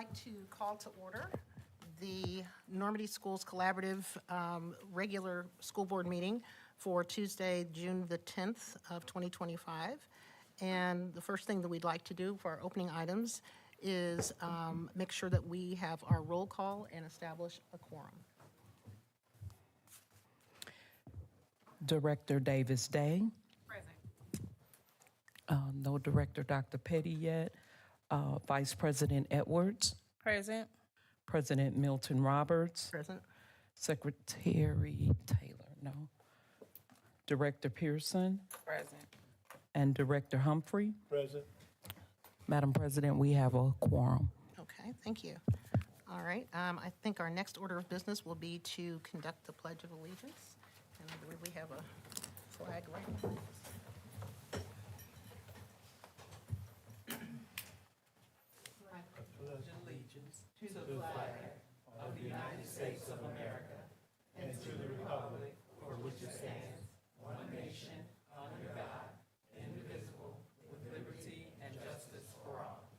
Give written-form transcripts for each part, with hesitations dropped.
like to call to order the Normandy Schools Collaborative regular school board meeting for Tuesday, June the 10th of 2025. And the first thing that we'd like to do for our opening items is make sure that we have our roll call and establish a quorum. Director Davis Day. Present. No Director Dr. Petty yet. Vice President Edwards. Present. President Milton Roberts. Present. Secretary Taylor, no. Director Pearson Present. and Director Humphrey. Present. Madam President, we have a quorum. Okay, thank you. All right, I think our next order of business will be to conduct the Pledge of Allegiance. And I believe we have a flag right behind us. Allegiance to the flag of the United States of America and to the republic for which it stands, one nation, under God, indivisible, with liberty and justice for all.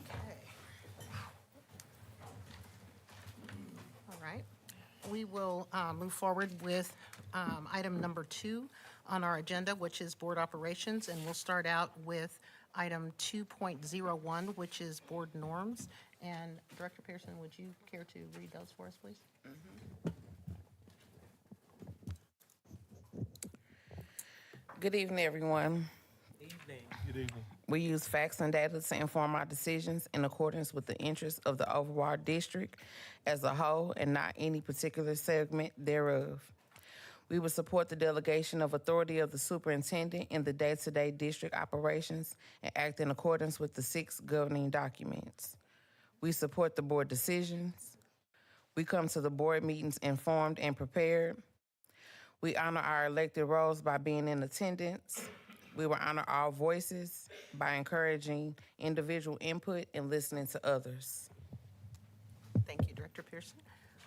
Okay. All right. We will move forward with item number 2 on our agenda, which is board operations, and we'll start out with item 2.01, which is board norms. And Director Pearson, would you care to read those for us, please? Good evening, everyone. Evening. Good evening. We use facts and data to inform our decisions in accordance with the interests of the overall district as a whole and not any particular segment thereof. We will support the delegation of authority of the superintendent in the day-to-day district operations and act in accordance with the 6 governing documents. We support the board decisions. We come to the board meetings informed and prepared. We honor our elected roles by being in attendance. We will honor all voices by encouraging individual input and listening to others. Thank you, Director Pearson.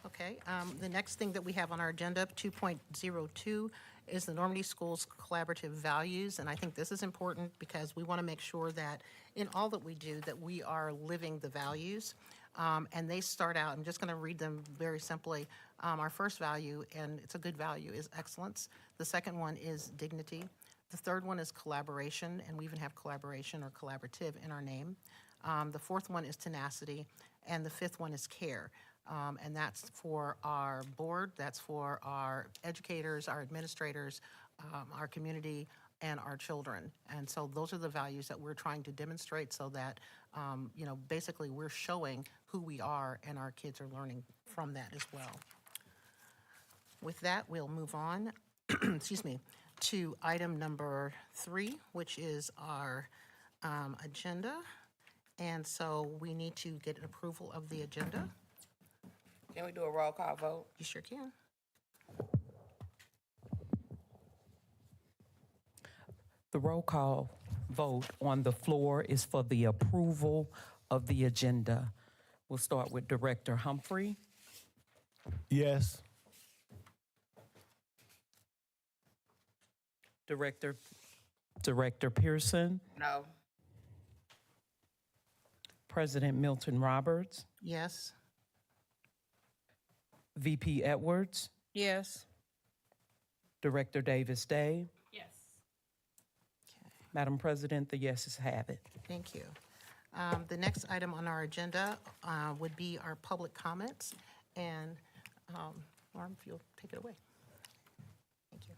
Okay, the next thing that we have on our agenda, 2.02, is the Normandy Schools Collaborative Values. And I think this is important because we want to make sure that in all that we do, that we are living the values. And they start out, I'm just going to read them very simply. Our first value, and it's a good value, is excellence. The second one is dignity. The third one is collaboration, and we even have collaboration or collaborative in our name. The fourth one is tenacity, and the fifth one is care. And that's for our board, that's for our educators, our administrators, our community, and our children. And so those are the values that we're trying to demonstrate so that, basically we're showing who we are and our kids are learning from that as well. With that, we'll move on, excuse me, to item number 3, which is our agenda. And so we need to get an approval of the agenda. Can we do a roll call vote? You sure can. The roll call vote on the floor is for the approval of the agenda. We'll start with Director Humphrey. Yes. Director Pearson. No. President Milton Roberts. Yes. VP Edwards. Yes. Director Davis Day. Yes. Okay. Madam President, the yeses have it. Thank you. The next item on our agenda would be our public comments. And Norm, if you'll take it away. Thank you.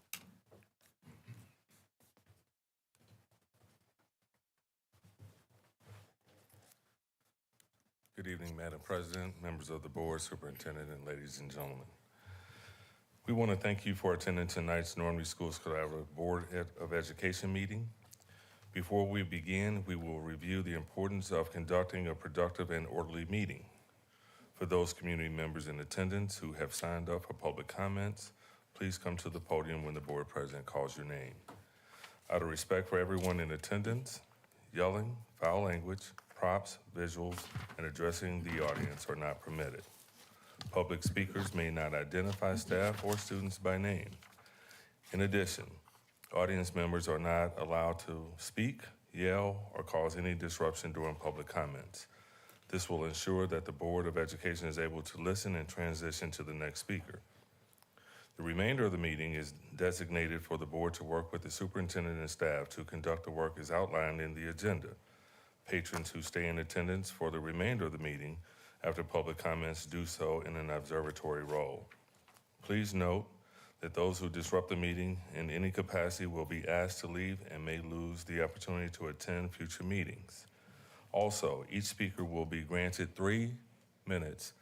Good evening, Madam President, members of the board, superintendent, and ladies and gentlemen. We want to thank you for attending tonight's Normandy Schools Collaborative Board of Education meeting. Before we begin, we will review the importance of conducting a productive and orderly meeting. For those community members in attendance who have signed up for public comments, please come to the podium when the board president calls your name. Out of respect for everyone in attendance, yelling, foul language, props, visuals, and addressing the audience are not permitted. Public speakers may not identify staff or students by name. In addition, audience members are not allowed to speak, yell, or cause any disruption during public comments. This will ensure that the Board of Education is able to listen and transition to the next speaker. The remainder of the meeting is designated for the board to work with the superintendent and staff to conduct the work as outlined in the agenda. Patrons who stay in attendance for the remainder of the meeting after public comments do so in an observatory role. Please note that those who disrupt the meeting in any capacity will be asked to leave and may lose the opportunity to attend future meetings. Also, each speaker will be granted 3 minutes.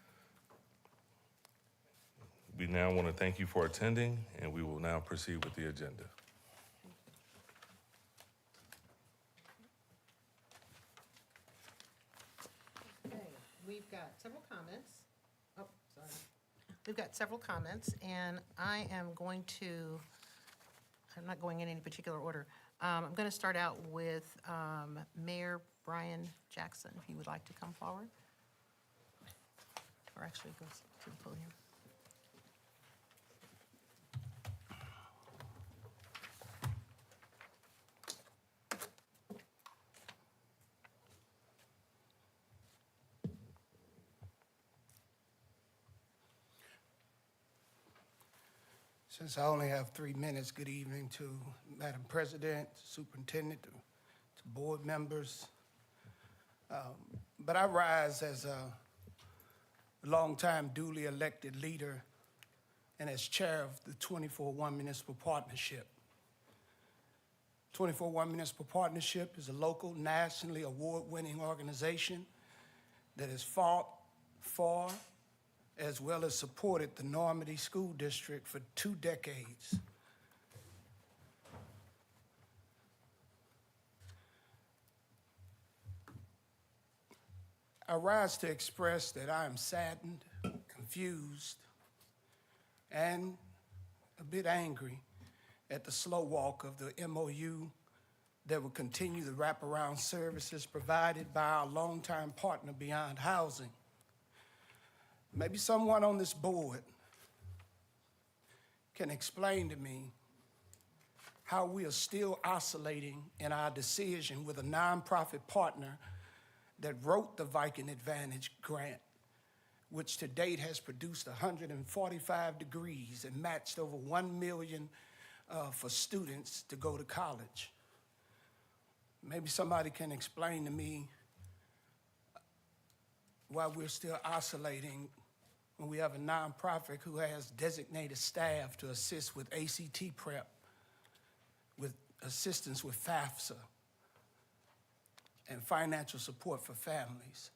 We now want to thank you for attending, and we will now proceed with the agenda. Okay, we've got several comments. Oh, sorry. We've got several comments, and I am going to, I'm not going in any particular order. I'm going to start out with Mayor Brian Jackson, if you would like to come forward. Or actually go to the podium. Since I only have 3 minutes, good evening to Madam President, Superintendent, to board members. But I rise as a longtime duly elected leader and as chair of the 24-1 Municipal Partnership. 24-1 Municipal Partnership is a local, nationally award-winning organization that has fought for as well as supported the Normandy School District for 2 decades. I rise to express that I am saddened, confused, and a bit angry at the slow walk of the MOU that will continue the wraparound services provided by our longtime partner, Beyond Housing. Maybe someone on this board can explain to me how we are still oscillating in our decision with a nonprofit partner that wrote the Viking Advantage grant, which to date has produced 145 degrees and matched over $1 million for students to go to college. Maybe somebody can explain to me why we're still oscillating when we have a nonprofit who has designated staff to assist with ACT prep, with assistance with FAFSA, and financial support for families.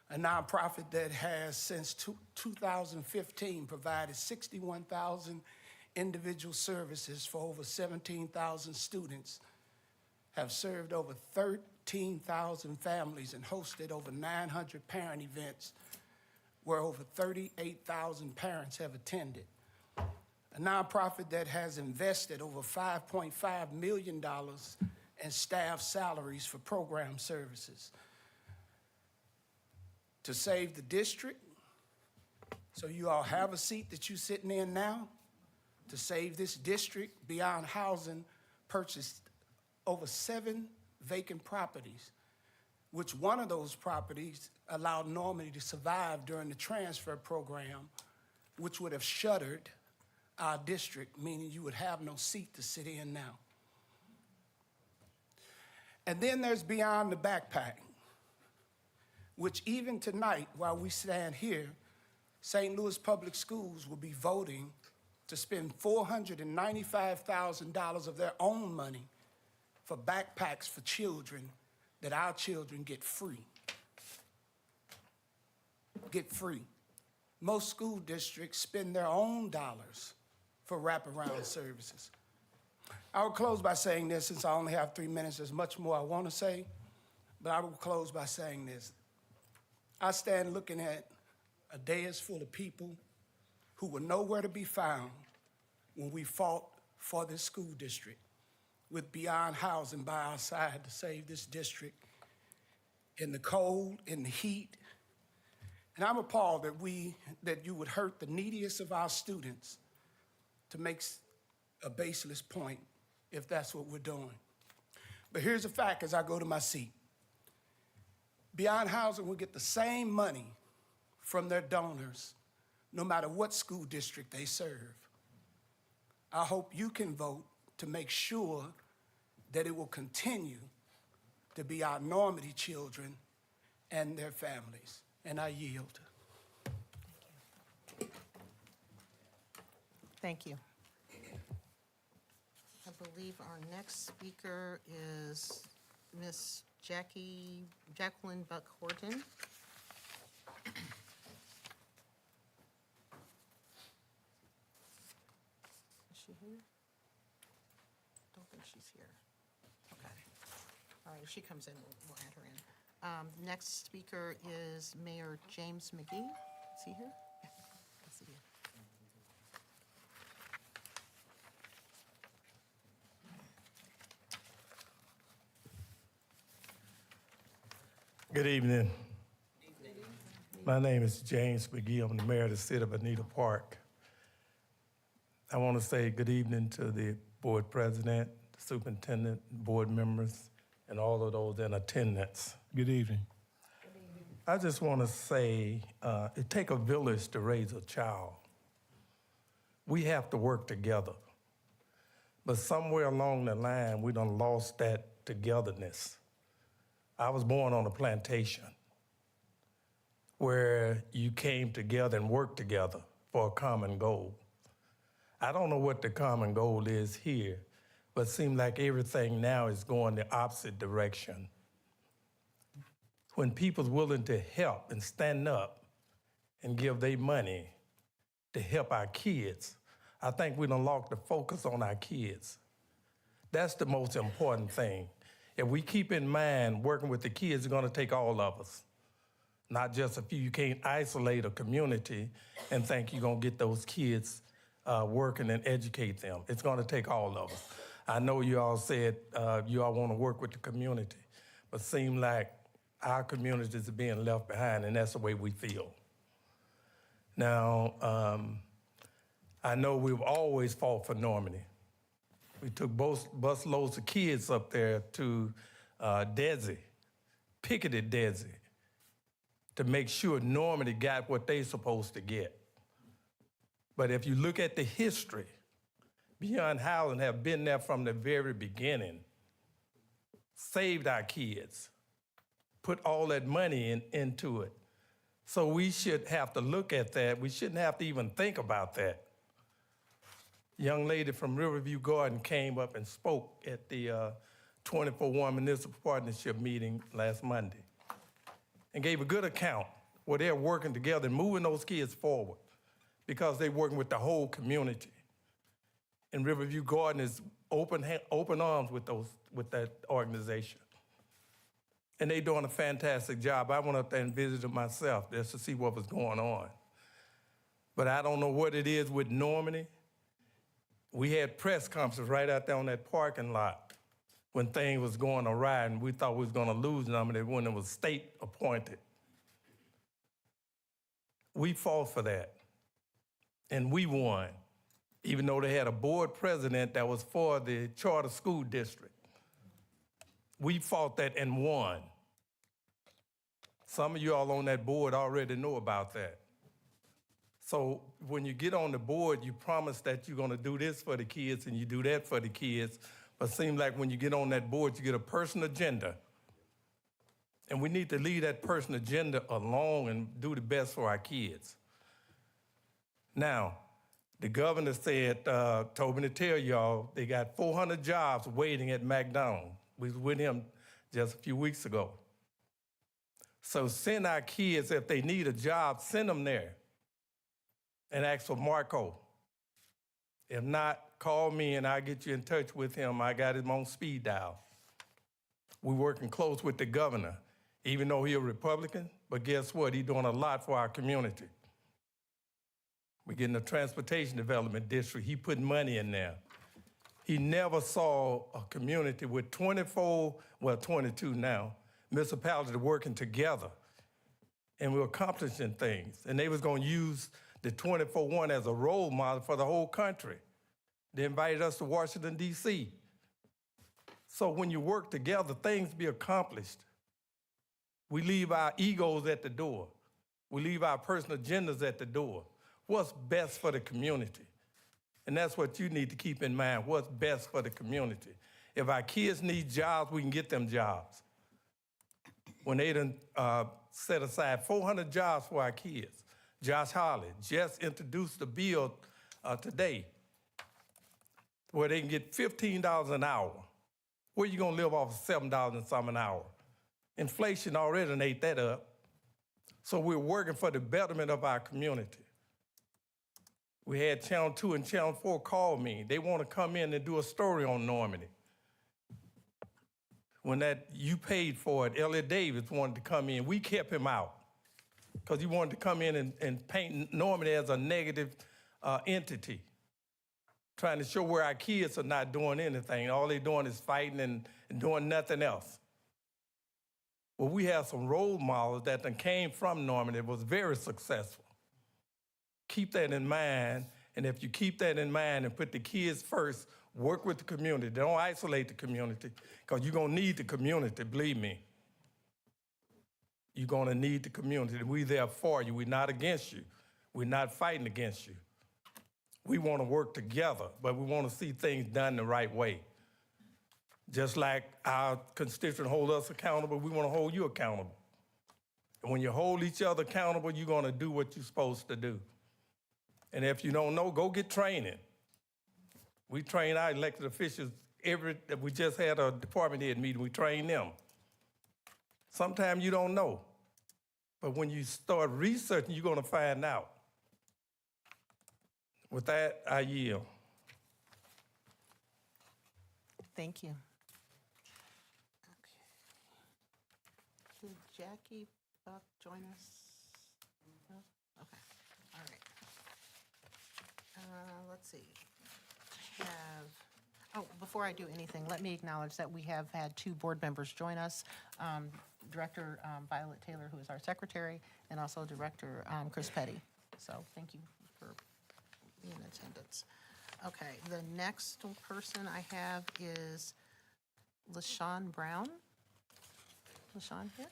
A nonprofit that has since 2015 provided 61,000 individual services for over 17,000 students, have served over 13,000 families and hosted over 900 parent events where over 38,000 parents have attended. A nonprofit that has invested over $5.5 million in staff salaries for program services to save the district, so you all have a seat that you're sitting in now. To save this district, Beyond Housing purchased over 7 vacant properties, which one of those properties allowed Normandy to survive during the transfer program, which would have shuttered our district, meaning you would have no seat to sit in now. And then there's Beyond the Backpack, which even tonight, while we stand here, St. Louis Public Schools will be voting to spend $495,000 of their own money for backpacks for children that our children get free. Get free. Most school districts spend their own dollars for wraparound services. I will close by saying this, since I only have 3 minutes. There's much more I want to say, but I will close by saying this. I stand looking at a dais full of people who were nowhere to be found when we fought for this school district, with Beyond Housing by our side to save this district in the cold, in the heat. And I'm appalled that you would hurt the neediest of our students to make a baseless point, if that's what we're doing. But here's the fact as I go to my seat. Beyond Housing will get the same money from their donors, no matter what school district they serve. I hope you can vote to make sure that it will continue to be our Normandy children and their families. And I yield. Thank you. I believe our next speaker is Miss Jacqueline Buck Horton. Is she here? Don't think she's here. Okay. All right, if she comes in, we'll add her in. Next speaker is Mayor James McGee. Is he here? Yeah, I see you. Good evening. My name is James McGee. I'm the mayor of the city of Anita Park. I want to say good evening to the board president, superintendent, board members, and all of those in attendance. Good evening. I just want to say it takes a village to raise a child. We have to work together. But somewhere along the line, we done lost that togetherness. I was born on a plantation where you came together and worked together for a common goal. I don't know what the common goal is here, but it seems like everything now is going the opposite direction. When people's willing to help and stand up and give their money to help our kids, I think we done lost the focus on our kids. That's the most important thing. If we keep in mind working with the kids, it's gonna take all of us, not just a few. You can't isolate a community and think you're gonna get those kids working and educate them. It's gonna take all of us. I know you all said you all wanna work with the community, but it seems like our communities are being left behind, and that's the way we feel. Now, I know we've always fought for Normandy. We took bus loads of kids up there to Desi, picketed Desi, to make sure Normandy got what they supposed to get. But if you look at the history, Beyond Housing have been there from the very beginning, saved our kids, put all that money into it. So we should have to look at that. We shouldn't have to even think about that. Young lady from Riverview Garden came up and spoke at the 24-1 Municipal Partnership meeting last Monday and gave a good account where they're working together and moving those kids forward because they're working with the whole community. And Riverview Garden is open arms with that organization. And they're doing a fantastic job. I went up there and visited myself just to see what was going on. But I don't know what it is with Normandy. We had press conferences right out there on that parking lot when things was going awry, and we thought we was gonna lose Normandy when it was state appointed. We fought for that, and we won, even though they had a board president that was for the charter school district. We fought that and won. Some of you all on that board already know about that. So when you get on the board, you promise that you're gonna do this for the kids and you do that for the kids, but it seems like when you get on that board, you get a personal agenda. And we need to leave that personal agenda alone and do the best for our kids. Now, the governor said, told me to tell y'all, they got 400 jobs waiting at McDonald's. We was with him just a few weeks ago. So send our kids, if they need a job, send them there and ask for Marco. If not, call me and I'll get you in touch with him. I got him on speed dial. We're working close with the governor, even though he's a Republican, but guess what? He's doing a lot for our community. We're getting a transportation development district. He put money in there. He never saw a community with 22 now, municipalities working together. And we're accomplishing things. And they was gonna use the 24-1 as a role model for the whole country. They invited us to Washington, D.C. So when you work together, things be accomplished. We leave our egos at the door. We leave our personal agendas at the door. What's best for the community? And that's what you need to keep in mind, what's best for the community. If our kids need jobs, we can get them jobs. When they done set aside 400 jobs for our kids, Josh Hawley just introduced a bill today where they can get $15 an hour. Where you gonna live off of $7 and some an hour? Inflation already done ate that up. So we're working for the betterment of our community. We had Channel 2 and Channel 4 call me. They want to come in and do a story on Normandy. When that you paid for it, Elliot Davis wanted to come in. We kept him out because he wanted to come in and paint Normandy as a negative entity, trying to show where our kids are not doing anything. All they're doing is fighting and doing nothing else. Well, we have some role models that then came from Normandy that was very successful. Keep that in mind, and if you keep that in mind and put the kids first, work with the community. Don't isolate the community, because you're gonna need the community, believe me. You're gonna need the community. We're there for you. We're not against you. We're not fighting against you. We wanna work together, but we wanna see things done the right way. Just like our constituents hold us accountable, we wanna hold you accountable. And when you hold each other accountable, you're gonna do what you're supposed to do. And if you don't know, go get training. We train our elected officials we just had a department head meeting, we train them. Sometimes you don't know, but when you start researching, you're gonna find out. With that, I yield. Thank you. Okay. Did Jackie Buck join us? No? Okay, all right. Let's see. Before I do anything, let me acknowledge that we have had two board members join us. Director Violet Taylor, who is our secretary, and also Director Chris Petty. So thank you for being in attendance. Okay, the next person I have is LaShawn Brown. LaShawn here?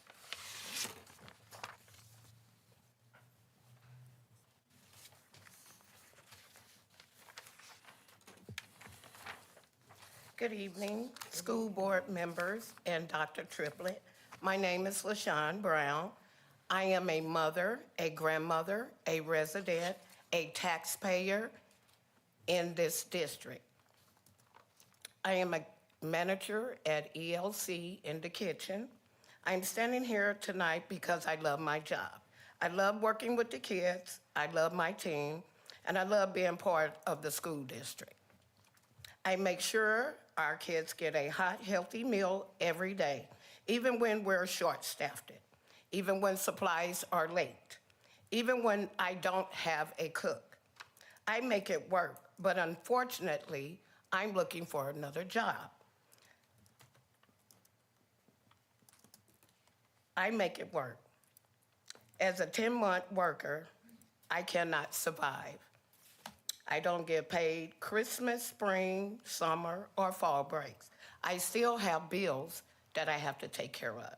Good evening, school board members and Dr. Triplett. My name is LaShawn Brown. I am a mother, a grandmother, a resident, a taxpayer in this district. I am a manager at ELC in the kitchen. I'm standing here tonight because I love my job. I love working with the kids, I love my team, and I love being part of the school district. I make sure our kids get a hot, healthy meal every day, even when we're short-staffed, even when supplies are late, even when I don't have a cook. I make it work, but unfortunately, I'm looking for another job. I make it work. As a 10-month worker, I cannot survive. I don't get paid Christmas, spring, summer, or fall breaks. I still have bills that I have to take care of.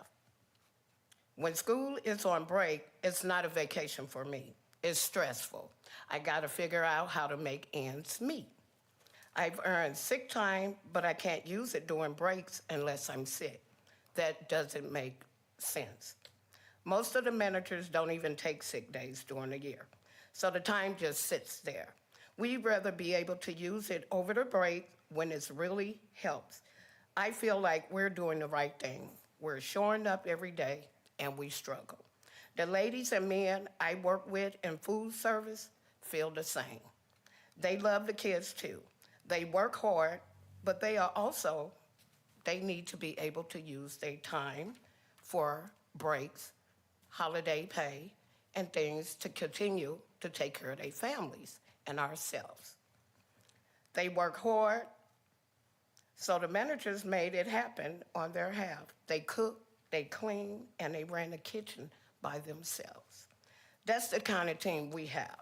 When school is on break, it's not a vacation for me. It's stressful. I gotta figure out how to make ends meet. I've earned sick time, but I can't use it during breaks unless I'm sick. That doesn't make sense. Most of the managers don't even take sick days during the year, so the time just sits there. We'd rather be able to use it over the break when it really helps. I feel like we're doing the right thing. We're showing up every day, and we struggle. The ladies and men I work with in food service feel the same. They love the kids too. They work hard, but they need to be able to use their time for breaks, holiday pay, and things to continue to take care of their families and ourselves. They work hard, so the managers made it happen on their behalf. They cooked, they cleaned, and they ran the kitchen by themselves. That's the kind of team we have.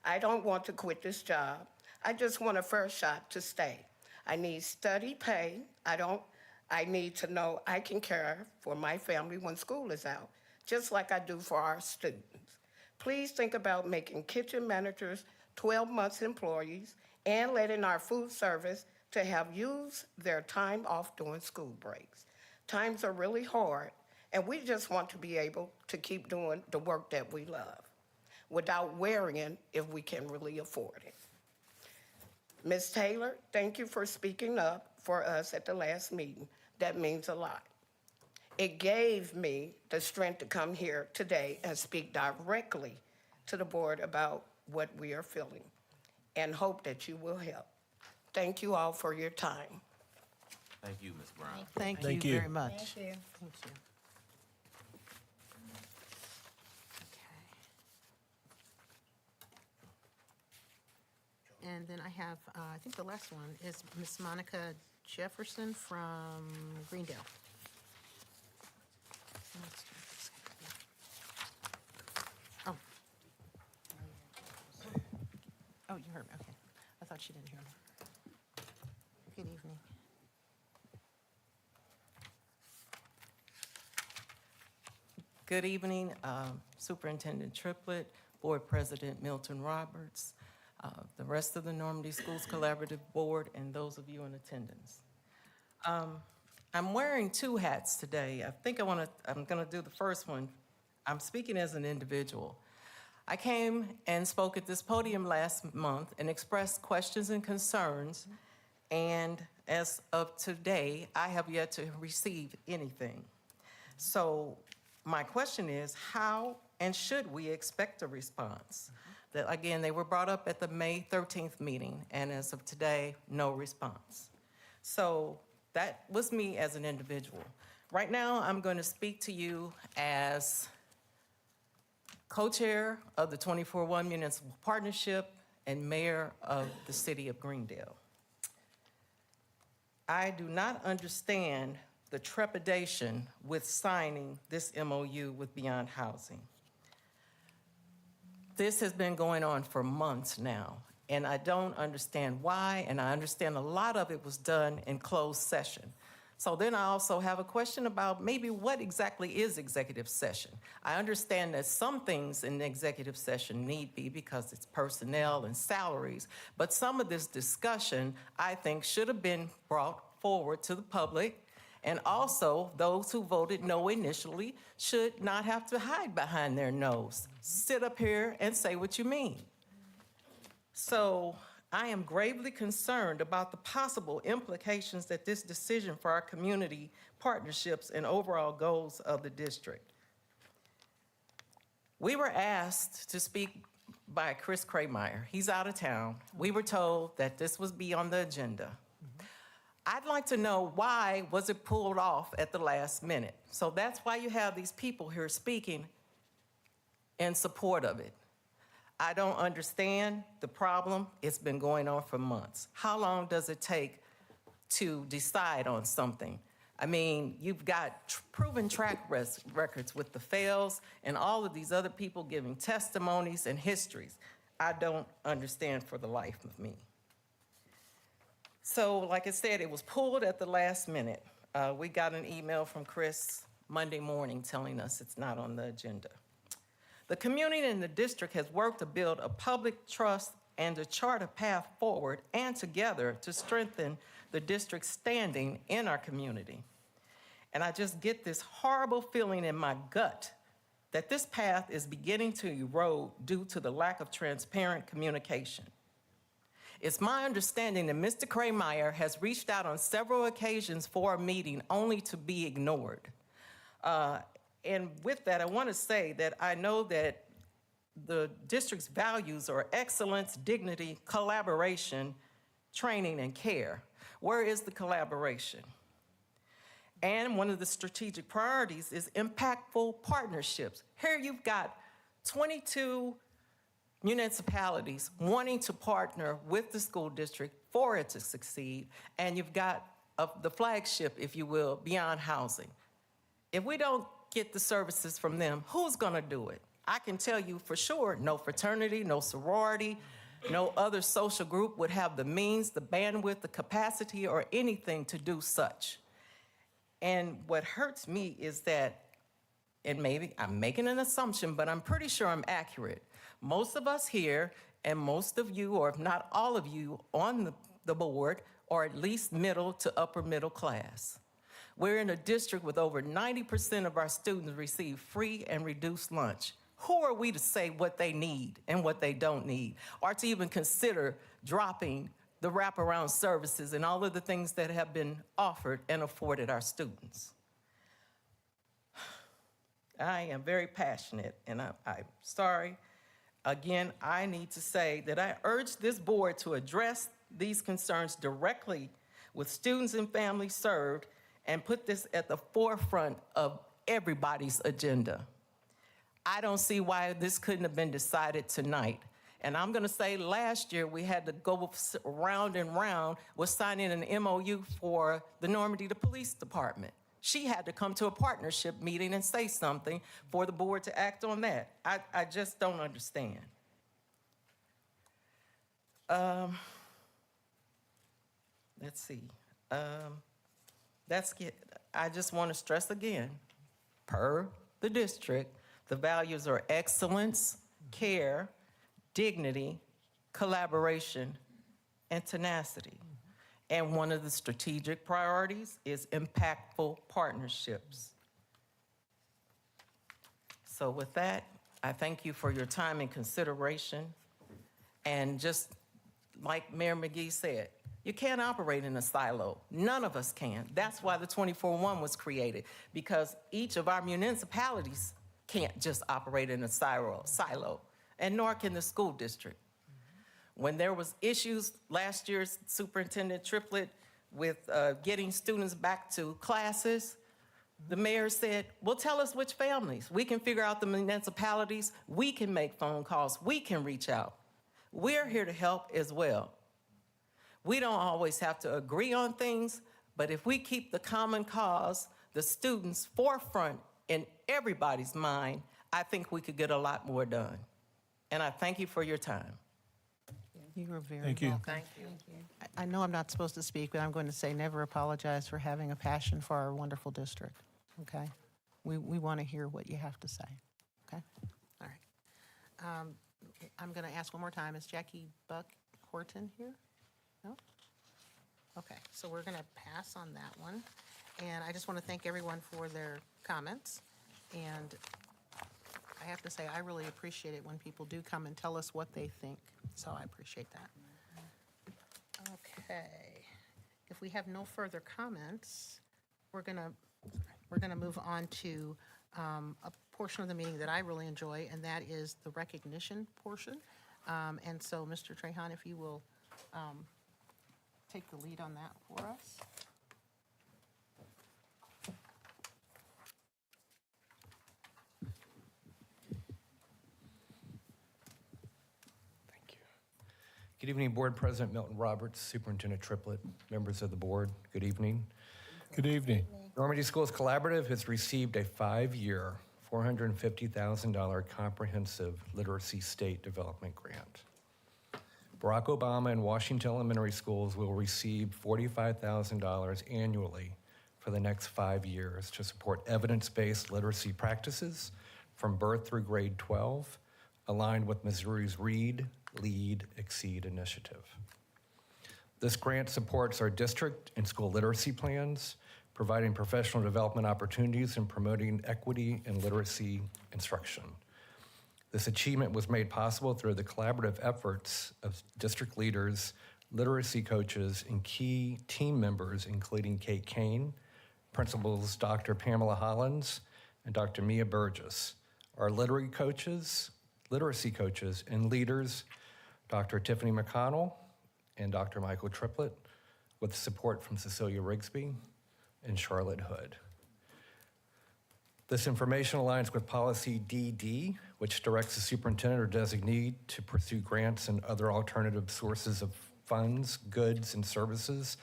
I don't want to quit this job. I just want a first shot to stay. I need steady pay. I don't I need to know I can care for my family when school is out, just like I do for our students. Please think about making kitchen managers 12 months employees and letting our food service to have used their time off during school breaks. Times are really hard, and we just want to be able to keep doing the work that we love without worrying if we can really afford it. Ms. Taylor, thank you for speaking up for us at the last meeting. That means a lot. It gave me the strength to come here today and speak directly to the board about what we are feeling and hope that you will help. Thank you all for your time. Thank you, Ms. Brown. Thank you very much. Thank you. Thank you. Okay. And then I have, I think the last one is Miss Monica Jefferson from Greendale. Oh. Oh, you heard me, okay. I thought she didn't hear me. Good evening. Good evening, Superintendent Triplett, Board President Milton Roberts, the rest of the Normandy Schools Collaborative Board, and those of you in attendance. I'm wearing two hats today. I think I'm gonna do the first one. I'm speaking as an individual. I came and spoke at this podium last month and expressed questions and concerns, and as of today, I have yet to receive anything. So my question is, how and should we expect a response? That, again, they were brought up at the May 13th meeting, and as of today, no response. So that was me as an individual. Right now, I'm going to speak to you as co-chair of the 24-1 Municipal Partnership and mayor of the city of Greendale. I do not understand the trepidation with signing this MOU with Beyond Housing. This has been going on for months now, and I don't understand why, and I understand a lot of it was done in closed session. So then I also have a question about maybe what exactly is executive session. I understand that some things in the executive session need be because it's personnel and salaries, but some of this discussion, I think, should have been brought forward to the public. And also, those who voted no initially should not have to hide behind their nose. Sit up here and say what you mean. So I am gravely concerned about the possible implications that this decision for our community partnerships and overall goals of the district. We were asked to speak by Chris Krameyer. He's out of town. We were told that this was be on the agenda. I'd like to know why was it pulled off at the last minute? So that's why you have these people here speaking in support of it. I don't understand the problem. It's been going on for months. How long does it take to decide on something? I mean, you've got proven track records with the fails and all of these other people giving testimonies and histories. I don't understand for the life of me. So, like I said, it was pulled at the last minute. We got an email from Chris Monday morning telling us it's not on the agenda. The community and the district has worked to build a public trust and to chart a path forward and together to strengthen the district's standing in our community. And I just get this horrible feeling in my gut that this path is beginning to erode due to the lack of transparent communication. It's my understanding that Mr. Krameyer has reached out on several occasions for a meeting only to be ignored. And with that, I want to say that I know that the district's values are excellence, dignity, collaboration, training, and care. Where is the collaboration? And one of the strategic priorities is impactful partnerships. Here you've got 22 municipalities wanting to partner with the school district for it to succeed, and you've got the flagship, if you will, Beyond Housing. If we don't get the services from them, who's gonna do it? I can tell you for sure, no fraternity, no sorority, no other social group would have the means, the bandwidth, the capacity, or anything to do such. And what hurts me is that, and maybe I'm making an assumption, but I'm pretty sure I'm accurate. Most of us here, and most of you, or if not all of you on the board, are at least middle to upper middle class. We're in a district with over 90% of our students receive free and reduced lunch. Who are we to say what they need and what they don't need, or to even consider dropping the wraparound services and all of the things that have been offered and afforded our students? I am very passionate, and I'm sorry. Again, I need to say that I urge this board to address these concerns directly with students and families served and put this at the forefront of everybody's agenda. I don't see why this couldn't have been decided tonight. And I'm gonna say last year we had to go round and round with signing an MOU for the Normandy Police Department. She had to come to a partnership meeting and say something for the board to act on that. I just don't understand. Let's see. I just want to stress again, per the district, the values are excellence, care, dignity, collaboration, and tenacity. And one of the strategic priorities is impactful partnerships. So with that, I thank you for your time and consideration. And just like Mayor McGee said, you can't operate in a silo. None of us can. That's why the 24-1 was created, because each of our municipalities can't just operate in a silo, and nor can the school district. When there was issues last year's Superintendent Triplett with getting students back to classes, the mayor said, well, tell us which families. We can figure out the municipalities. We can make phone calls. We can reach out. We're here to help as well. We don't always have to agree on things, but if we keep the common cause, the students' forefront in everybody's mind, I think we could get a lot more done. And I thank you for your time. You are very Thank you. welcome. Thank you. I know I'm not supposed to speak, but I'm going to say never apologize for having a passion for our wonderful district, okay? We want to hear what you have to say, okay? All right. I'm going to ask one more time, is Jackie Buck Horton here? No? Okay, so we're going to pass on that one. And I just want to thank everyone for their comments. And I have to say, I really appreciate it when people do come and tell us what they think. So I appreciate that. Okay. If we have no further comments, we're gonna move on to a portion of the meeting that I really enjoy, and that is the recognition portion. And so, Mr. Trahan, if you will take the lead on that for us. Good evening, Board President Milton Roberts, Superintendent Triplett, members of the board, good evening. Good evening. Normandy Schools Collaborative has received a 5-year, $450,000 comprehensive literacy state development grant. Barack Obama and Washington Elementary Schools will receive $45,000 annually for the next 5 years to support evidence-based literacy practices from birth through grade 12, aligned with Missouri's Read, Lead, Exceed initiative. This grant supports our district and school literacy plans, providing professional development opportunities and promoting equity and literacy instruction. This achievement was made possible through the collaborative efforts of district leaders, literacy coaches, and key team members, including Kate Kane, principals Dr. Pamela Hollins, and Dr. Mia Burgess, our literacy coaches and leaders, Dr. Tiffany McConnell and Dr. Michael Triplett, with support from Cecilia Rigsby and Charlotte Hood. This information aligns with Policy DD, which directs the superintendent or designee to pursue grants and other alternative sources of funds, goods, and services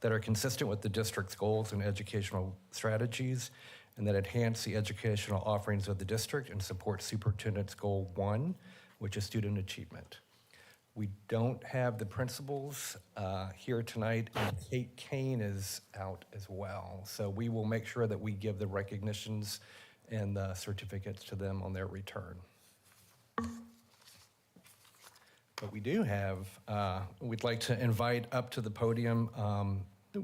that are consistent with the district's goals and educational strategies, and that enhance the educational offerings of the district and support Superintendent's Goal 1, which is student achievement. We don't have the principals here tonight, and Kate Kane is out as well. So we will make sure that we give the recognitions and the certificates to them on their return. But we do have, we'd like to invite up to the podium,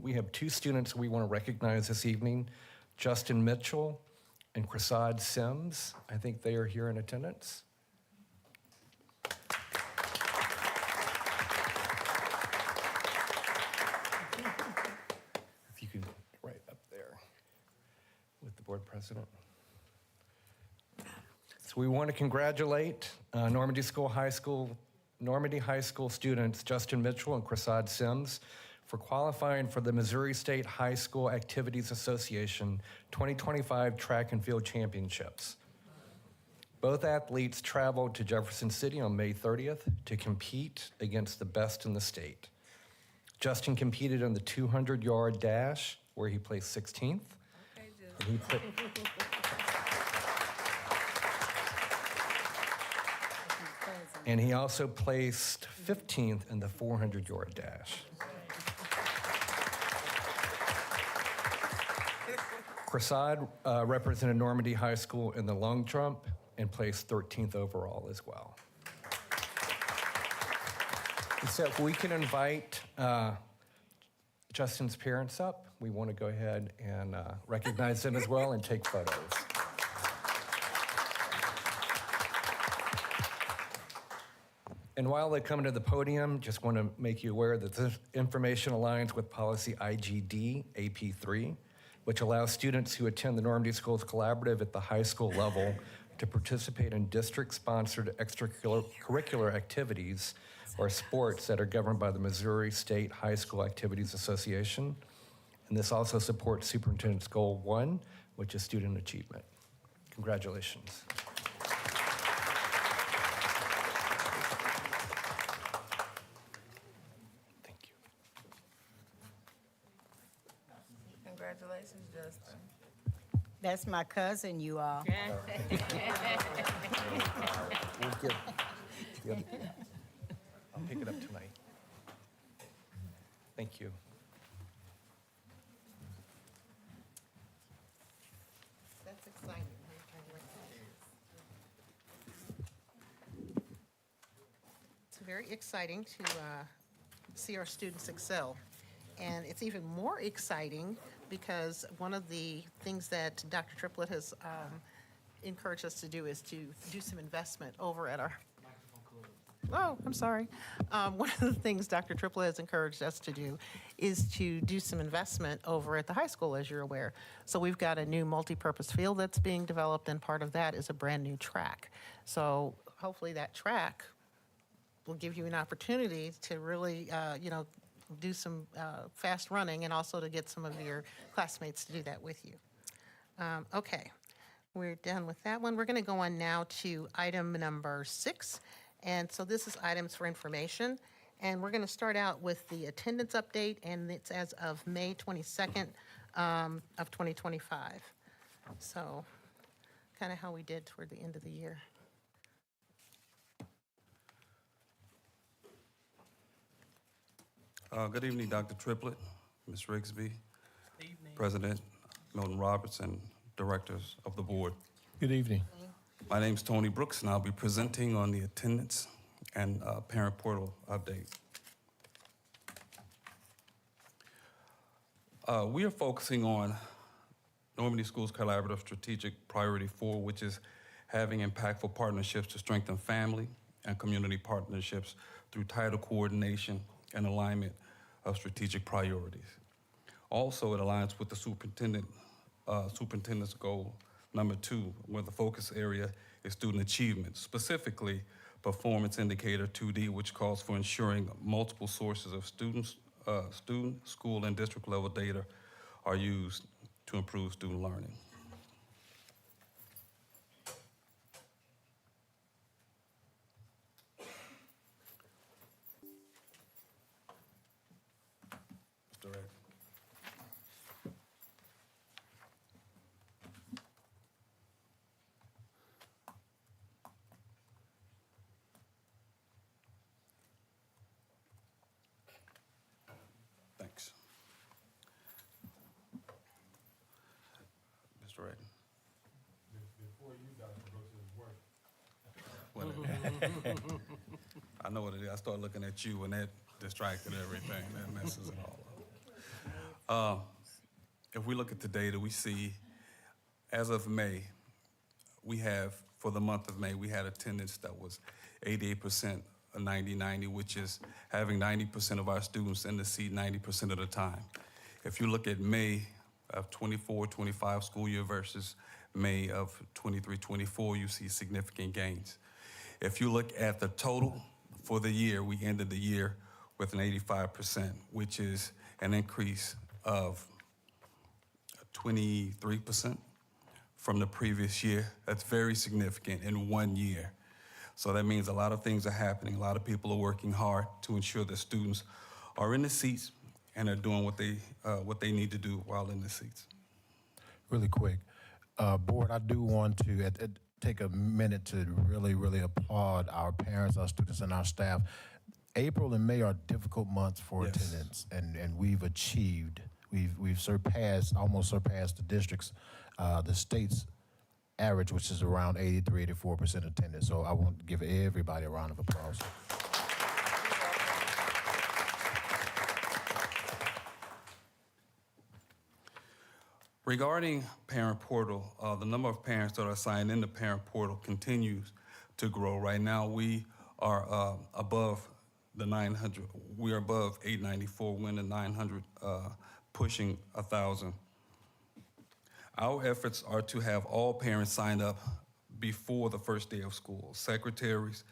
we have two students we want to recognize this evening, Justin Mitchell and Prasad Sims. I think they are here in attendance. If you could, right up there with the board president. So we want to congratulate Normandy High School students Justin Mitchell and Prasad Sims for qualifying for the Missouri State High School Activities Association 2025 Track and Field Championships. Both athletes traveled to Jefferson City on May 30th to compete against the best in the state. Justin competed in the 200-yard dash, where he placed 16th. And he also placed 15th in the 400-yard dash. Prasad represented Normandy High School in the long jump and placed 13th overall as well. So if we can invite Justin's parents up, we want to go ahead and recognize them as well and take photos. And while they come to the podium, just want to make you aware that this information aligns with policy IGD AP3, which allows students who attend the Normandy Schools Collaborative at the high school level to participate in district-sponsored extracurricular activities or sports that are governed by the Missouri State High School Activities Association. And this also supports Superintendent's Goal 1, which is student achievement. Congratulations. Thank you. Congratulations, Justin. That's my cousin, you all. I'll pick it up tonight. Thank you. That's exciting. It's very exciting to see our students excel. And it's even more exciting because one of the things that Dr. Triplett has encouraged us to do is to do some investment over at our... Oh, I'm sorry. One of the things Dr. Triplett has encouraged us to do is to do some investment over at the high school, as you're aware. So we've got a new multi-purpose field that's being developed, and part of that is a brand-new track. So hopefully that track will give you an opportunity to really, do some fast running and also to get some of your classmates to do that with you. Okay, we're done with that one. We're going to go on now to item number 6. And so this is items for information. And we're going to start out with the attendance update, and it's as of May 22nd of 2025. So kind of how we did toward the end of the year. Good evening, Dr. Triplett, Ms. Rigsby, President Milton Roberts, and directors of the board. Good evening. My name's Tony Brooks, and I'll be presenting on the attendance and parent portal update. We are focusing on Normandy Schools Collaborative Strategic Priority 4, which is having impactful partnerships to strengthen family and community partnerships through tighter coordination and alignment of strategic priorities. Also, it aligns with the superintendent's goal number 2, where the focus area is student achievement, specifically performance indicator 2D, which calls for ensuring multiple sources of student, school, and district level data are used to improve student learning. Mr. Ed. Mr. Redden. Before you got to go to his work. I know what it is. I start looking at you and that distracted everything. That messes it all up. If we look at the data, we see as of May, we have, for the month of May, we had attendance that was 88% of 90-90, which is having 90% of our students in the seat 90% of the time. If you look at May of 24-25 school year versus May of 23-24, you see significant gains. If you look at the total for the year, we ended the year with an 85%, which is an increase of 23% from the previous year. That's very significant in 1 year. So that means a lot of things are happening. A lot of people are working hard to ensure that students are in the seats and are doing what they need to do while in the seats. Really quick, Board, I do want to take a minute to really applaud our parents, our students, and our staff. April and May are difficult months for attendance, and we've achieved. We've almost surpassed the district's, the state's average, which is around 83-84% attendance. So I want to give everybody a round of applause. Regarding Parent Portal, the number of parents that are signed in the Parent Portal continues to grow. Right now, we are above the 900. We are above 894. We're in the 900, pushing 1,000. Our efforts are to have all parents signed up before the first day of school. Secretaries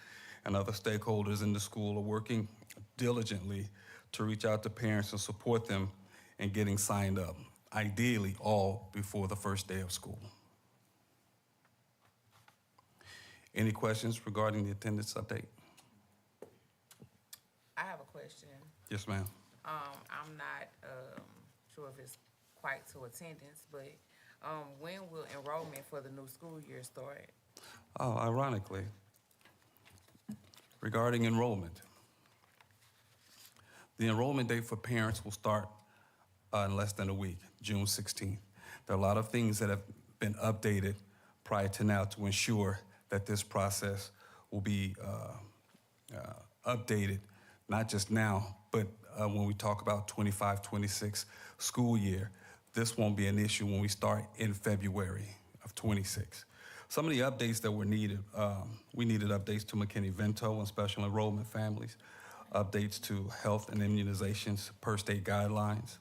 and other stakeholders in the school are working diligently to reach out to parents and support them in getting signed up, ideally all before the first day of school. Any questions regarding the attendance update? I have a question. Yes, ma'am. I'm not sure if it's quite to attendance, but when will enrollment for the new school year start? Oh, ironically, regarding enrollment, the enrollment date for parents will start in less than a week, June 16th. There are a lot of things that have been updated prior to now to ensure that this process will be updated, not just now, but when we talk about 25-26 school year. This won't be an issue when we start in February of 26. Some of the updates that were needed, we needed updates to McKinney-Vento and special enrollment families, updates to health and immunizations per state guidelines.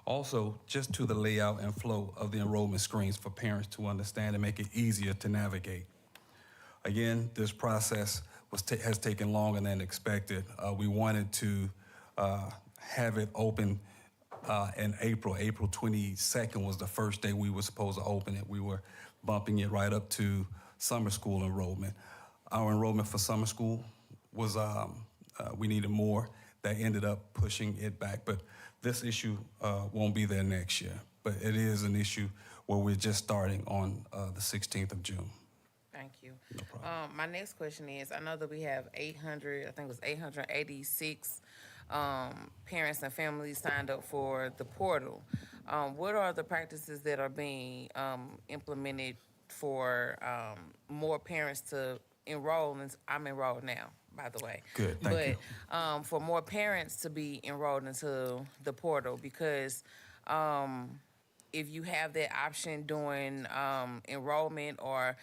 Also, just to the layout and flow of the enrollment screens for parents to understand and make it easier to navigate. Again, this process has taken longer than expected. We wanted to have it open in April. April 22nd was the first day we were supposed to open it. We were bumping it right up to summer school enrollment. Our enrollment for summer school was, we needed more. That ended up pushing it back. But this issue won't be there next year. But it is an issue where we're just starting on the 16th of June. Thank you. No problem. My next question is, I know that we have 886 parents and families signed up for the portal. What are the practices that are being implemented for more parents to enroll? And I'm enrolled now, by the way. Good, thank you. But for more parents to be enrolled into the portal, because if you have that option during enrollment or,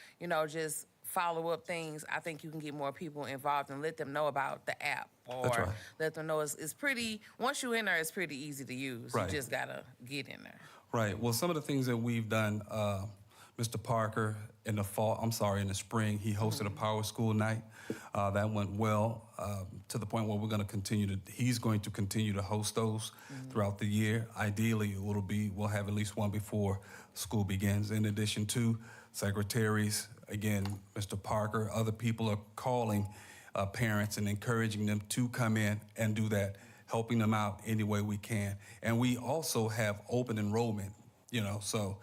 just follow-up things, I think you can get more people involved and let them know about the app, or That's right. let them know it's pretty, once you're in there, it's pretty easy to use. Right. You just gotta get in there. Right. Well, some of the things that we've done, Mr. Parker, in the spring, he hosted a Power School night. That went well to the point where he's going to continue to host those throughout the year. Ideally, we'll have at least one before school begins. In addition to secretaries, again, Mr. Parker, other people are calling parents and encouraging them to come in and do that, helping them out any way we can. And we also have open enrollment, so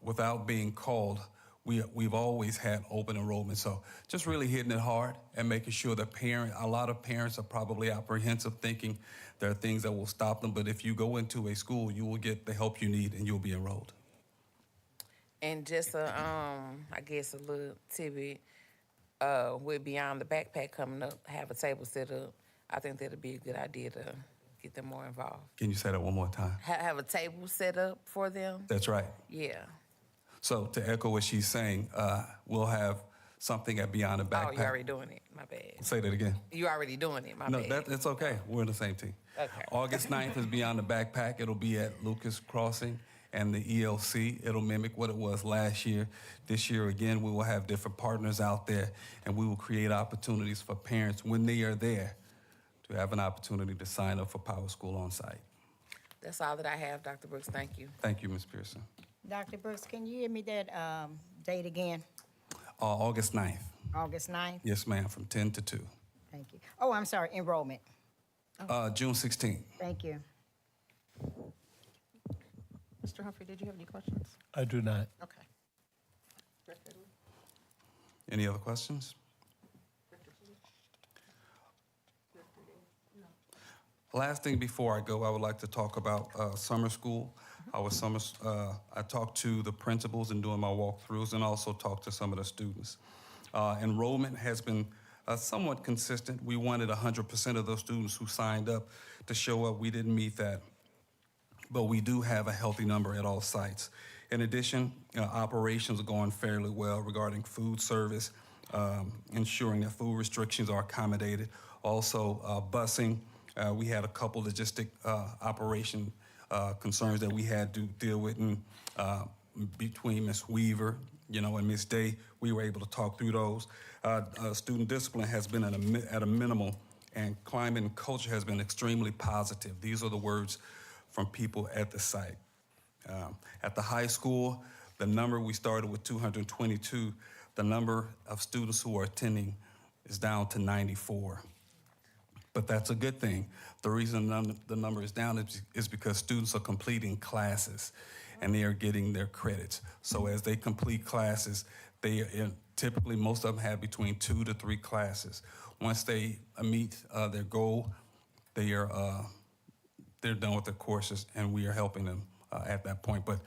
without being called, we've always had open enrollment. So just really hitting it hard and making sure that a lot of parents are probably apprehensive, thinking there are things that will stop them. But if you go into a school, you will get the help you need and you'll be enrolled. And just I guess a little tidbit, with Beyond the Backpack coming up, have a table set up. I think that'd be a good idea to get them more involved. Can you say that one more time? Have a table set up for them. That's right. Yeah. So to echo what she's saying, we'll have something at Beyond the Backpack. Oh, you're already doing it. My bad. Say that again. You already doing it. My No, bad. it's okay. We're in the same team. Okay. August 9th is Beyond the Backpack. It'll be at Lucas Crossing and the ELC. It'll mimic what it was last year. This year, again, we will have different partners out there, and we will create opportunities for parents when they are there to have an opportunity to sign up for Power School on site. That's all that I have, Dr. Brooks. Thank you. Thank you, Ms. Pearson. Dr. Brooks, can you give me that date again? August 9th. August 9th? Yes, ma'am, from 10 to 2. Thank you. Oh, I'm sorry, enrollment. June 16th. Thank you. Mr. Humphrey, did you have any questions? I do not. Okay. Any other questions? Last thing before I go, I would like to talk about summer school. I talked to the principals in doing my walkthroughs and also talked to some of the students. Enrollment has been somewhat consistent. We wanted 100% of those students who signed up to show up. We didn't meet that, but we do have a healthy number at all sites. In addition, operations are going fairly well regarding food service, ensuring that food restrictions are accommodated. Also, busing. We had a couple logistic operation concerns that we had to deal with, and between Ms. Weaver, and Ms. Day, we were able to talk through those. Student discipline has been at a minimal, and climate and culture has been extremely positive. These are the words from people at the site. At the high school, the number we started with 222, the number of students who are attending is down to 94. But that's a good thing. The reason the number is down is because students are completing classes and they are getting their credits. So as they complete classes, typically most of them have between 2 to 3 classes. Once they meet their goal, they're done with their courses, and we are helping them at that point. But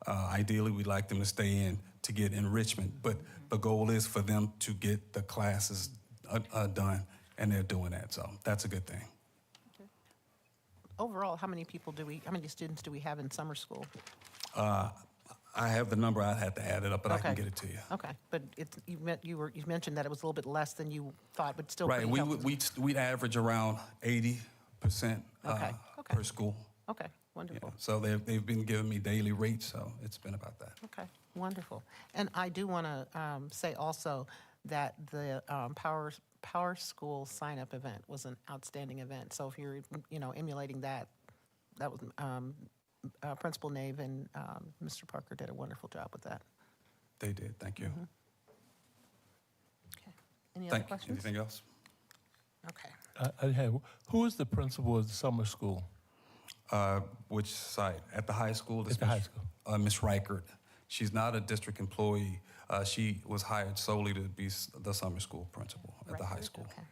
ideally, we'd like them to stay in to get enrichment. But the goal is for them to get the classes done, and they're doing that. So that's a good thing. Overall, how many students do we have in summer school? I have the number. I'd have to add it up, but I can Okay. get it to you. Okay, but you mentioned that it was a little bit less than you thought, but still Right. pretty healthy. We'd average around 80% Okay. per school. Okay, Yeah. wonderful. So they've been giving me daily rates, so it's been about that. Okay, wonderful. And I do want to say also that the Power School sign-up event was an outstanding event. So if you're, emulating that was Principal Nave and Mr. Parker did a wonderful job with that. They did. Thank you. Okay. Any other Thank you. questions? Anything else? Okay. I have. Who is the principal of the summer school? Which site? At the high school? At the high school. Ms. Reichert. She's not a district employee. She was hired solely to be the summer school principal at the high Right. school. Okay.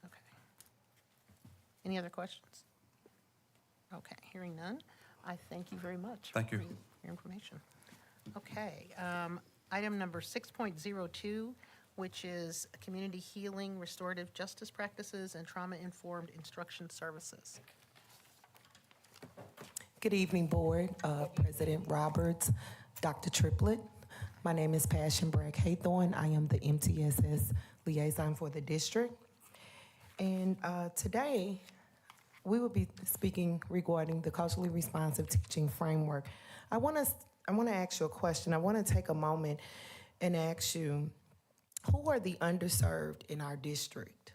Okay. Any other questions? Okay, hearing none, I thank you very much. Thank you. For your information. Okay, item number 6.02, which is community healing, restorative justice practices, and trauma-informed instruction services. Good evening, Board, President Roberts, Dr. Triplett. My name is Passion Bragg Haythorne. I am the MTSS liaison for the district. And today, we will be speaking regarding the culturally responsive teaching framework. I want to ask you a question. I want to take a moment and ask you, who are the underserved in our district?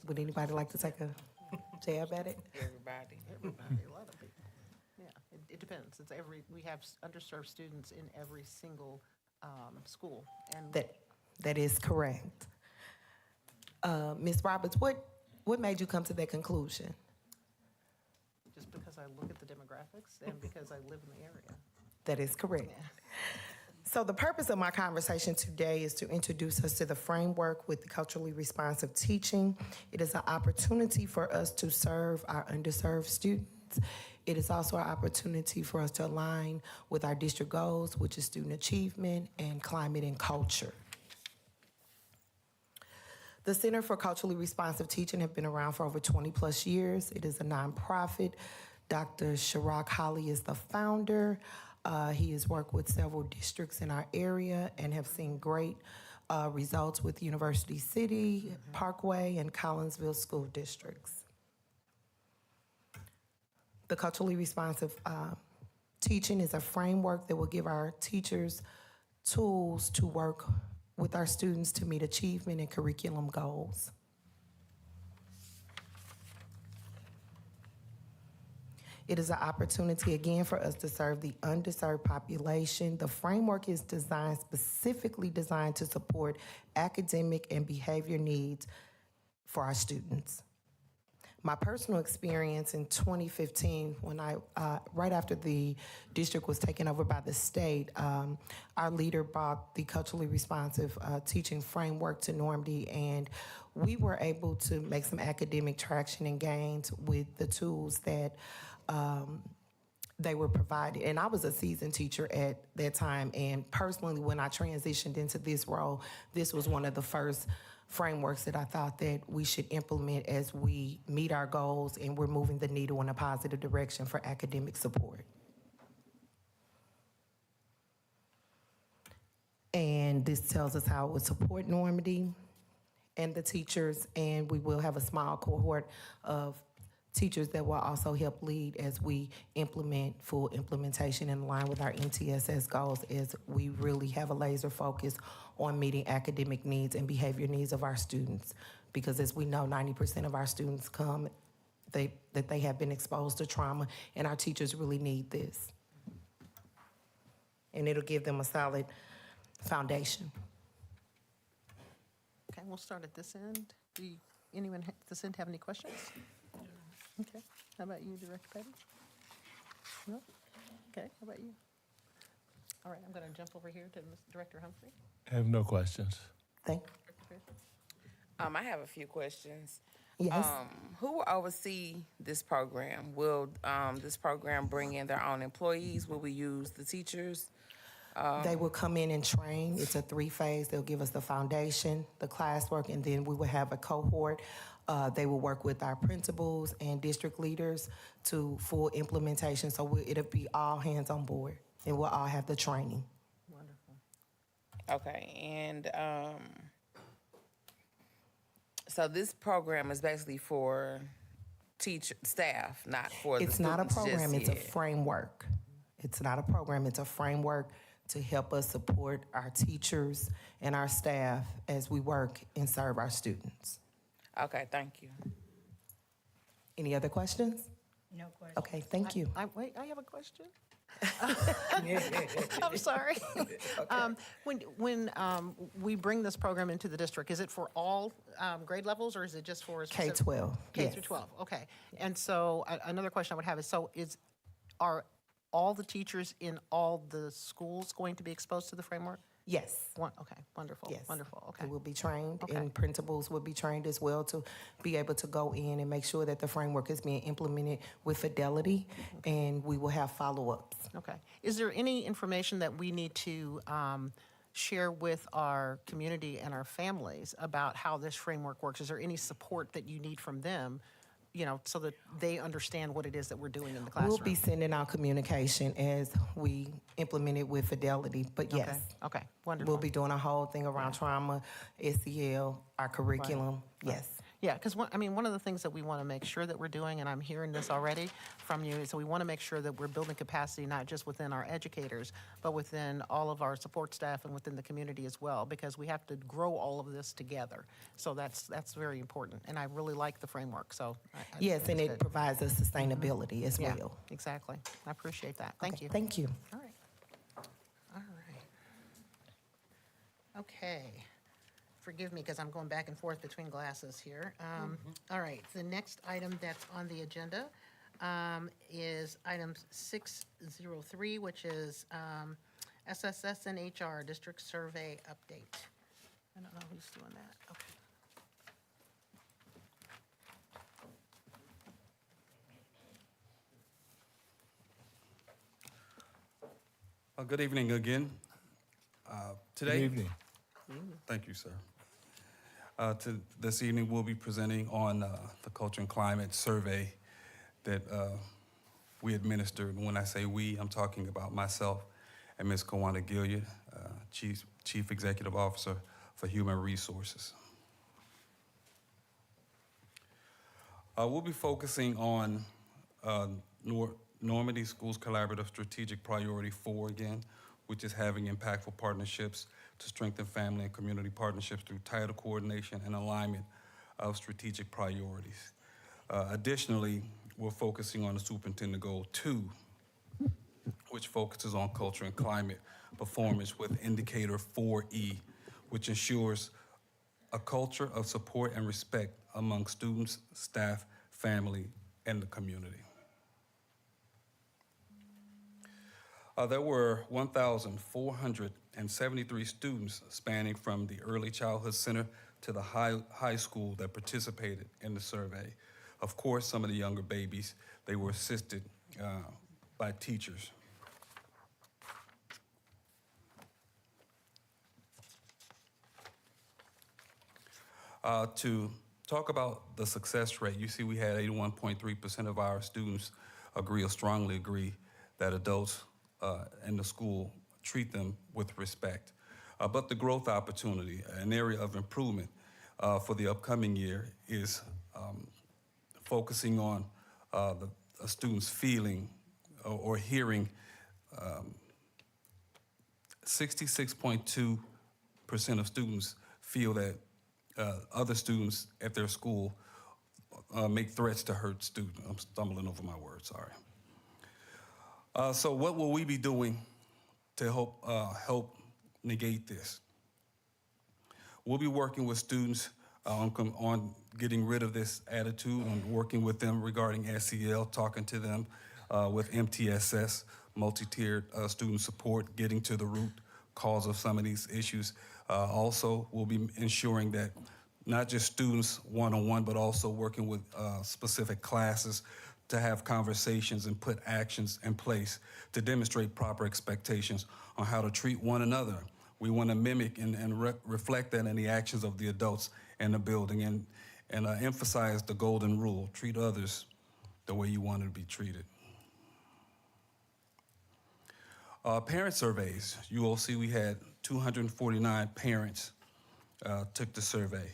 Would anybody like to take a jab at it? Everybody. A lot of people. Yeah, it depends. We have underserved students in every single school. And That is correct. Ms. Roberts, what made you come to that conclusion? just because I look at the demographics and because I live in the area. That is correct. So the purpose of my conversation today is to introduce us to the framework with the culturally responsive teaching. It is an opportunity for us to serve our underserved students. It is also an opportunity for us to align with our district goals, which is student achievement and climate and culture. The Center for Culturally Responsive Teaching have been around for over 20 plus years. It is a nonprofit. Dr. Chirac Holly is the founder. He has worked with several districts in our area and have seen great results with University City, Parkway, and Collinsville school districts. The culturally responsive teaching is a framework that will give our teachers tools to work with our students to meet achievement and curriculum goals. It is an opportunity, again, for us to serve the underserved population. The framework is specifically designed to support academic and behavior needs for our students. My personal experience in 2015, when right after the district was taken over by the state, our leader brought the culturally responsive teaching framework to Normandy, and we were able to make some academic traction and gains with the tools that they were provided. And I was a seasoned teacher at that time, and personally, when I transitioned into this role, this was one of the first frameworks that I thought that we should implement as we meet our goals and we're moving the needle in a positive direction for academic support. And this tells us how it would support Normandy and the teachers, and we will have a small cohort of teachers that will also help lead as we implement full implementation in line with our MTSS goals, as we really have a laser focus on meeting academic needs and behavior needs of our students. Because as we know, 90% of our students come, that they have been exposed to trauma, and our teachers really need this. And it'll give them a solid foundation. Okay, we'll start at this end. Do anyone at this end have any questions? Okay, how about you, Director Petty? No? Okay, how about you? All right, I'm going to jump over here to Director Humphrey. I have no questions. Thank Director Pearson? I have a few questions. you. Yes. Who will oversee this program? Will this program bring in their own employees? Will we use the teachers? They will come in and train. It's a 3-phase. They'll give us the foundation, the classwork, and then we will have a cohort. They will work with our principals and district leaders to full implementation. So it'll be all hands on board, and we'll all have the training. Wonderful. Okay, and so this program is basically for staff, not for the It's not a students just program, it's a yet. framework. It's not a program, it's a framework to help us support our teachers and our staff as we work and serve our students. Okay, thank you. Any other questions? No question. Okay, thank you. Wait, I have a question. I'm sorry. When we bring this program into the district, is it for all grade levels, or is it just for a specific- K-12, K yes. through 12, okay. And so another question I would have is, are all the teachers in all the schools going to be exposed to the framework? Yes. Okay, wonderful, Yes. wonderful, okay. They will be trained, Okay. and principals will be trained as well to be able to go in and make sure that the framework is being implemented with fidelity, and we will have follow-ups. Okay. Is there any information that we need to share with our community and our families about how this framework works? Is there any support that you need from them, so that they understand what it is that we're doing in the classroom? We'll be sending out communication as we implement it with fidelity, but yes. Okay, wonderful. We'll be doing a whole thing around trauma, SEL, our curriculum, yes. Yeah, because one of the things that we want to make sure that we're doing, and I'm hearing this already from you, is that we want to make sure that we're building capacity not just within our educators, but within all of our support staff and within the community as well, because we have to grow all of this together. So that's very important, and I really like the framework. So Yes, and it's it good. provides us sustainability as Yeah, well. exactly. I appreciate that. Thank you. Thank you. All right. All right. Okay. Forgive me because I'm going back and forth between glasses here. All right, the next item that's on the agenda is item 603, which is SSS and HR District Survey Update. I don't know who's doing that. Okay. Good evening again. Today, Good evening. Thank you, sir. This evening, we'll be presenting on the Culture and Climate Survey that we administered. And when I say we, I'm talking about myself and Ms. Kawana Gilliard, Chief Executive Officer for Human Resources. We'll be focusing on Normandy Schools Collaborative Strategic Priority 4 again, which is having impactful partnerships to strengthen family and community partnerships through tighter coordination and alignment of strategic priorities. Additionally, we're focusing on the Superintendent Goal 2, which focuses on culture and climate performance with indicator 4E, which ensures a culture of support and respect among students, staff, family, and the community. There were 1,473 students spanning from the Early Childhood Center to the high school that participated in the survey. Of course, some of the younger babies, they were assisted by teachers. To talk about the success rate, you see we had 81.3% of our students agree or strongly agree that adults in the school treat them with respect. But the growth opportunity, an area of improvement for the upcoming year, is focusing on the students feeling or hearing 66.2% of students feel that other students at their school make threats to hurt students. I'm stumbling over my words, sorry. So what will we be doing to help negate this? We'll be working with students on getting rid of this attitude and working with them regarding SEL, talking to them with MTSS, multi-tiered student support, getting to the root cause of some of these issues. Also, we'll be ensuring that not just students one-on-one, but also working with specific classes to have conversations and put actions in place to demonstrate proper expectations on how to treat one another. We want to mimic and reflect that in the actions of the adults in the building and emphasize the golden rule: treat others the way you want to be treated. Parent surveys, you will see we had 249 parents took the survey.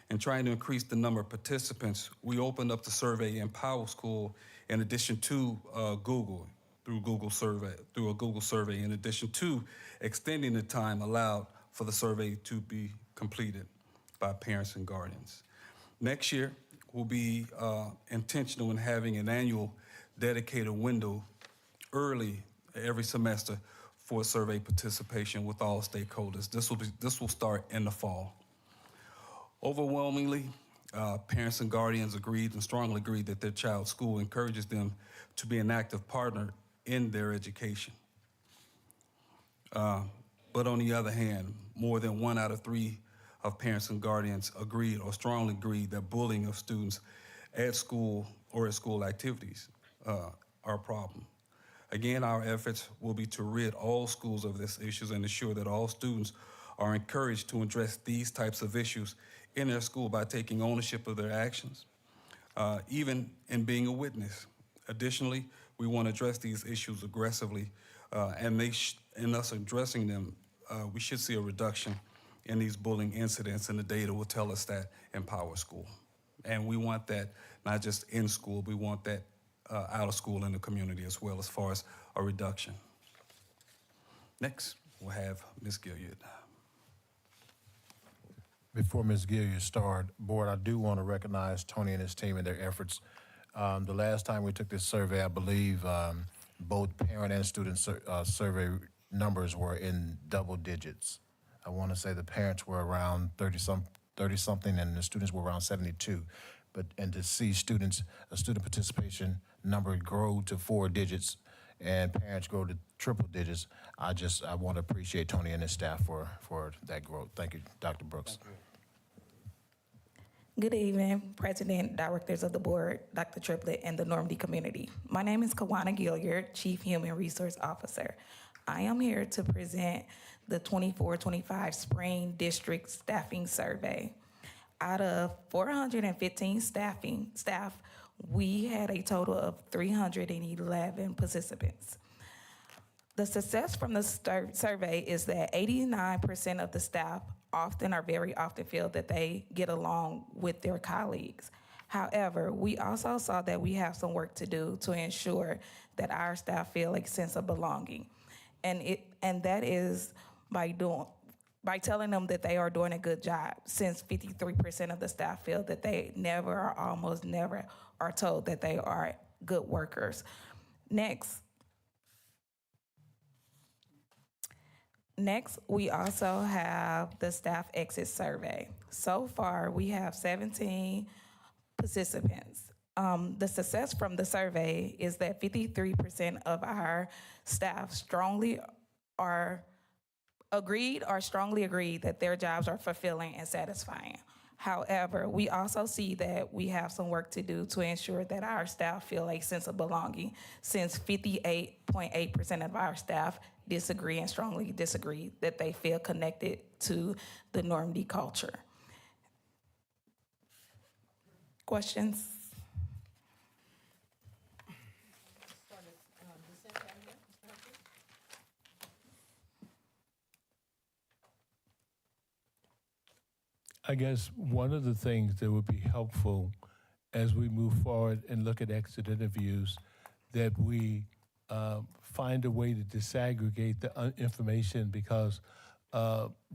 And trying to increase the number of participants, we opened up the survey in PowerSchool in addition to Google, through a Google survey, in addition to extending the time allowed for the survey to be completed by parents and guardians. Next year, we'll be intentional in having an annual dedicated window early every semester for survey participation with all stakeholders. This will start in the fall. Overwhelmingly, parents and guardians agreed and strongly agreed that their child's school encourages them to be an active partner in their education. But on the other hand, more than 1 out of 3 of parents and guardians agreed or strongly agreed that bullying of students at school or at school activities are a problem. Again, our efforts will be to rid all schools of these issues and ensure that all students are encouraged to address these types of issues in their school by taking ownership of their actions, even in being a witness. Additionally, we want to address these issues aggressively, and in us addressing them, we should see a reduction in these bullying incidents, and the data will tell us that in PowerSchool. And we want that not just in school, we want that out of school in the community as well, as far as a reduction. Next, we'll have Ms. Gilliard. Before Ms. Gilliard start, Board, I do want to recognize Tony and his team and their efforts. The last time we took this survey, I believe both parent and student survey numbers were in double digits. I want to say the parents were around 30-something and the students were around 72. And to see student participation number grow to 4 digits and parents grow to triple digits, I want to appreciate Tony and his staff for that growth. Thank you, Dr. Brooks. Good evening, President, Directors of the Board, Dr. Triplett, and the Normandy community. My name is Kawana Gilliard, Chief Human Resource Officer. I am here to present the 24-25 Spring District Staffing Survey. Out of 415 staff, we had a total of 311 participants. The success from the survey is that 89% of the staff very often feel that they get along with their colleagues. However, we also saw that we have some work to do to ensure that our staff feel a sense of belonging. And that is by telling them that they are doing a good job, since 53% of the staff feel that they never or almost never are told that they are good workers. Next, we also have the staff exit survey. So far, we have 17 participants. The success from the survey is that 53% of our staff strongly agreed that their jobs are fulfilling and satisfying. However, we also see that we have some work to do to ensure that our staff feel a sense of belonging, since 58.8% of our staff disagree and strongly disagree that they feel connected to the Normandy culture. Questions? I guess one of the things that would be helpful as we move forward and look at exit interviews, that we find a way to disaggregate the information, because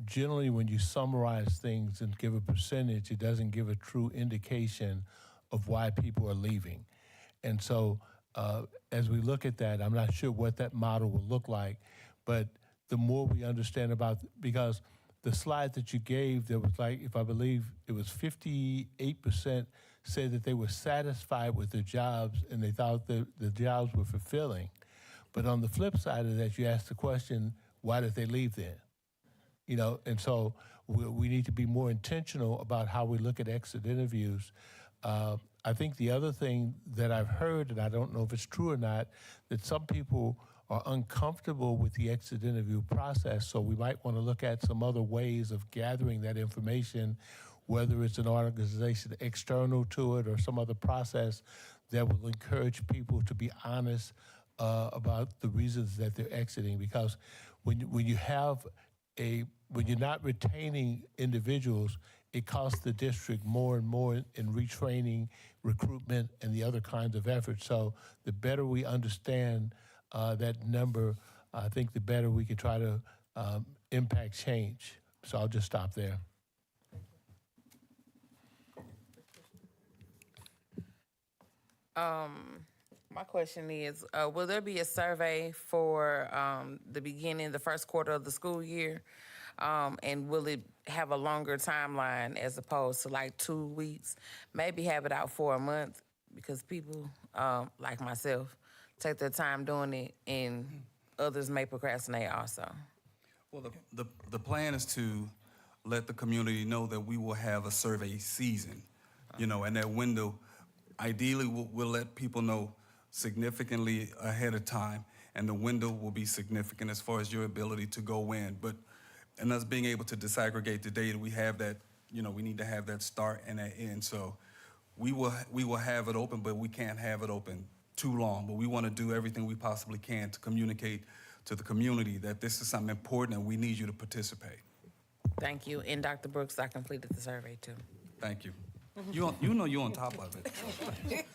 generally when you summarize things and give a percentage, it doesn't give a true indication of why people are leaving. And so as we look at that, I'm not sure what that model will look like, but the more we understand about, because the slide that you gave, there was if I believe it was 58% said that they were satisfied with their jobs and they thought the jobs were fulfilling. But on the flip side of that, you asked the question, why did they leave then? And so we need to be more intentional about how we look at exit interviews. I think the other thing that I've heard, and I don't know if it's true or not, that some people are uncomfortable with the exit interview process, so we might want to look at some other ways of gathering that information, whether it's an organization external to it or some other process that will encourage people to be honest about the reasons that they're exiting. Because when you're not retaining individuals, it costs the district more and more in retraining, recruitment, and the other kinds of efforts. So the better we understand that number, I think the better we can try to impact change. So I'll just stop there. My question is, will there be a survey for the first quarter of the school year? And will it have a longer timeline as opposed to 2 weeks? Maybe have it out for a month, because people like myself take their time doing it, and others may procrastinate also. Well, the plan is to let the community know that we will have a survey season, and that window, ideally, we'll let people know significantly ahead of time, and the window will be significant as far as your ability to go in. And us being able to disaggregate the data, we have that, we need to have that start and that end. So we will have it open, but we can't have it open too long. But we want to do everything we possibly can to communicate to the community that this is something important and we need you to participate. Thank you. And Dr. Brooks, I completed the survey too. Thank you. You're on top of it.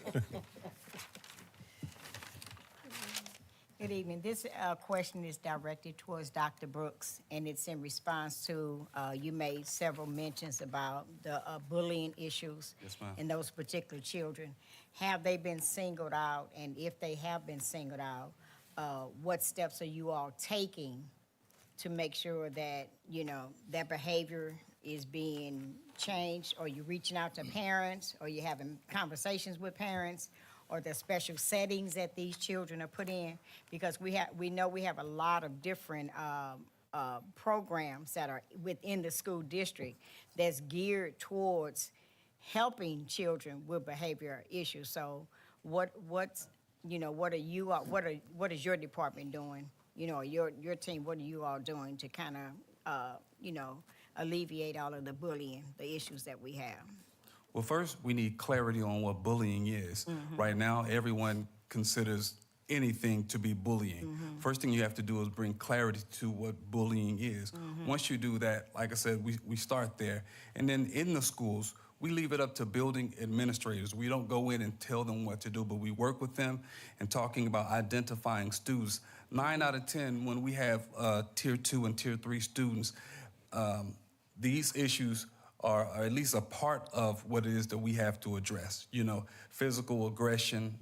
Good evening. This question is directed towards Dr. Brooks, and it's in response to, you made several mentions about the bullying issues in those particular children. Have they been singled out? And if they have been singled out, what steps are you all taking to make sure that, that behavior is being changed? Or you reaching out to parents, or you having conversations with parents, or the special settings that these children are put in? Because we know we have a lot of different programs that are within the school district that's geared towards helping children with behavior issues. So what is your department doing? You know, your team, what are you all doing to kind of, alleviate all of the bullying, the issues that we have? Well, first, we need clarity on what bullying is. Right now, everyone considers anything to be bullying. First thing you have to do is bring clarity to what bullying is. Once you do that, like I said, we start there. And then in the schools, we leave it up to building administrators. We don't go in and tell them what to do, but we work with them and talking about identifying students. 9 out of 10, when we have tier 2 and tier 3 students, these issues are at least a part of what it is that we have to address. You know, physical aggression,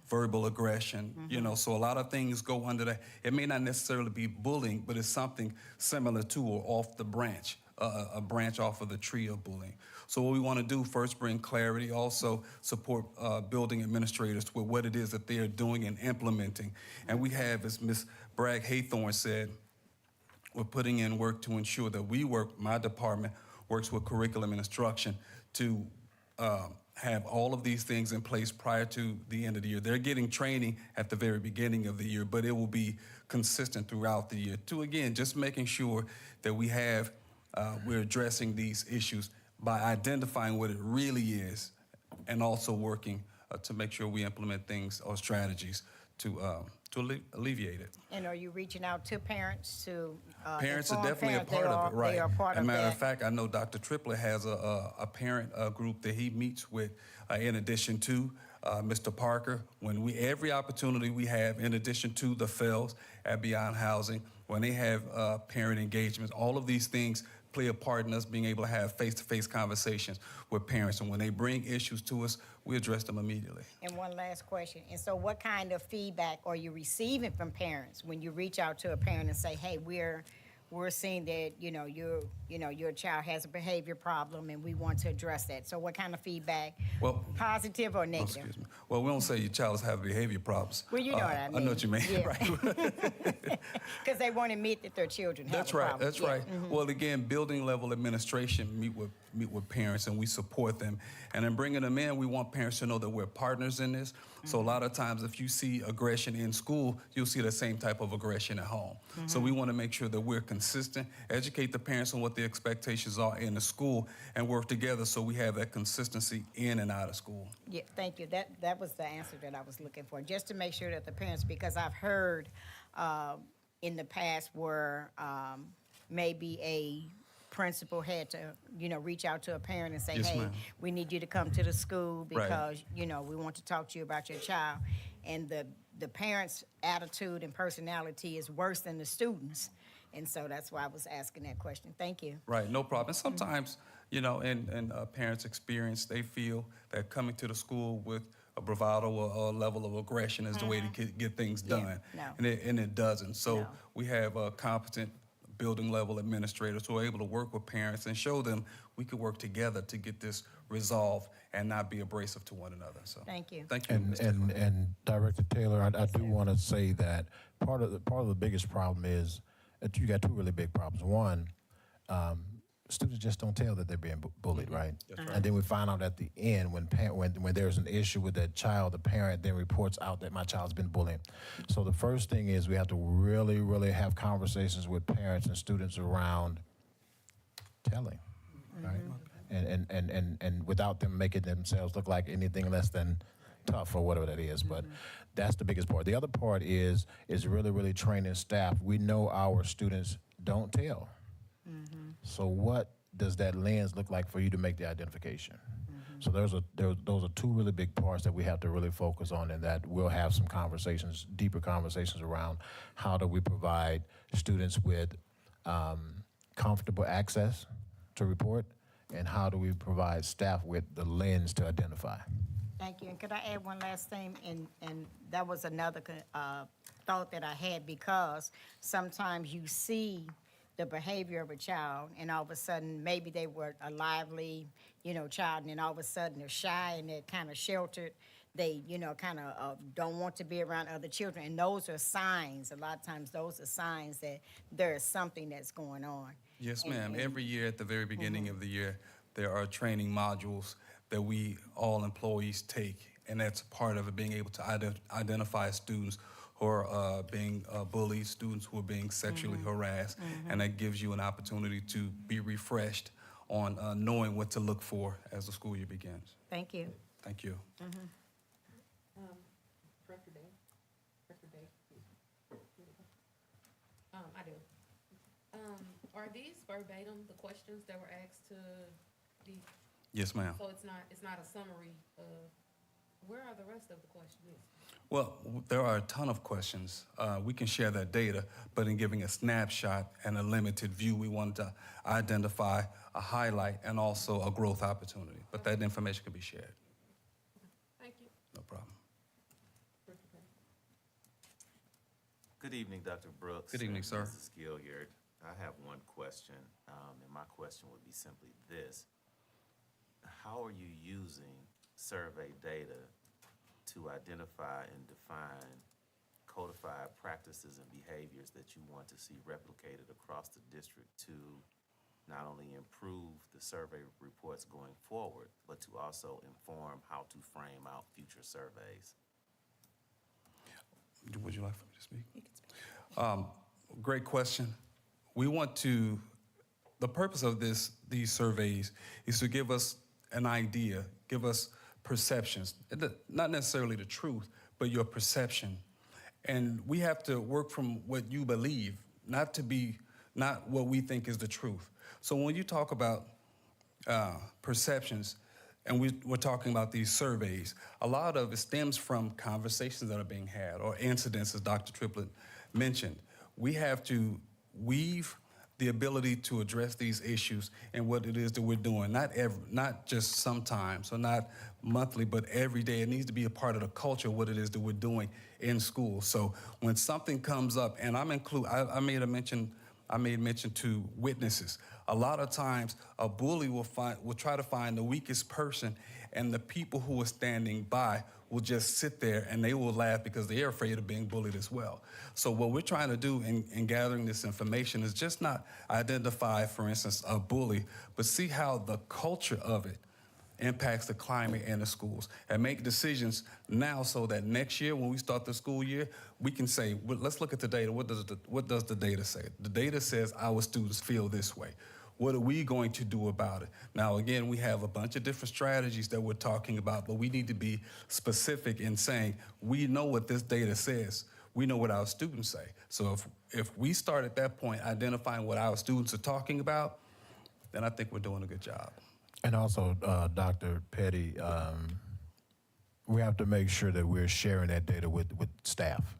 verbal aggression, so a lot of things go under that. It may not necessarily be bullying, but it's something similar to or off the branch, a branch off of the tree of bullying. So what we want to do, first bring clarity, also support building administrators with what it is that they are doing and implementing. And we have, as Ms. Bragg Haythorne said, we're putting in work to ensure that my department works with curriculum and instruction to have all of these things in place prior to the end of the year. They're getting training at the very beginning of the year, but it will be consistent throughout the year to, again, just making sure that we're addressing these issues by identifying what it really is and also working to make sure we implement things or strategies to alleviate it. And are you reaching out to parents to Parents are inform definitely parents? a part of it, right? They are part As a of matter that. of fact, I know Dr. Triplett has a parent group that he meets with in addition to Mr. Parker. Every opportunity we have, in addition to the fells at Beyond Housing, when they have parent engagements, all of these things play a part in us being able to have face-to-face conversations with parents. And when they bring issues to us, we address them immediately. And one last question. And so what kind of feedback are you receiving from parents when you reach out to a parent and say, hey, we're seeing that, your child has a behavior problem and we want to address that. So what kind of feedback, positive or negative? Excuse me. Well, we don't say your child has behavior problems. Well, you know what I mean. I know what you mean, Yeah. right? Because they won't admit that their children have a problem. That's right. Well, again, building level administration meet with parents and we support them. And in bringing them in, we want parents to know that we're partners in this. So a lot of times if you see aggression in school, you'll see the same type of aggression at home. So we want to make sure that we're consistent, educate the parents on what the expectations are in the school, and work together so we have that consistency in and out of school. Yeah, thank you. That was the answer that I was looking for, just to make sure that the parents, because I've heard in the past where maybe a principal had to, reach out to a parent and say, Yes, hey, ma'am. we need you to come to the school Right. because, we want to talk to you about your child. And the parents' attitude and personality is worse than the students. And so that's why I was asking that question. Thank you. Right, no problem. And sometimes, in parents' experience, they feel that coming to the school with a bravado or a level of aggression is the way to get things done. no. And it doesn't. So No. we have competent building level administrators who are able to work with parents and show them we could work together to get this resolved and not be abrasive to one another. So Thank you. Thank you, Mr. And Director Taylor, I do want to say that part of the biggest problem is that you got two really big problems. One, students just don't tell that they're being bullied, right? That's right. And then we find out at the end when there's an issue with that child, the parent then reports out that my child's been bullied. So the first thing is we have to really, really have conversations with parents and students around telling, right? And without them making themselves look like anything less than tough or whatever that is. But that's the biggest part. The other part is really, really training staff. We know our students don't tell. So what does that lens look like for you to make the identification? So those are two really big parts that we have to really focus on, and that we'll have some conversations, deeper conversations around how do we provide students with comfortable access to report, and how do we provide staff with the lens to identify. Thank you. And could I add one last thing? And that was another thought that I had, because sometimes you see the behavior of a child and all of a sudden maybe they were a lively, child, and then all of a sudden they're shy and they're kind of sheltered. they, kind of don't want to be around other children. And those are signs, a lot of times those are signs that there is something that's going on. Yes, ma'am. Every year at the very beginning of the year, there are training modules that we, all employees, take, and that's part of it, being able to identify students who are being bullied, students who are being sexually harassed, and that gives you an opportunity to be refreshed on knowing what to look for as the school year begins. Thank you. Thank you. Director Day. Director Day. I do. Are these verbatim the questions that were asked to the? Yes, ma'am. So it's not a summary of, where are the rest of the questions? Well, there are a ton of questions. We can share that data, but in giving a snapshot and a limited view, we wanted to identify a highlight and also a growth opportunity. But that information can be shared. Thank you. No problem. Good evening, Dr. Brooks. Good evening, and sir. Mrs. Gilliard. I have one question, and my question would be simply this. How are you using survey data to identify and define codified practices and behaviors that you want to see replicated across the district to not only improve the survey reports going forward, but to also inform how to frame out future surveys? Would you like for me to speak? You can speak. Great question. We want to, the purpose of these surveys is to give us an idea, give us perceptions, not necessarily the truth, but your perception. And we have to work from what you believe, not what we think is the truth. So when you talk about perceptions, and we're talking about these surveys, a lot of it stems from conversations that are being had or incidents, as Dr. Triplett mentioned. We have to weave the ability to address these issues and what it is that we're doing, not just sometimes or not monthly, but every day. It needs to be a part of the culture of what it is that we're doing in school. So when something comes up, and I made mention to witnesses. A lot of times, a bully will try to find the weakest person, and the people who are standing by will just sit there and they will laugh because they're afraid of being bullied as well. So what we're trying to do in gathering this information is just not identify, for instance, a bully, but see how the culture of it impacts the climate in the schools, and make decisions now so that next year when we start the school year, we can say, well, let's look at the data. What does the data say? The data says our students feel this way. What are we going to do about it? Now, again, we have a bunch of different strategies that we're talking about, but we need to be specific in saying, we know what this data says. We know what our students say. So if we start at that point identifying what our students are talking about, then I think we're doing a good job. And also, Dr. Petty, we have to make sure that we're sharing that data with staff,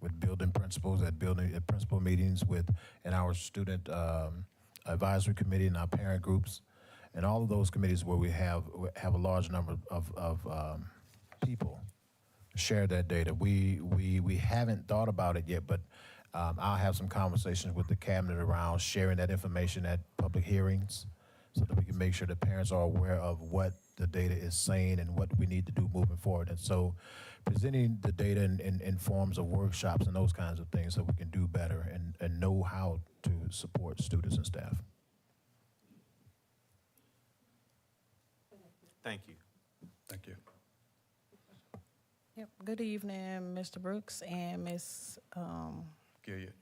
with building principals at principal meetings, in our student advisory committee and our parent groups, and all of those committees where we have a large number of people share that data. We haven't thought about it yet, but I'll have some conversations with the cabinet around sharing that information at public hearings, so that we can make sure the parents are aware of what the data is saying and what we need to do moving forward. And so presenting the data in forms of workshops and those kinds of things so we can do better and know how to support students and staff. Thank you. Thank you. Yep. Good evening, Mr. Brooks and Ms. Gilliard.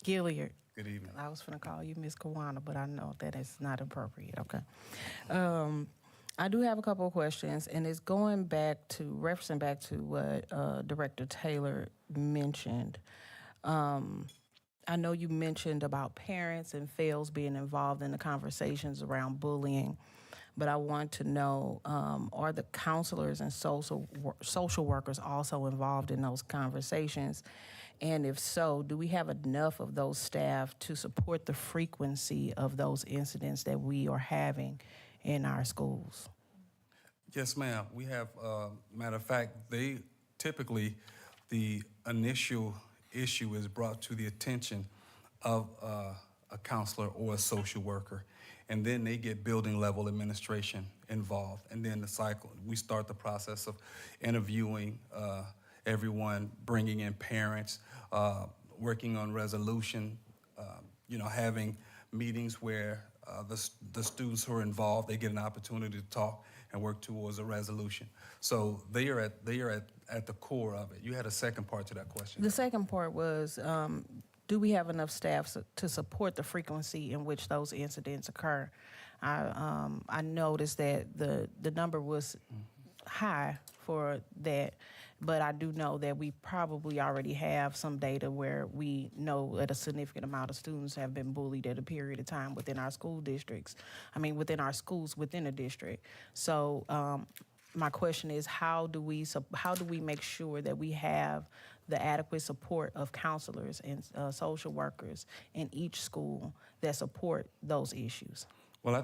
Gilliard. Good evening. I was going to call you Ms. Kawana, but I know that is not appropriate. Okay. I do have a couple of questions, and it's referencing back to what Director Taylor mentioned. I know you mentioned about parents and FAILS being involved in the conversations around bullying, but I want to know, are the counselors and social workers also involved in those conversations? And if so, do we have enough of those staff to support the frequency of those incidents that we are having in our schools? Yes, ma'am. We have, matter of fact, typically, the initial issue is brought to the attention of a counselor or a social worker. And then they get building level administration involved. And then the cycle, we start the process of interviewing everyone, bringing in parents, working on resolution, having meetings where the students who are involved, they get an opportunity to talk and work towards a resolution. So they are at the core of it. You had a second part to that question. The second part was, do we have enough staff to support the frequency in which those incidents occur? I noticed that the number was high for that, but I do know that we probably already have some data where we know that a significant amount of students have been bullied at a period of time within our school districts. I mean, within our schools within a district. So my question is, how do we make sure that we have the adequate support of counselors and social workers in each school that support those issues? Well, I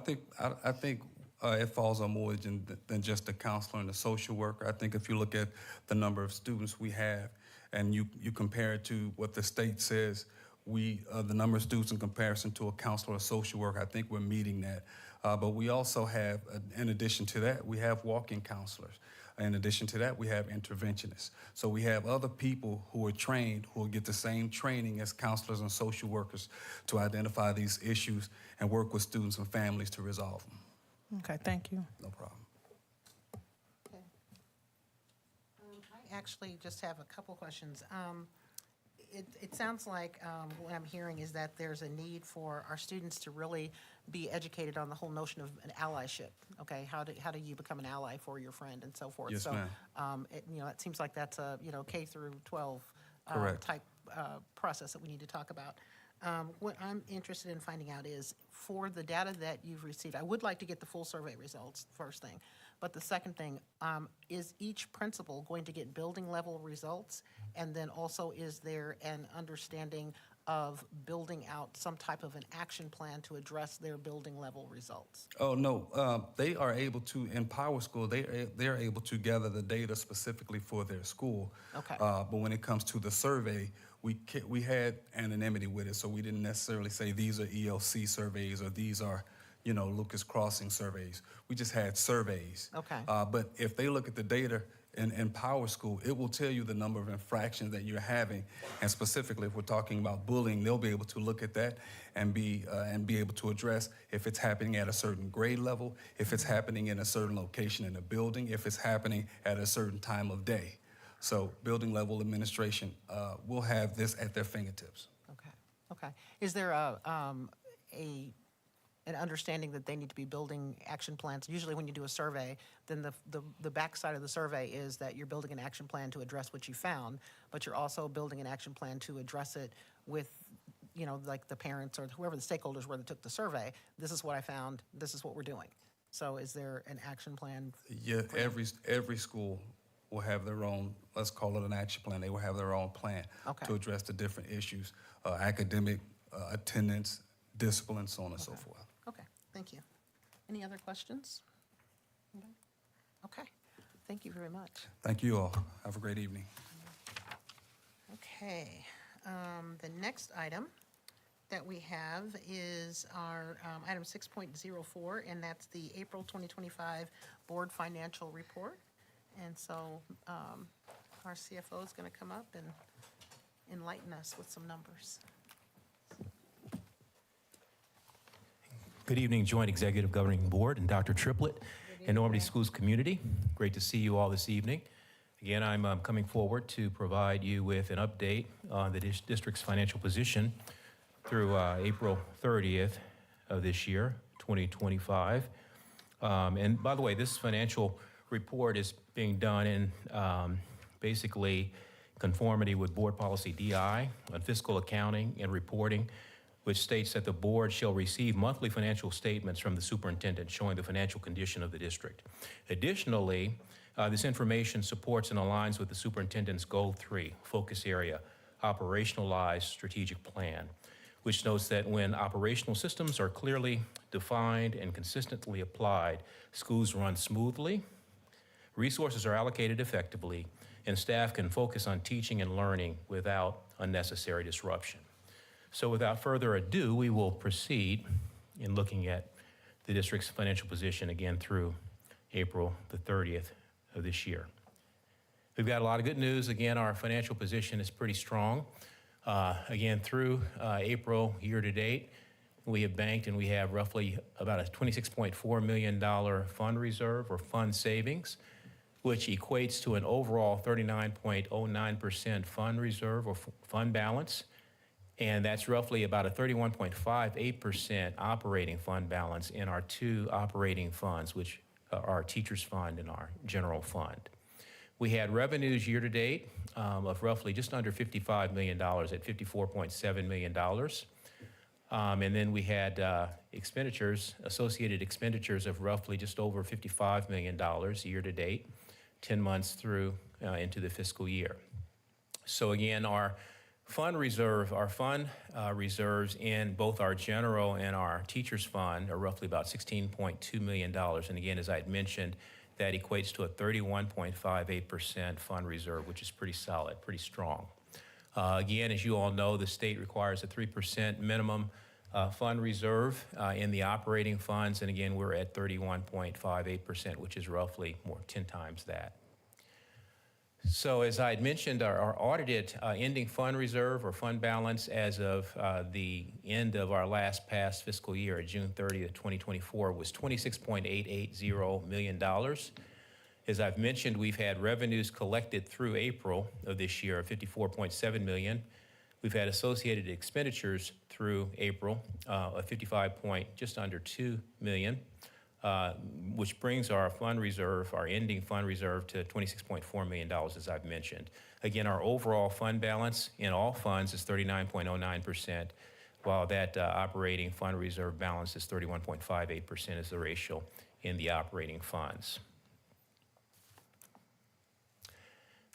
think it falls on more than just the counselor and the social worker. I think if you look at the number of students we have and you compare it to what the state says, the number of students in comparison to a counselor or social worker, I think we're meeting that. But we also have, in addition to that, we have walk-in counselors. In addition to that, we have interventionists. So we have other people who are trained, who will get the same training as counselors and social workers to identify these issues and work with students and families to resolve them. Okay, thank you. No problem. Okay. I actually just have a couple questions. It sounds like what I'm hearing is that there's a need for our students to really be educated on the whole notion of an allyship. Okay, how do you become an ally for your friend and so forth? Yes, so, ma'am. It seems like that's a K through 12 Correct. type process that we need to talk about. What I'm interested in finding out is, for the data that you've received, I would like to get the full survey results, first thing. But the second thing, is each principal going to get building level results? And then also, is there an understanding of building out some type of an action plan to address their building level results? Oh, no. They are able to, in Power School, they're able to gather the data specifically for their school. Okay. But when it comes to the survey, we had anonymity with it, so we didn't necessarily say these are ELC surveys or these are, Lucas Crossing surveys. We just had surveys. Okay. But if they look at the data in Power School, it will tell you the number of infractions that you're having. And specifically, if we're talking about bullying, they'll be able to look at that and be able to address if it's happening at a certain grade level, if it's happening in a certain location in a building, if it's happening at a certain time of day. So building level administration will have this at their fingertips. Okay. Is there an understanding that they need to be building action plans? Usually when you do a survey, then the backside of the survey is that you're building an action plan to address what you found, but you're also building an action plan to address it with, like the parents or whoever the stakeholders were that took the survey. This is what I found, this is what we're doing. So is there an action plan? Yeah, every school will have their own, let's call it an action plan. They will have their own plan to address the different issues, academic, attendance, discipline, so on and so forth. Okay, thank you. Any other questions? Okay, thank you very much. Thank you all. Have a great evening. Okay, the next item that we have is our item 6.04, and that's the April 2025 Board Financial Report. And so our CFO is going to come up and enlighten us with some numbers. Good evening, Joint Executive Governing Board and Dr. Triplett and Normandy Schools community. Great to see you all this evening. Again, I'm coming forward to provide you with an update on the district's financial position through April 30th of this year, 2025. And by the way, this financial report is being done in basically conformity with Board Policy DI on fiscal accounting and reporting, which states that the board shall receive monthly financial statements from the superintendent showing the financial condition of the district. Additionally, this information supports and aligns with the superintendent's Goal 3 focus area, operationalized strategic plan, which notes that when operational systems are clearly defined and consistently applied, schools run smoothly, resources are allocated effectively, and staff can focus on teaching and learning without unnecessary disruption. So without further ado, we will proceed in looking at the district's financial position again through April the 30th of this year. We've got a lot of good news. Again, our financial position is pretty strong. Again, through April year to date, we have banked and we have roughly about a $26.4 million fund reserve or fund savings, which equates to an overall 39.09% fund reserve or fund balance. And that's roughly about a 31.58% operating fund balance in our two operating funds, which are our teachers fund and our general fund. We had revenues year to date of roughly just under $55 million at $54.7 million. And then we had expenditures, associated expenditures of roughly just over $55 million year to date, 10 months through into the fiscal year. So again, our fund reserve, reserves in both our general and our teachers fund are roughly about $16.2 million. And again, as I had mentioned, that equates to a 31.58% fund reserve, which is pretty solid, pretty strong. Again, as you all know, the state requires a 3% minimum fund reserve in the operating funds. And again, we're at 31.58%, which is roughly 10 times that. So as I had mentioned, our audited ending fund reserve or fund balance as of the end of our last past fiscal year, June 30th, 2024, was $26.880 million. As I've mentioned, we've had revenues collected through April of this year of $54.7 million. We've had associated expenditures through April of just under $2 million. Which brings our fund reserve, our ending fund reserve, to $26.4 million, as I've mentioned. Again, our overall fund balance in all funds is 39.09%, while that operating fund reserve balance is 31.58% is the ratio in the operating funds.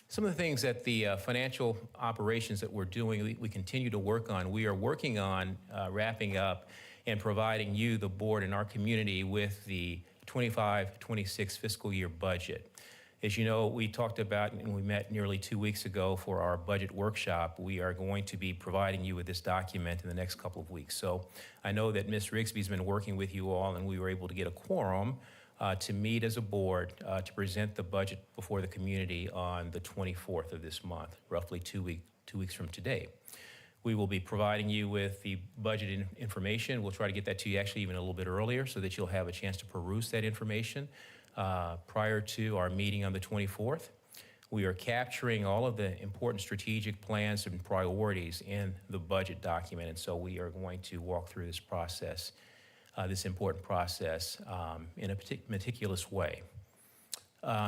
Some of the things that the financial operations that we're doing, we continue to work on. We are working on wrapping up and providing you, the board, and our community with the 25-26 fiscal year budget. As you know, we talked about, and we met nearly 2 weeks ago for our budget workshop. We are going to be providing you with this document in the next couple of weeks. So I know that Ms. Rigsby's been working with you all, and we were able to get a quorum to meet as a board to present the budget before the community on the 24th of this month, roughly 2 weeks from today. We will be providing you with the budget information. We'll try to get that to you actually even a little bit earlier so that you'll have a chance to peruse that information prior to our meeting on the 24th. We are capturing all of the important strategic plans and priorities in the budget document, and so we are going to walk through this process, this important process, in a meticulous way.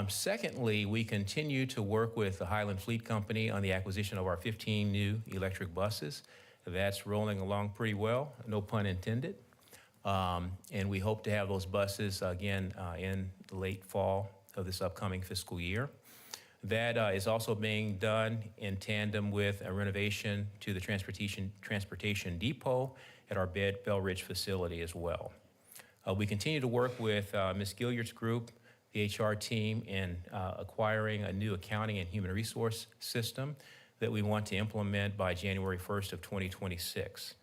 Secondly, we continue to work with the Highland Fleet Company on the acquisition of our 15 new electric buses. That's rolling along pretty well, no pun intended. And we hope to have those buses again in the late fall of this upcoming fiscal year. That is also being done in tandem with a renovation to the transportation depot at our Bell Ridge facility as well. We continue to work with Ms. Gilliard's group, the HR team, in acquiring a new accounting and human resource system that we want to implement by January 1st of 2026.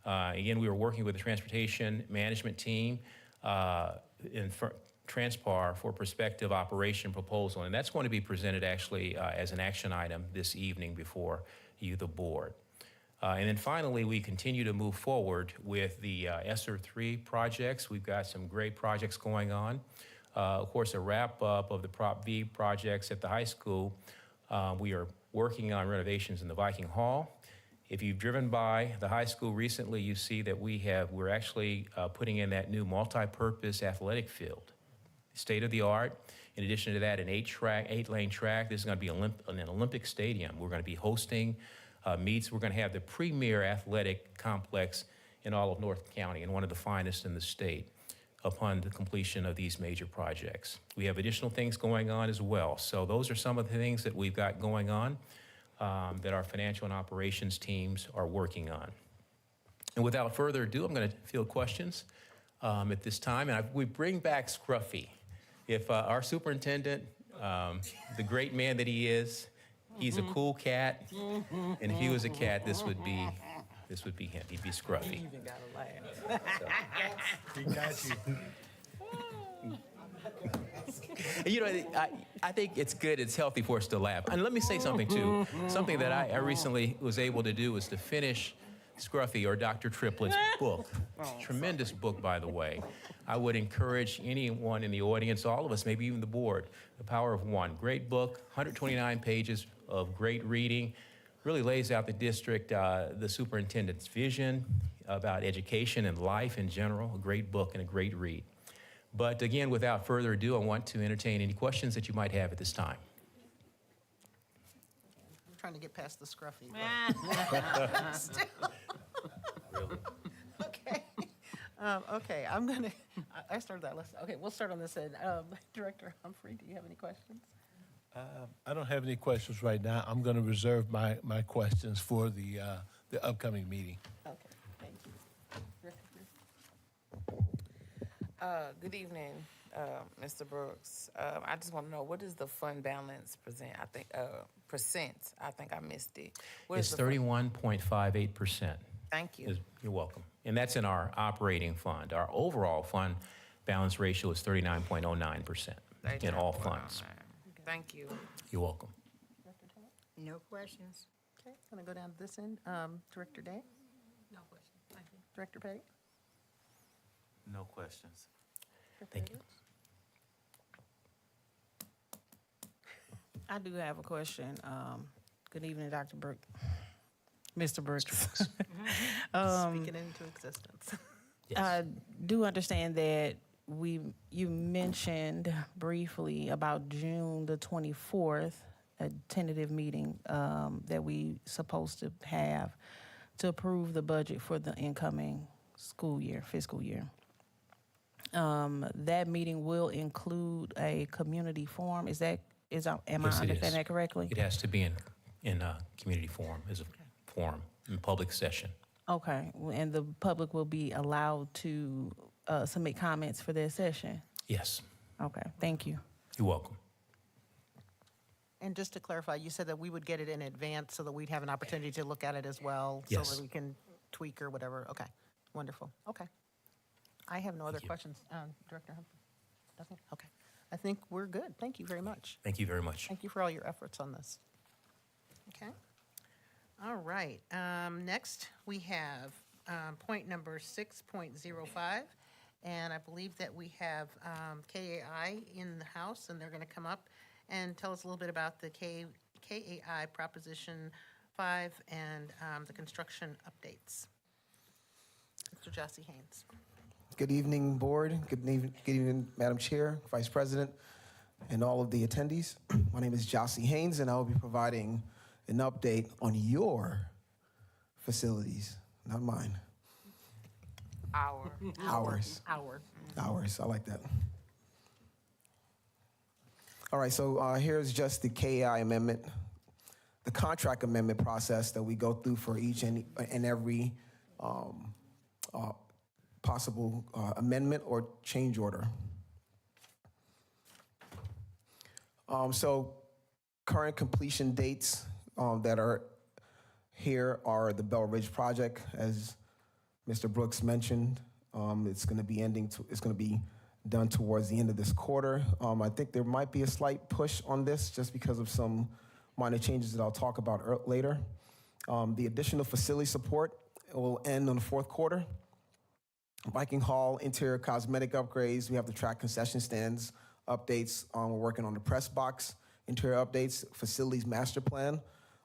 Again, we were working with the transportation management team in Transpar for prospective operation proposal, and that's going to be presented actually as an action item this evening before you, the board. And then finally, we continue to move forward with the ESSER 3 projects. We've got some great projects going on. Of course, a wrap-up of the Prop V projects at the high school. We are working on renovations in the Viking Hall. If you've driven by the high school recently, you see that we're actually putting in that new multi-purpose athletic field, state-of-the-art. In addition to that, an 8-lane track. This is going to be an Olympic stadium. We're going to be hosting meets. We're going to have the premier athletic complex in all of North County and one of the finest in the state upon the completion of these major projects. We have additional things going on as well. So those are some of the things that we've got going on that our financial and operations teams are working on. And without further ado, I'm going to field questions at this time. And we bring back Scruffy. If our superintendent, the great man that he is, he's a cool cat. And if he was a cat, this would be this would be him. He'd be Scruffy. Even got a laugh. He got you. You know, I think it's good, it's healthy for us to laugh. And let me say something, too. Something that I recently was able to do was to finish Scruffy, or Dr. Triplett's book. Tremendous book, by the way. I would encourage anyone in the audience, all of us, maybe even the board, The Power of One. Great book, 129 pages of great reading. Really lays out the district, the superintendent's vision about education and life in general. A great book and a great read. But again, without further ado, I want to entertain any questions that you might have at this time. I'm trying to get past the Scruffy. Still. Really? Okay. Okay, I started that list. Okay, we'll start on this end. Director Humphrey, do you have any questions? I don't have any questions right now. I'm going to reserve my questions for the upcoming meeting. Okay, thank you. Director Pearson? Good evening, Mr. Brooks. I just want to know, what is the fund balance percent? I think I missed it. What It's is the fund- 31.58%. Thank you. You're welcome. And that's in our operating fund. Our overall fund balance ratio is 39.09% in all funds. Thank you. You're welcome. Director Taylor? No questions. Okay, gonna go down to this end. Director Day? No question. Thank you. Director Petty? No questions. Thank you. I do have a question. Good evening, Dr. Brooks. Mr. Brooks. Speaking into existence. I do understand that you mentioned briefly about June the 24th, a tentative meeting that we supposed to have to approve the budget for the incoming fiscal year. That meeting will include a community forum. Am I Yes, it understanding is. that correctly? It has to be in a community forum, as a forum, in public session. Okay, and the public will be allowed to submit comments for their session? Yes, Okay, thank you. you're welcome. And just to clarify, you said that we would get it in advance so that we'd have an opportunity to look at it as well? Yes. So that we can tweak or whatever? Okay, wonderful. Okay. I have no other questions. Director Humphrey? Nothing? Okay. I think we're good. Thank you very much. Thank you very much. Thank you for all your efforts on this. Okay. All right. Next, we have point number 6.05. And I believe that we have KAI in the house, and they're going to come up and tell us a little bit about the KAI Proposition 5 and the construction updates. Mr. Jossie Haynes. Good evening, Board. Good evening, Madam Chair, Vice President, and all of the attendees. My name is Jossie Haynes, and I will be providing an update on your facilities, not mine. Ours. I like that. All right, so here's just the KAI amendment, the contract amendment process that we go through for each and every possible amendment or change order. So current completion dates that are here are the Bell Ridge project, as Mr. Brooks mentioned. It's going to be it's going to be done towards the end of this quarter. I think there might be a slight push on this just because of some minor changes that I'll talk about later. The additional facility support will end on the fourth quarter. Viking Hall, interior cosmetic upgrades. We have the track concession stands updates. We're working on the press box interior updates, facilities master plan.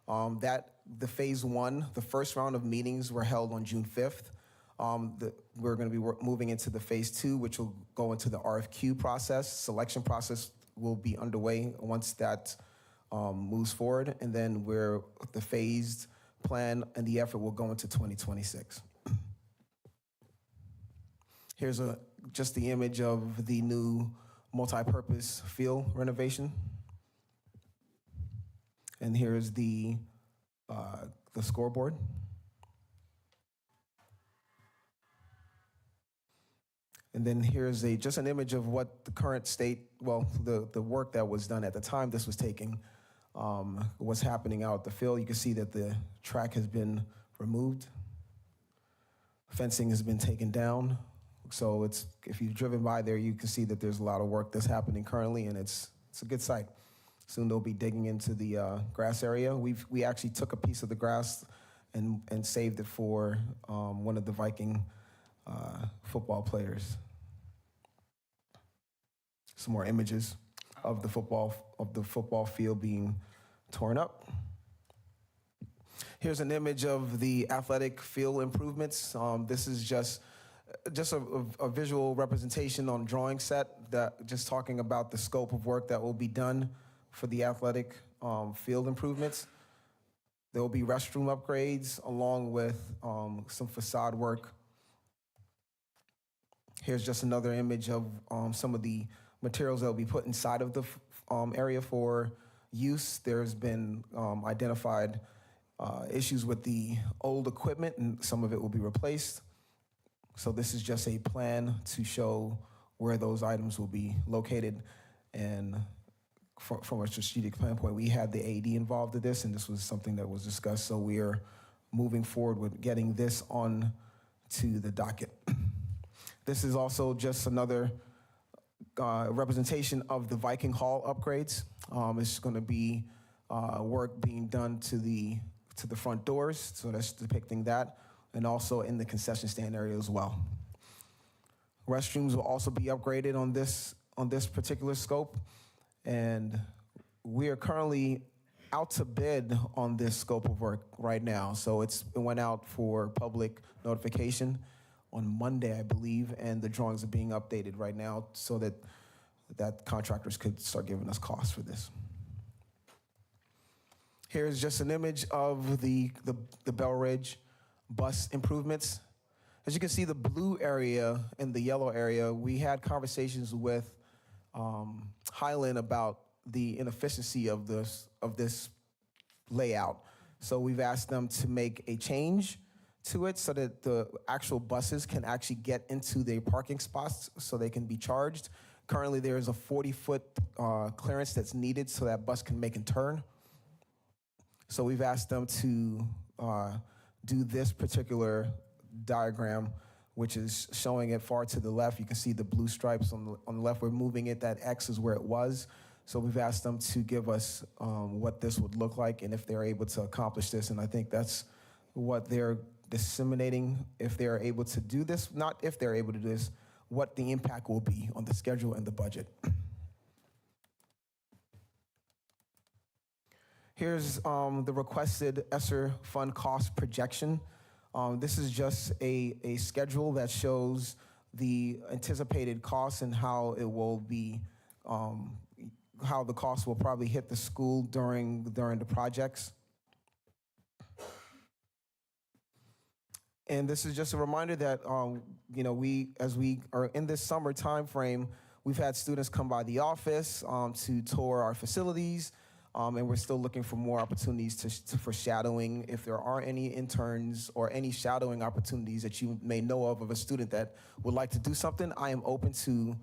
The phase one, the first round of meetings were held on June 5th. We're going to be moving into the phase two, which will go into the RFQ process. Selection process will be underway once that moves forward. And then the phased plan and the effort will go into 2026. Here's just the image of the new multi-purpose field renovation. And here's the scoreboard. And then here's just an image of what the current state, the work that was done at the time this was taking, what's happening out at the field. You can see that the track has been removed. fencing has been taken down. So it's, if you've driven by there, you can see that there's a lot of work that's happening currently, and it's a good site. Soon they'll be digging into the grass area. We actually took a piece of the grass and saved it for one of the Viking football players. Some more images of the football field being torn up. Here's an image of the athletic field improvements. This is just a visual representation on a drawing set that just talking about the scope of work that will be done for the athletic field improvements. There will be restroom upgrades along with some facade work. Here's just another image of some of the materials that will be put inside of the area for use. There's been identified issues with the old equipment, and some of it will be replaced. So this is just a plan to show where those items will be located. And from a strategic plan point, we had the AD involved in this, and this was something that was discussed. So we are moving forward with getting this on to the docket. This is also just another representation of the Viking Hall upgrades. It's going to be work being done to the front doors, so that's depicting that, and also in the concession stand area as well. Restrooms will also be upgraded on this particular scope, and we are currently out to bid on this scope of work right now. So it went out for public notification on Monday, I believe, and the drawings are being updated right now so that contractors could start giving us costs for this. Here's just an image of the Bell Ridge bus improvements. As you can see, the blue area and the yellow area, we had conversations with Highland about the inefficiency of this layout. So we've asked them to make a change to it so that the actual buses can actually get into their parking spots so they can be charged. Currently, there is a 40-foot clearance that's needed so that bus can make and turn. So we've asked them to do this particular diagram, which is showing it far to the left. You can see the blue stripes on the left. We're moving it. That X is where it was. So we've asked them to give us what this would look like and if they're able to accomplish this. And I think that's what they're disseminating, if they're able to do this, not if they're able to do this, what the impact will be on the schedule and the budget. Here's the requested ESSER fund cost projection. This is just a schedule that shows the anticipated costs and how it will be, how the costs will probably hit the school during the projects. And this is just a reminder that, as we are in this summer time frame, we've had students come by the office to tour our facilities, and we're still looking for more opportunities for shadowing. If there are any interns or any shadowing opportunities that you may know of a student that would like to do something, I am open to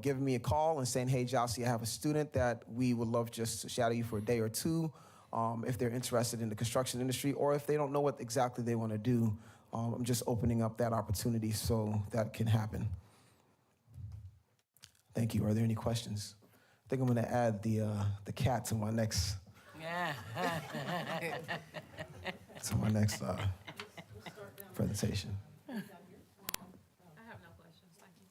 giving me a call and saying, hey, Jossie, I have a student that we would love just to shadow you for a day or two. If they're interested in the construction industry or if they don't know what exactly they want to do, I'm just opening up that opportunity so that can happen. Thank you. Are there any questions? I think I'm going to add the cat to my next presentation. I have no questions, thank you.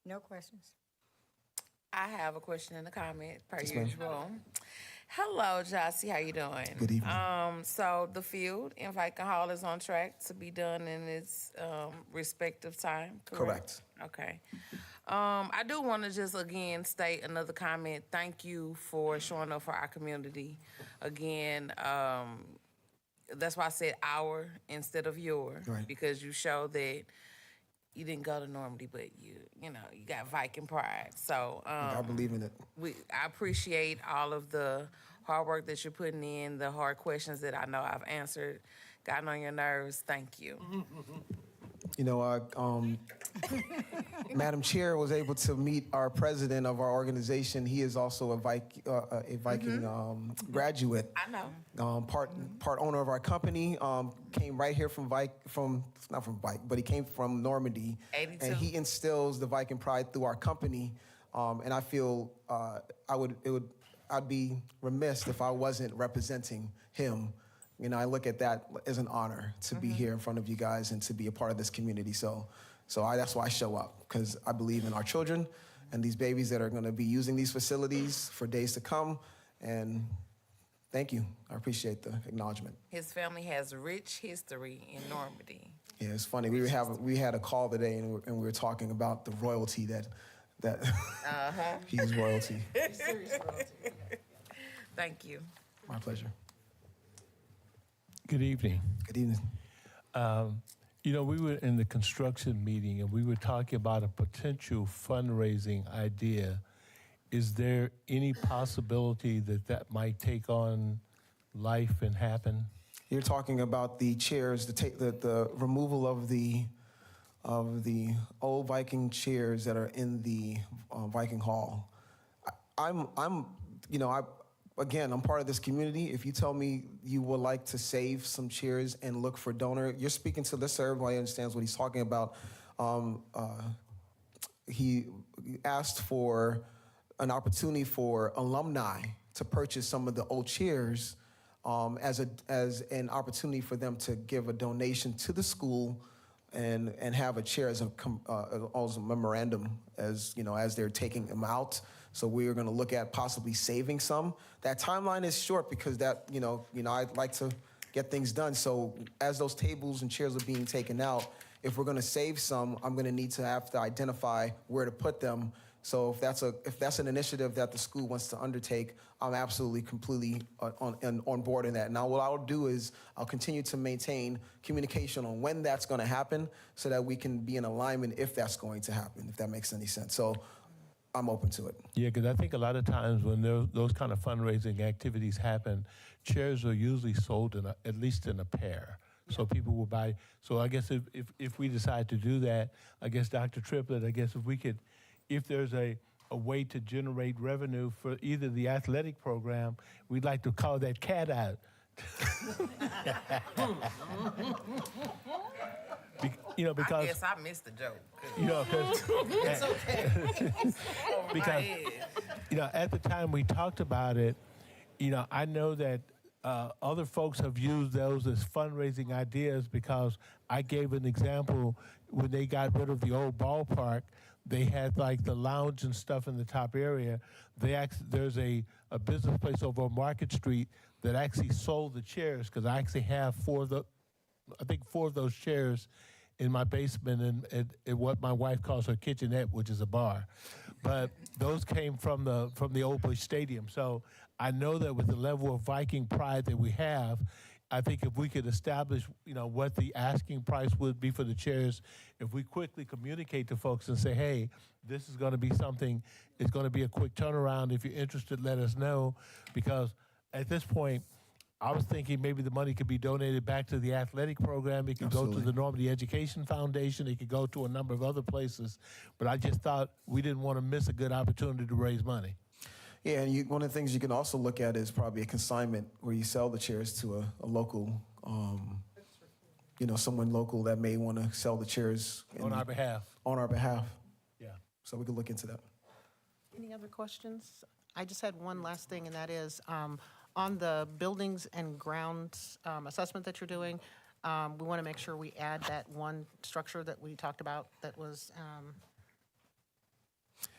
No questions. I have a question and a comment, per Yes, ma'am. usual. Hello, Jossie. How you doing? Good evening. So the field in Viking Hall is on track to be done in its respective time, correct? Okay. I do want to just again state another comment. Thank you for showing up for our community. Again, that's why I said our instead of your, Right. because you show that you didn't go to Normandy, but you got Viking pride. So I believe in it. I appreciate all of the hard work that you're putting in, the hard questions that I know I've answered, gotten on your nerves. Thank you. You know, Madam Chair was able to meet our president of our organization. He is also a Viking graduate. I know. Part owner of our company. Came right here from not from Vike, but he came from Normandy. 82. And he instills the Viking pride through our company. And I feel I'd be remiss if I wasn't representing him. You know, I look at that as an honor to be here in front of you guys and to be a part of this community. So that's why I show up, because I believe in our children and these babies that are going to be using these facilities for days to come. And thank you. I appreciate the acknowledgement. His family has rich history in Normandy. Yeah, it's funny. We had a call today and we were talking about the royalty that he's royalty. Serious royalty. Thank you. My pleasure. Good evening. Good evening. You know, we were in the construction meeting and we were talking about a potential fundraising idea. Is there any possibility that might take on life and happen? You're talking about the chairs, the removal of the old Viking chairs that are in the Viking Hall. I'm part of this community. If you tell me you would like to save some chairs and look for donor, you're speaking to this, so everybody understands what he's talking about. He asked for an opportunity for alumni to purchase some of the old chairs as an opportunity for them to give a donation to the school and have a chair as a memorandum as they're taking them out. So we are going to look at possibly saving some. That timeline is short because I'd like to get things done. So as those tables and chairs are being taken out, if we're going to save some, I'm going to need to have to identify where to put them. So if that's an initiative that the school wants to undertake, I'm absolutely completely on board in that. Now, what I'll do is I'll continue to maintain communication on when that's going to happen so that we can be in alignment if that's going to happen, if that makes any sense. So I'm open to it. Yeah, because I think a lot of times when those kind of fundraising activities happen, chairs are usually sold at least in a pair. So people will buy. So I guess if we decide to do that, I guess Dr. Triplett, if there's a way to generate revenue for either the athletic program, we'd like to call that cat out. Because I guess I missed the joke. It's okay. Because at the time we talked about it, I know that other folks have used those as fundraising ideas because I gave an example when they got rid of the old ballpark. They had like the lounge and stuff in the top area. There's a business place over on Market Street that actually sold the chairs because I actually have four of those chairs in my basement in what my wife calls her kitchenette, which is a bar. But those came from the old Busch Stadium. So I know that with the level of Viking pride that we have, I think if we could establish, what the asking price would be for the chairs, if we quickly communicate to folks and say, hey, this is going to be something, it's going to be a quick turnaround. If you're interested, let us know. Because at this point, I was thinking maybe the money could be donated back to the athletic program. It could go to the Normandy Education Foundation. It could go to a number of other places. But I just thought we didn't want to miss a good opportunity to raise money. Yeah, and one of the things you can also look at is probably a consignment where you sell the chairs to a local, someone local that may want to sell the chairs. On our behalf. On our behalf. Yeah. So we could look into that. Any other questions? I just had one last thing, and that is on the buildings and grounds assessment that you're doing, we want to make sure we add that one structure that we talked about that was.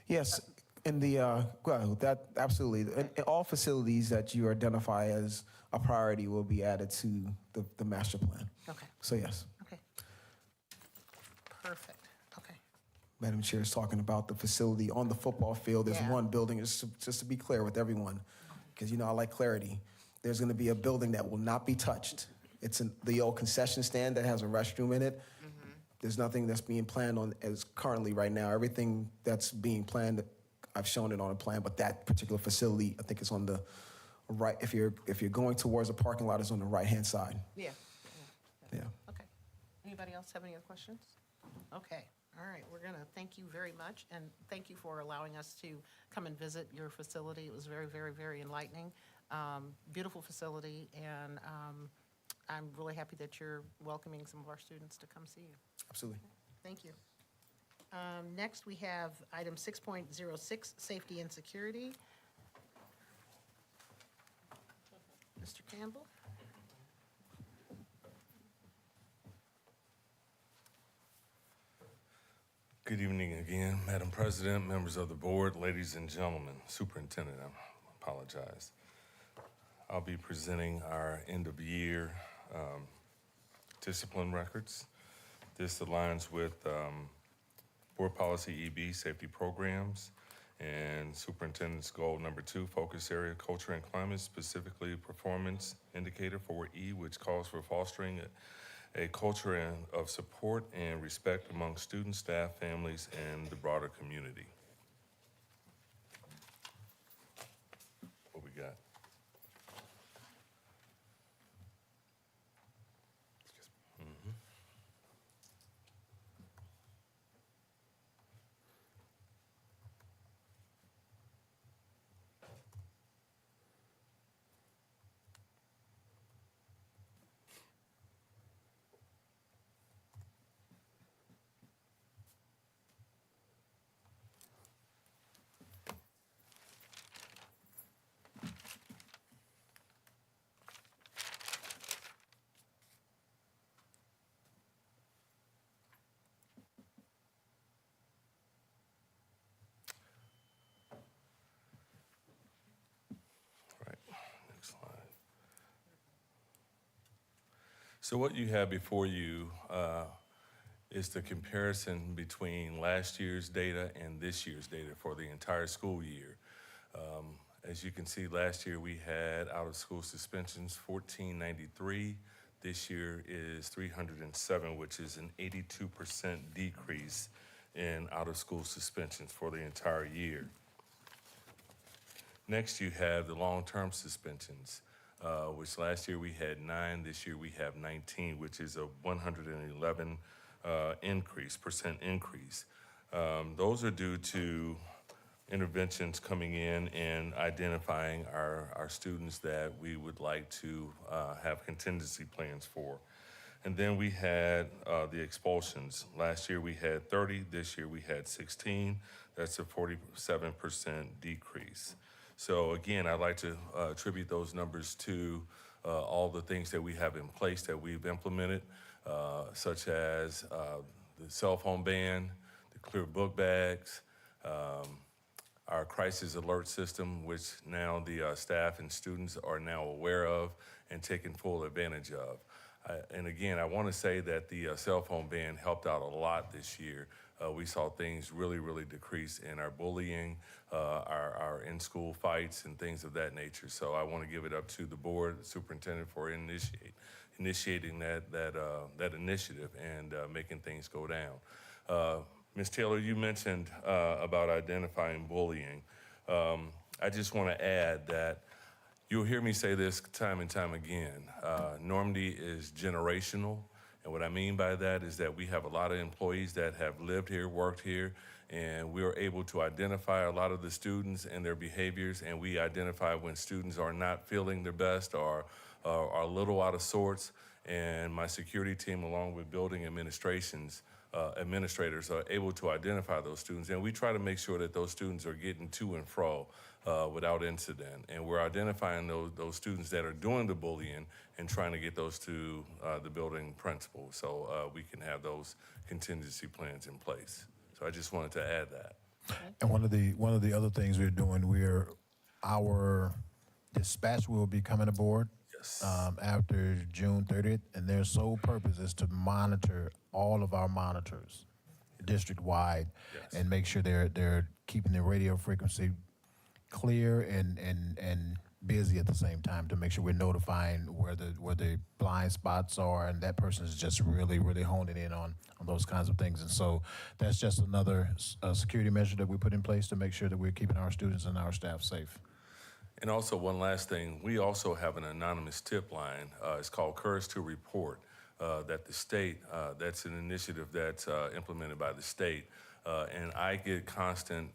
Yes. In that absolutely. In all facilities that you identify as a priority will be added to the master plan. Okay. So yes. Okay. Perfect. Okay. Madam Chair is talking about the facility on the football field. There's one building, just to be clear with everyone, because I like clarity. There's going to be a building that will not be touched. It's the old concession stand that has a restroom in it. Mm-hmm. There's nothing that's being planned on as currently right now. Everything that's being planned, I've shown it on a plan, but that particular facility, I think it's on the right. If you're going towards a parking lot, it's on the right-hand side. Yeah. Yeah. Okay. Anybody else have any other questions? Okay, all right, we're gonna thank you very much, and thank you for allowing us to come and visit your facility. It was very, very, very enlightening. Beautiful facility, and I'm really happy that you're welcoming some of our students to come see you. Absolutely. Thank you. Next, we have item 6.06, safety and security. Mr. Campbell? Good evening again, Madam President, members of the board, ladies and gentlemen, Superintendent, I apologize. I'll be presenting our end of year discipline records. This aligns with Board Policy EB, safety programs, and Superintendent's goal number 2, focus area, culture and climate, specifically performance indicator for E, which calls for fostering a culture of support and respect among students, staff, families, and the broader community. What we got? Mhm. So what you have before you is the comparison between last year's data and this year's data for the entire school year. As you can see, last year we had out-of-school suspensions 1,493. This year is 307, which is an 82% decrease in out-of-school suspensions for the entire year. Next, you have the long-term suspensions, which last year we had 9, this year we have 19, which is a 111% increase. Those are due to interventions coming in and identifying our students that we would like to have contingency plans for. And then we had the expulsions. Last year we had 30, this year we had 16. That's a 47% decrease. So again, I'd like to attribute those numbers to all the things that we have in place that we've implemented, such as the cell phone ban, the clear book bags, our crisis alert system, which now the staff and students are now aware of and taking full advantage of. And again, I want to say that the cell phone ban helped out a lot this year. We saw things really decrease in our bullying, our in-school fights and things of that nature. So I want to give it up to the board, the superintendent, for initiating that initiative and making things go down. Ms. Taylor, you mentioned about identifying bullying. I just want to add that you'll hear me say this time and time again. Normandy is generational. And what I mean by that is that we have a lot of employees that have lived here, worked here, and we are able to identify a lot of the students and their behaviors, and we identify when students are not feeling their best or are a little out of sorts. And my security team, along with building administrators, are able to identify those students. And we try to make sure that those students are getting to and fro without incident. And we're identifying those students that are doing the bullying and trying to get those to the building principal so we can have those contingency plans in place. So I just wanted to add that. And one of the other things we're doing, our dispatch will be coming aboard. Yes. After June 30th, and their sole purpose is to monitor all of our monitors district-wide. Yes. And make sure they're keeping the radio frequency clear and busy at the same time, to make sure we're notifying where the blind spots are, and that person is just really honing in on those kinds of things. And so that's just another security measure that we put in place to make sure that we're keeping our students and our staff safe. And also, one last thing, we also have an anonymous tip line. It's called Courage to Report. that the state, that's an initiative that's implemented by the state. And I get constant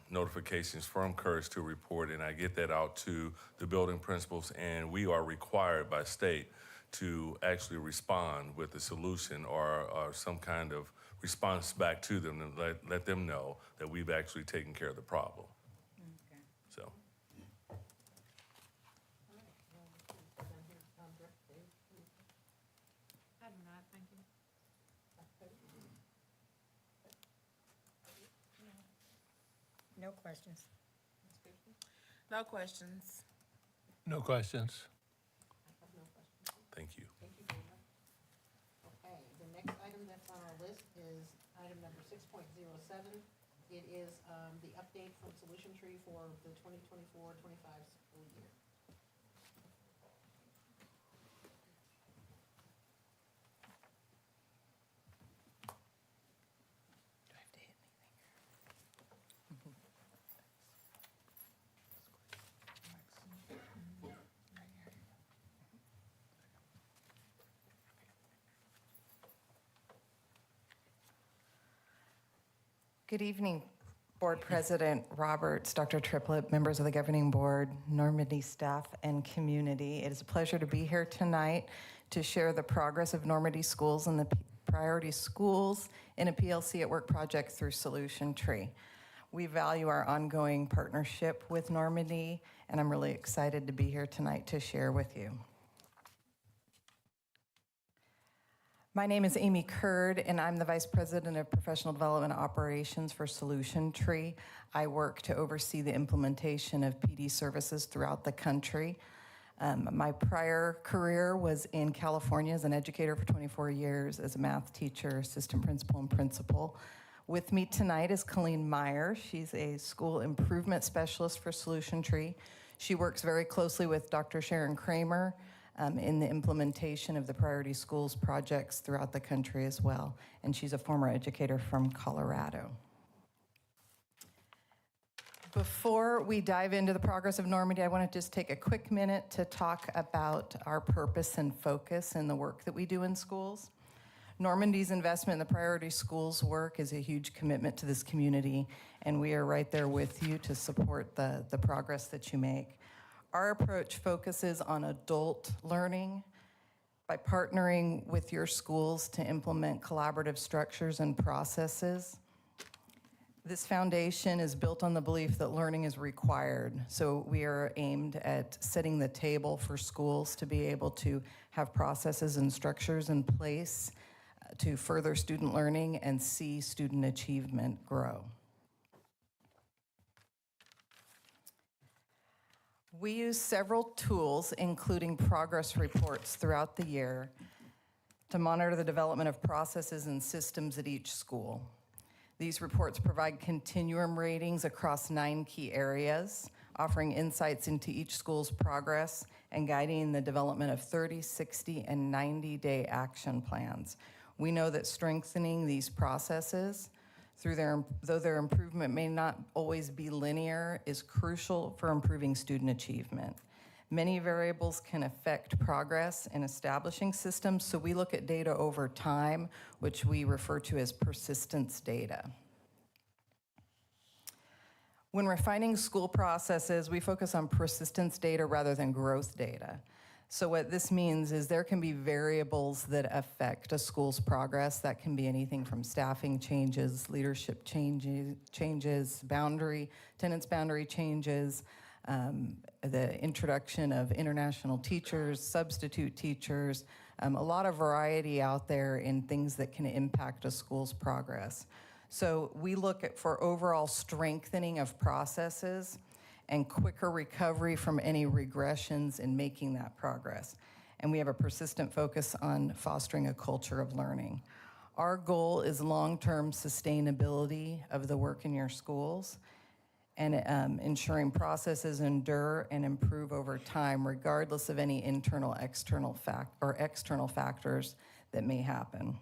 notifications from Courage to Report, and I get that out to the building principals, and we are required by state to actually respond with a solution or some kind of response back to them and let them know that we've actually taken care of the problem. So. I do not, thank you. No questions. No questions. No questions. Thank you. Thank you very much. Okay, the next item that's on our list is item number 6.07. It is the update from Solution Tree for the 2024-25 school year. Good evening, Board President Roberts, Dr. Triplett, members of the Governing Board, Normandy staff, and community. It is a pleasure to be here tonight to share the progress of Normandy schools and the priority schools in a PLC at Work project through Solution Tree. We value our ongoing partnership with Normandy, and I'm really excited to be here tonight to share with you. My name is Amy Curd, and I'm the Vice President of Professional Development Operations for Solution Tree. I work to oversee the implementation of PD services throughout the country. My prior career was in California as an educator for 24 years as a math teacher, assistant principal, and principal. With me tonight is Colleen Meyer. She's a school improvement specialist for Solution Tree. She works very closely with Dr. Sharon Kramer in the implementation of the priority schools projects throughout the country as well. And she's a former educator from Colorado. Before we dive into the progress of Normandy, I want to just take a quick minute to talk about our purpose and focus in the work that we do in schools. Normandy's investment in the priority schools work is a huge commitment to this community, and we are right there with you to support the progress that you make. Our approach focuses on adult learning by partnering with your schools to implement collaborative structures and processes. This foundation is built on the belief that learning is required. So we are aimed at setting the table for schools to be able to have processes and structures in place to further student learning and see student achievement grow. We use several tools, including progress reports throughout the year, to monitor the development of processes and systems at each school. These reports provide continuum ratings across 9 key areas, offering insights into each school's progress and guiding the development of 30, 60, and 90-day action plans. We know that strengthening these processes, though their improvement may not always be linear, is crucial for improving student achievement. Many variables can affect progress in establishing systems, so we look at data over time, which we refer to as persistence data. When refining school processes, we focus on persistence data rather than growth data. So what this means is there can be variables that affect a school's progress. That can be anything from staffing changes, leadership changes, attendance boundary changes, the introduction of international teachers, substitute teachers, a lot of variety out there in things that can impact a school's progress. So we look for overall strengthening of processes and quicker recovery from any regressions in making that progress. And we have a persistent focus on fostering a culture of learning. Our goal is long-term sustainability of the work in your schools and ensuring processes endure and improve over time, regardless of any internal, external factors that may happen.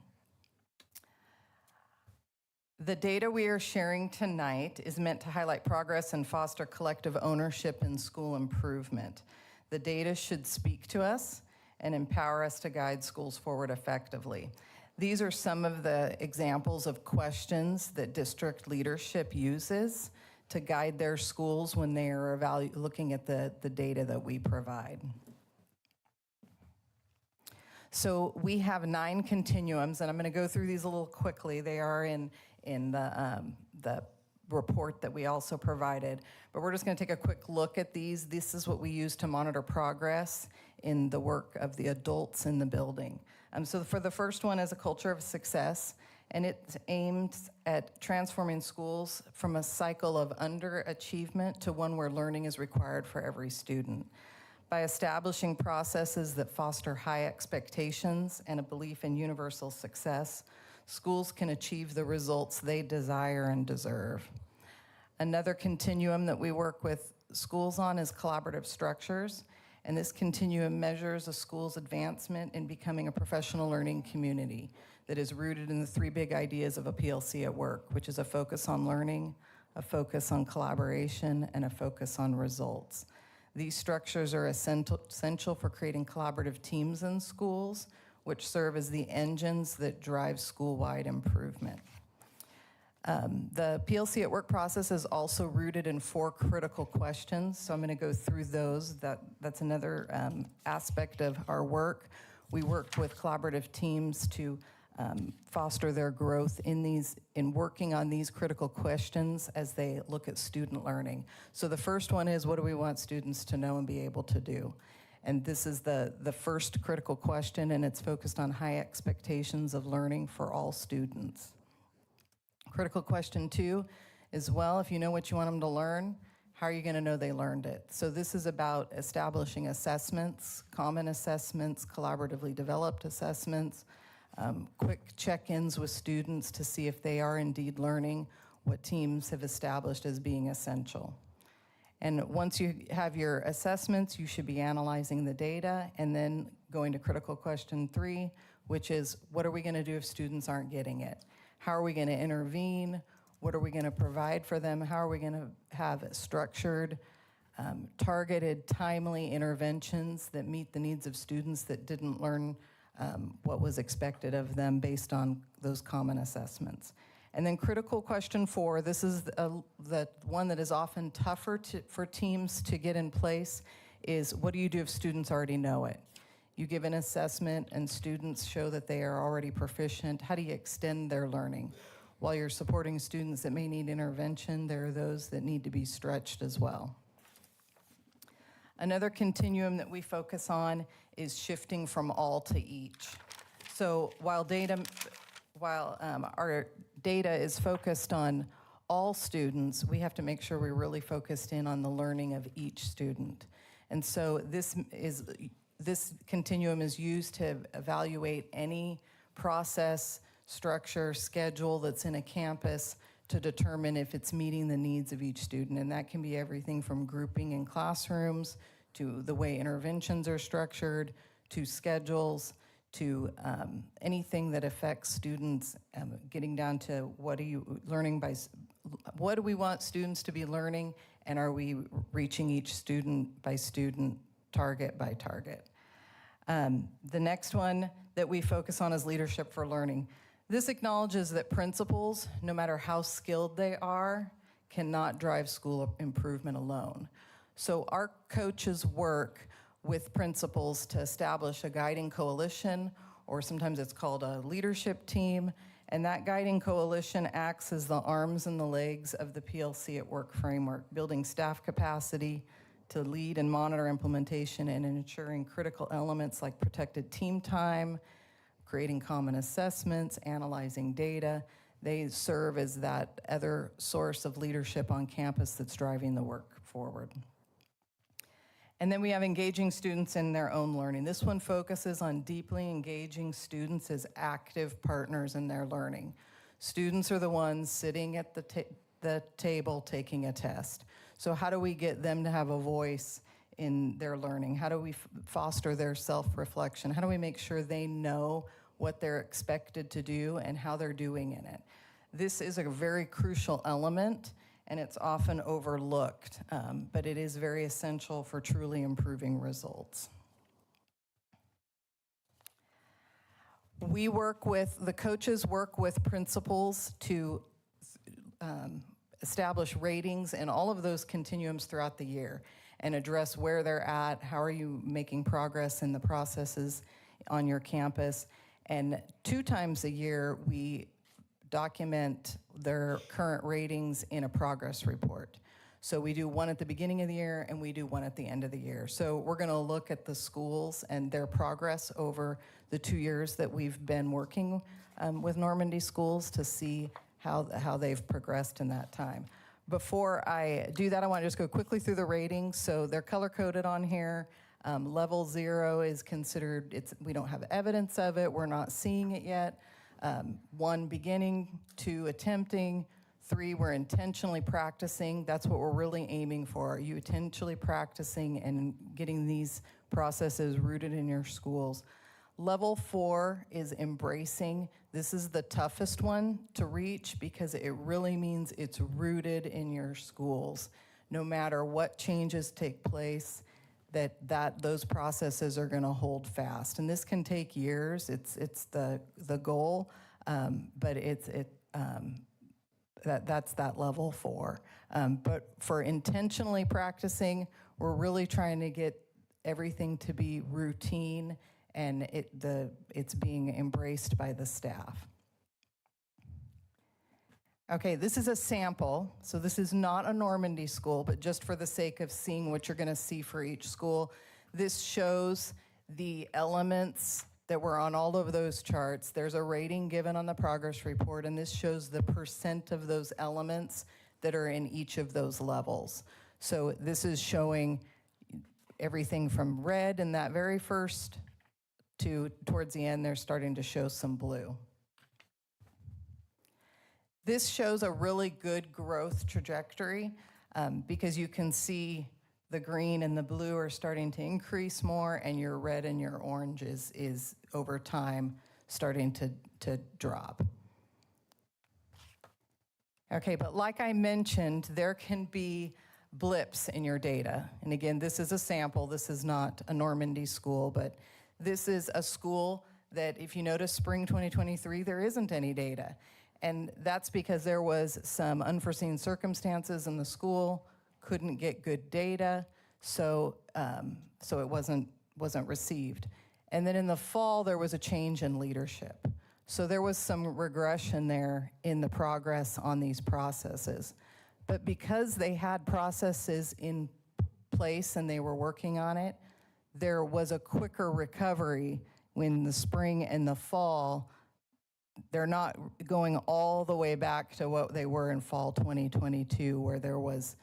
The data we are sharing tonight is meant to highlight progress and foster collective ownership in school improvement. The data should speak to us, and empower us to guide schools forward effectively. These are some of the examples of questions that district leadership uses to guide their schools when they are looking at the data that we provide. So we have 9 continuums, and I'm going to go through these a little quickly. They are in the report that we also provided, but we're just going to take a quick look at these. This is what we use to monitor progress in the work of the adults in the building. So for the first one is a culture of success, and it's aimed at transforming schools from a cycle of underachievement to one where learning is required for every student. By establishing processes that foster high expectations and a belief in universal success, schools can achieve the results they desire and deserve. Another continuum that we work with schools on is collaborative structures, and this continuum measures a school's advancement in becoming a professional learning community that is rooted in the 3 big ideas of a PLC at work, which is a focus on learning, a focus on collaboration, and a focus on results. These structures are essential for creating collaborative teams in schools, which serve as the engines that drive school-wide improvement. The PLC at Work process is also rooted in 4 critical questions, so I'm going to go through those. That's another aspect of our work. We work with collaborative teams to foster their growth in working on these critical questions as they look at student learning. So the first one is, what do we want students to know and be able to do? And this is the first critical question, and it's focused on high expectations of learning for all students. Critical question 2 is, well, if you know what you want them to learn, how are you going to know they learned it? So this is about establishing assessments, common assessments, collaboratively developed assessments, quick check-ins with students to see if they are indeed learning what teams have established as being essential. And once you have your assessments, you should be analyzing the data and then going to critical question 3, which is, what are we going to do if students aren't getting it? How are we going to intervene? What are we going to provide for them? How are we going to have structured, targeted, timely interventions that meet the needs of students that didn't learn what was expected of them based on those common assessments? And then critical question 4, this is the one that is often tougher for teams to get in place, is what do you do if students already know it? You give an assessment and students show that they are already proficient. How do you extend their learning? While you're supporting students that may need intervention, there are those that need to be stretched as well. Another continuum that we focus on is shifting from all to each. So while our data is focused on all students, we have to make sure we're really focused in on the learning of each student. And so this continuum is used to evaluate any process, structure, schedule that's in a campus to determine if it's meeting the needs of each student. And that can be everything from grouping in classrooms, to the way interventions are structured, to schedules, to anything that affects students, getting down to what are you learning what do we want students to be learning, and are we reaching each student by student, target by target. The next one that we focus on is leadership for learning. This acknowledges that principals, no matter how skilled they are, cannot drive school improvement alone. So our coaches work with principals to establish a guiding coalition, or sometimes it's called a leadership team, and that guiding coalition acts as the arms and the legs of the PLC at Work framework, building staff capacity to lead and monitor implementation and ensuring critical elements like protected team time, creating common assessments, analyzing data. They serve as that other source of leadership on campus that's driving the work forward. And then we have engaging students in their own learning. This one focuses on deeply engaging students as active partners in their learning. Students are the ones sitting at the table taking a test. So how do we get them to have a voice in their learning? How do we foster their self-reflection? How do we make sure they know what they're expected to do and how they're doing in it? This is a very crucial element, and it's often overlooked, but it is very essential for truly improving results. The coaches work with principals to establish ratings in all of those continuums throughout the year and address where they're at, how are you making progress in the processes on your campus. And 2 times a year, we document their current ratings in a progress report. So we do one at the beginning of the year and we do one at the end of the year. So we're going to look at the schools and their progress over the 2 years that we've been working with Normandy Schools to see how they've progressed in that time. Before I do that, I want to just go quickly through the ratings. So they're color-coded on here. Level 0 is considered, we don't have evidence of it, we're not seeing it yet. 1, beginning, 2, attempting, 3, we're intentionally practicing. That's what we're really aiming for. Are you intentionally practicing and getting these processes rooted in your schools? Level 4 is embracing. This is the toughest one to reach because it really means it's rooted in your schools. No matter what changes take place, those processes are going to hold fast. And this can take years. It's the goal, but that's that level 4. But for intentionally practicing, we're really trying to get everything to be routine and it's being embraced by the staff. Okay, this is a sample. So this is not a Normandy school, but just for the sake of seeing what you're going to see for each school, this shows the elements that were on all of those charts. There's a rating given on the progress report, and this shows the % of those elements that are in each of those levels. So this is showing everything from red in that very first to towards the end, they're starting to show some blue. This shows a really good growth trajectory because you can see the green and the blue are starting to increase more, and your red and your orange is over time starting to drop. Okay, but like I mentioned, there can be blips in your data. And again, this is a sample. This is not a Normandy school, but this is a school that, if you notice, spring 2023, there isn't any data. And that's because there was some unforeseen circumstances in the school, couldn't get good data, so it wasn't received. And then in the fall, there was a change in leadership. So there was some regression there in the progress on these processes. But because they had processes in place and they were working on it, there was a quicker recovery when the spring and the fall. They're not going all the way back to what they were in fall 2022, where there was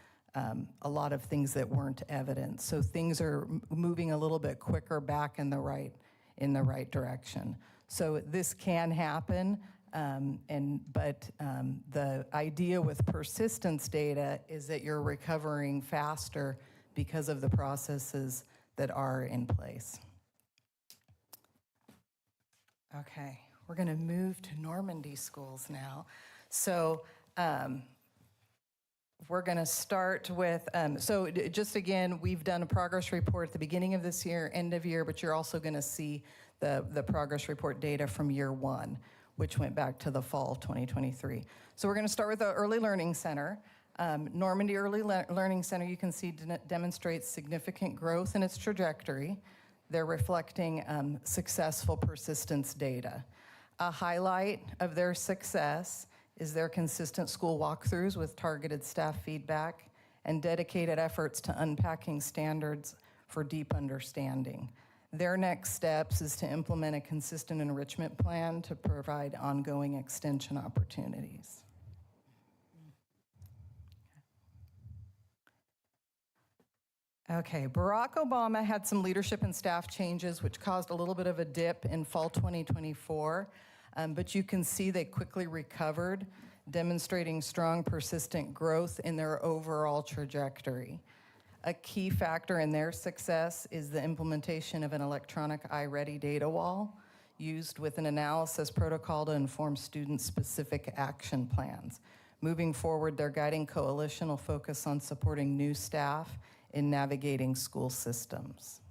a lot of things that weren't evident. So things are moving a little bit quicker back in the right direction. So this can happen, but the idea with persistence data is that you're recovering faster because of the processes that are in place. Okay. We're going to move to Normandy schools now. So we're going to start with, so just again, we've done a progress report at the beginning of this year, end of year, but you're also going to see the progress report data from year 1, which went back to the fall of 2023. So we're going to start with the Early Learning Center. Normandy Early Learning Center, you can see, demonstrates significant growth in its trajectory. They're reflecting successful persistence data. A highlight of their success is their consistent school walkthroughs with targeted staff feedback and dedicated efforts to unpacking standards for deep understanding. Their next steps is to implement a consistent enrichment plan to provide ongoing extension opportunities. Okay, Barack Obama had some leadership and staff changes which caused a little bit of a dip in fall 2024, but you can see they quickly recovered, demonstrating strong, persistent growth in their overall trajectory. A key factor in their success is the implementation of an electronic iReady data wall used with an analysis protocol to inform student-specific action plans. Moving forward, their guiding coalition will focus on supporting new staff in navigating school systems.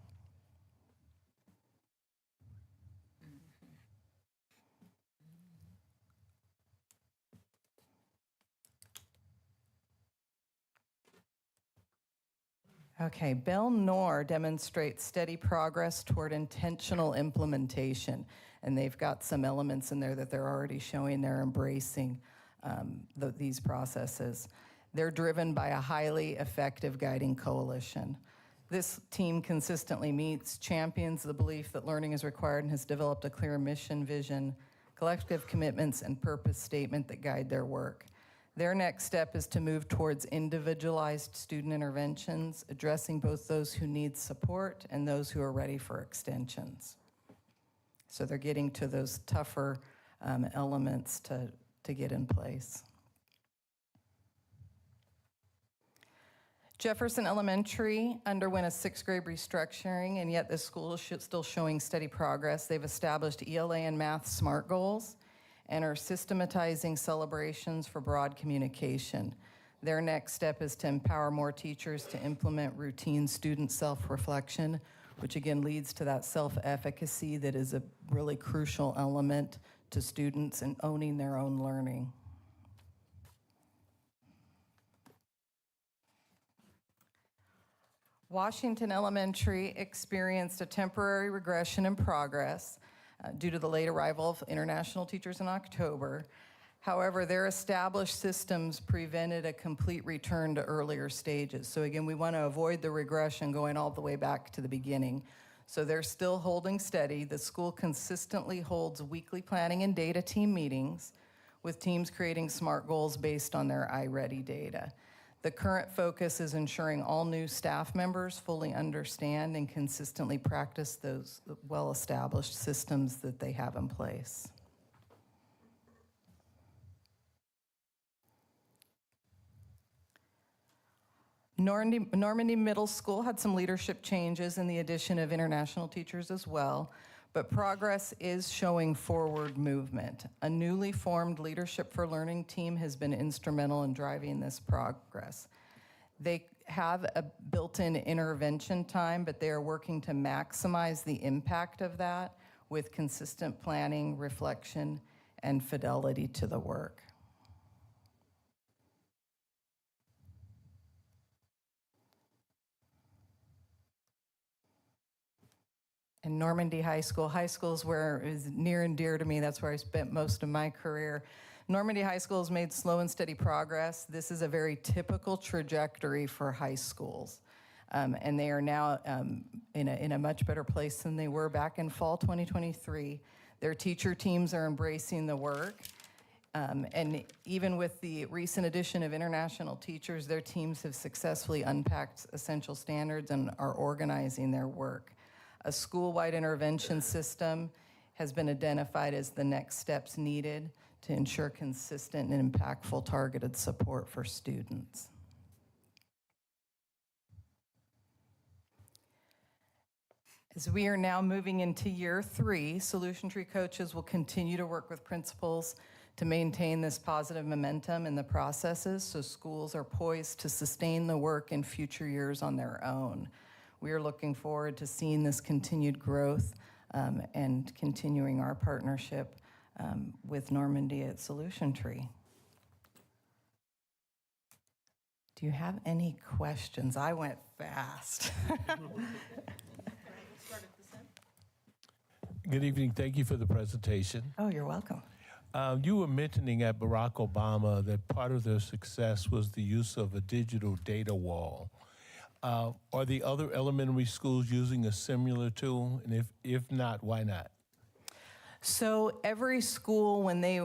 Okay, Bell Nor demonstrates steady progress toward intentional implementation, and they've got some elements in there that they're already showing they're embracing these processes. They're driven by a highly effective guiding coalition. This team consistently meets, champions the belief that learning is required, and has developed a clear mission, vision, collective commitments, and purpose statement that guide their work. Their next step is to move towards individualized student interventions, addressing both those who need support and those who are ready for extensions. So they're getting to those tougher elements to get in place. Jefferson Elementary underwent a 6th grade restructuring, and yet the school is still showing steady progress. They've established ELA and math SMART goals and are systematizing celebrations for broad communication. Their next step is to empower more teachers to implement routine student self-reflection, which again leads to that self-efficacy that is a really crucial element to students in owning their own learning. Washington Elementary experienced a temporary regression in progress due to the late arrival of international teachers in October. However, their established systems prevented a complete return to earlier stages. So again, we want to avoid the regression going all the way back to the beginning. So they're still holding steady. The school consistently holds weekly planning and data team meetings, with teams creating SMART goals based on their iReady data. The current focus is ensuring all new staff members fully understand and consistently practice those well-established systems that they have in place. Normandy Middle School had some leadership changes and the addition of international teachers as well, but progress is showing forward movement. A newly formed Leadership for Learning team has been instrumental in driving this progress. They have a built-in intervention time, but they are working to maximize the impact of that with consistent planning, reflection, and fidelity to the work. And Normandy High School is where is near and dear to me. That's where I spent most of my career. Normandy High School has made slow and steady progress. This is a very typical trajectory for high schools. And they are now in a much better place than they were back in fall 2023. Their teacher teams are embracing the work. And even with the recent addition of international teachers, their teams have successfully unpacked essential standards and are organizing their work. A school-wide intervention system has been identified as the next steps needed to ensure consistent and impactful targeted support for students. As we are now moving into year 3, Solution Tree coaches will continue to work with principals to maintain this positive momentum in the processes so schools are poised to sustain the work in future years on their own. We are looking forward to seeing this continued growth and continuing our partnership with Normandy at Solution Tree. Do you have any questions? I went fast. Good evening. Thank you for the presentation. Oh, you're welcome. You were mentioning at Barack Obama that part of their success was the use of a digital data wall. Are the other elementary schools using a similar tool? And if not, why not? So every school, when they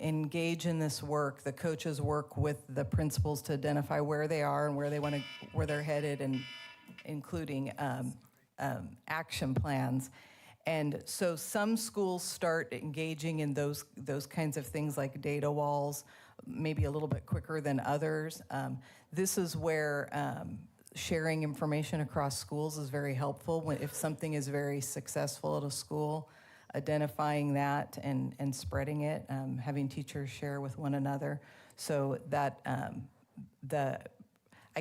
engage in this work, the coaches work with the principals to identify where they are and where they're headed, and including action plans. And so some schools start engaging in those kinds of things like data walls, maybe a little bit quicker than others. This is where sharing information across schools is very helpful. If something is very successful at a school, identifying that and spreading it, having teachers share with one another, so that I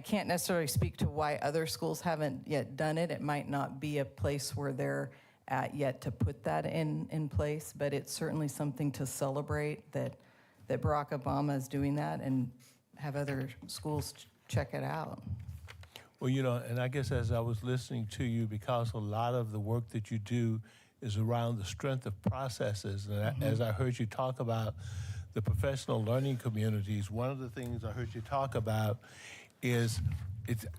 can't necessarily speak to why other schools haven't yet done it. It might not be a place where they're at yet to put that in place, but it's certainly something to celebrate that Barack Obama is doing that, and have other schools check it out. Well, and I guess as I was listening to you, because a lot of the work that you do is around the strength of processes, and as I heard you talk about the professional learning communities, one of the things I heard you talk about is,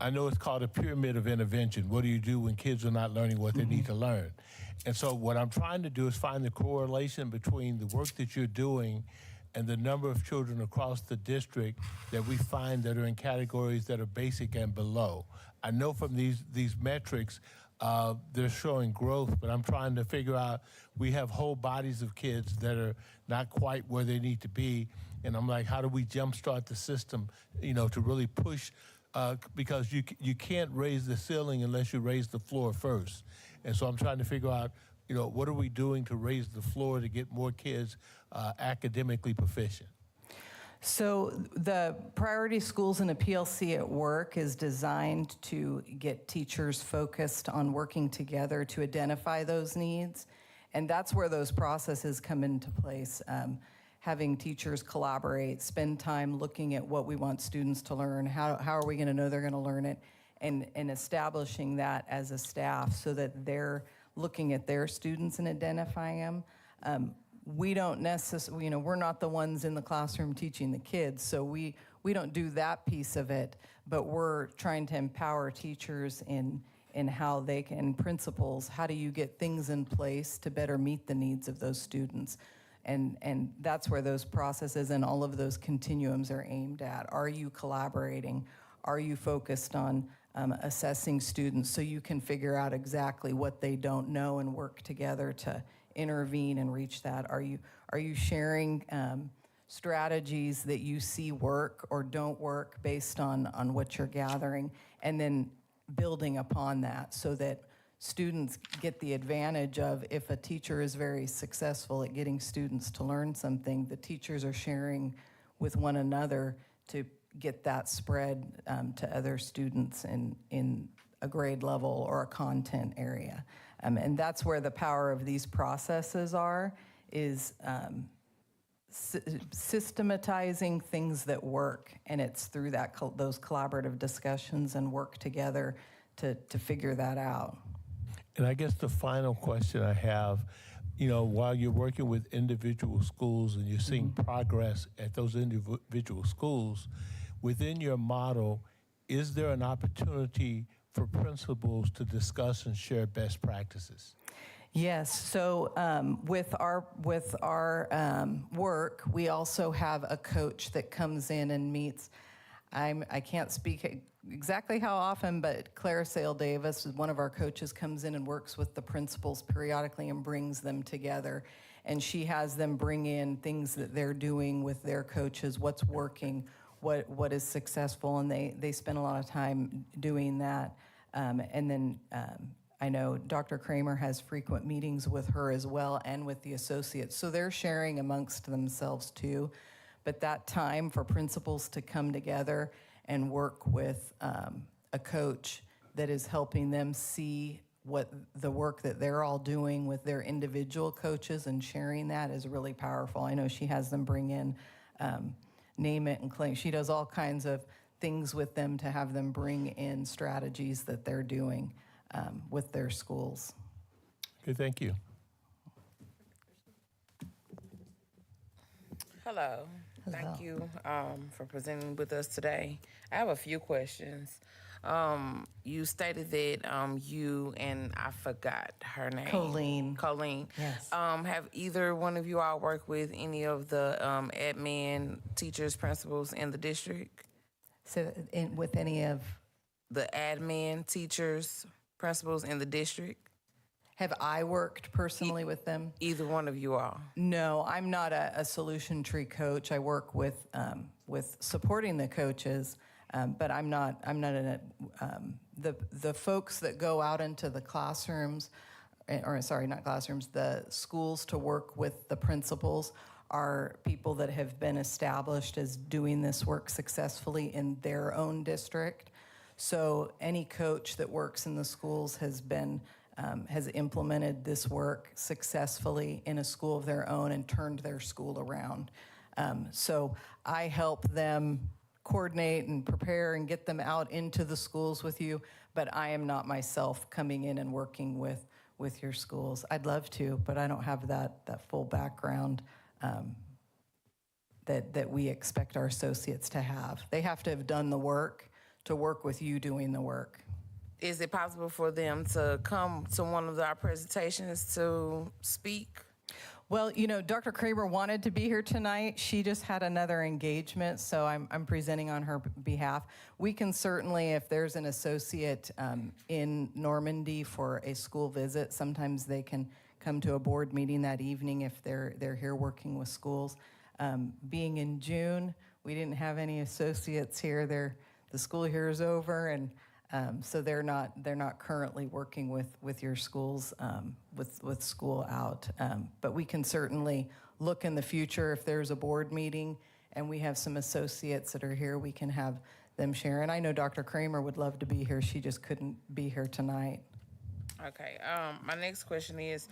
I know it's called a pyramid of intervention. What do you do when kids are not learning what they need to learn? And so what I'm trying to do is find the correlation between the work that you're doing and the number of children across the district that we find that are in categories that are basic and below. I know from these metrics, they're showing growth, but I'm trying to figure out, we have whole bodies of kids that are not quite where they need to be, and I'm like, how do we jumpstart the system, to really push, because you can't raise the ceiling unless you raise the floor first. And so I'm trying to figure out, what are we doing to raise the floor to get more kids academically proficient? So the Priority Schools in a PLC at Work is designed to get teachers focused on working together to identify those needs. And that's where those processes come into place. Having teachers collaborate, spend time looking at what we want students to learn, how are we going to know they're going to learn it, and establishing that as a staff so that they're looking at their students and identifying them. We don't necessarily, we're not the ones in the classroom teaching the kids, so we don't do that piece of it, but we're trying to empower teachers in how they can, principals, how do you get things in place to better meet the needs of those students? And that's where those processes and all of those continuums are aimed at. Are you collaborating? Are you focused on assessing students so you can figure out exactly what they don't know and work together to intervene and reach that? Are you sharing strategies that you see work or don't work based on what you're gathering, and then building upon that so that students get the advantage of, if a teacher is very successful at getting students to learn something, the teachers are sharing with one another to get that spread to other students in a grade level or a content area. And that's where the power of these processes is systematizing things that work, and it's through those collaborative discussions and work together to figure that out. And I guess the final question I have, while you're working with individual schools and you're seeing progress at those individual schools, within your model, is there an opportunity for principals to discuss and share best practices? Yes. So with our work, we also have a coach that comes in and meets. I can't speak exactly how often, but Claire Sale Davis, one of our coaches, comes in and works with the principals periodically and brings them together. And she has them bring in things that they're doing with their coaches, what's working, what is successful, and they spend a lot of time doing that. And then I know Dr. Kramer has frequent meetings with her as well, and with the associates. So they're sharing amongst themselves too. But that time for principals to come together and work with a coach that is helping them see what the work that they're all doing with their individual coaches and sharing that is really powerful. I know she has them bring in name it and claim. She does all kinds of things with them to have them bring in strategies that they're doing with their schools. Okay, thank you. Hello. Thank you for presenting with us today. I have a few questions. You stated that you, and I forgot her name. Colleen. Yes. Have either one of you all worked with any of the admin teachers, principals in the district? So with any of? The admin teachers, principals in the district? Have I worked personally with them? Either one of you all? No, I'm not a solution tree coach. I work with supporting the coaches, but I'm not in a, the folks that go out into the classrooms, or sorry, not classrooms, the schools to work with the principals are people that have been established as doing this work successfully in their own district. So any coach that works in the schools has implemented this work successfully in a school of their own and turned their school around. So I help them coordinate and prepare and get them out into the schools with you, but I am not myself coming in and working with your schools. I'd love to, but I don't have that full background that we expect our associates to have. They have to have done the work to work with you doing the work. Is it possible for them to come to one of our presentations to speak? Well, you know, Dr. Kramer wanted to be here tonight. She just had another engagement, so I'm presenting on her behalf. We can certainly, if there's an associate in Normandy for a school visit, sometimes they can come to a board meeting that evening if they're here working with schools. Being in June, we didn't have any associates here. The school here is over, and so they're not currently working with your schools with school out. But we can certainly look in the future if there's a board meeting and we have some associates that are here, we can have them share. And I know Dr. Kramer would love to be here. She just couldn't be here tonight. Okay. My next question is,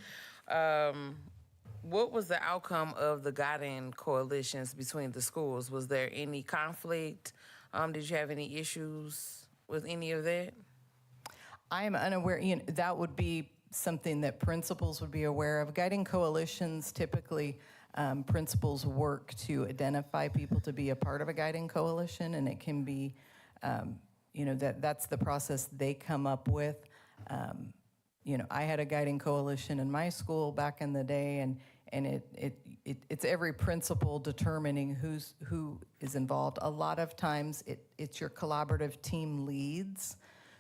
what was the outcome of the guiding coalitions between the schools? Was there any conflict? Did you have any issues with any of that? I am unaware, that would be something that principals would be aware of. Guiding coalitions, typically principals work to identify people to be a part of a guiding coalition, and it can be, that's the process they come up with. I had a guiding coalition in my school back in the day, and it's every principal determining who is involved. A lot of times it's your collaborative team leads.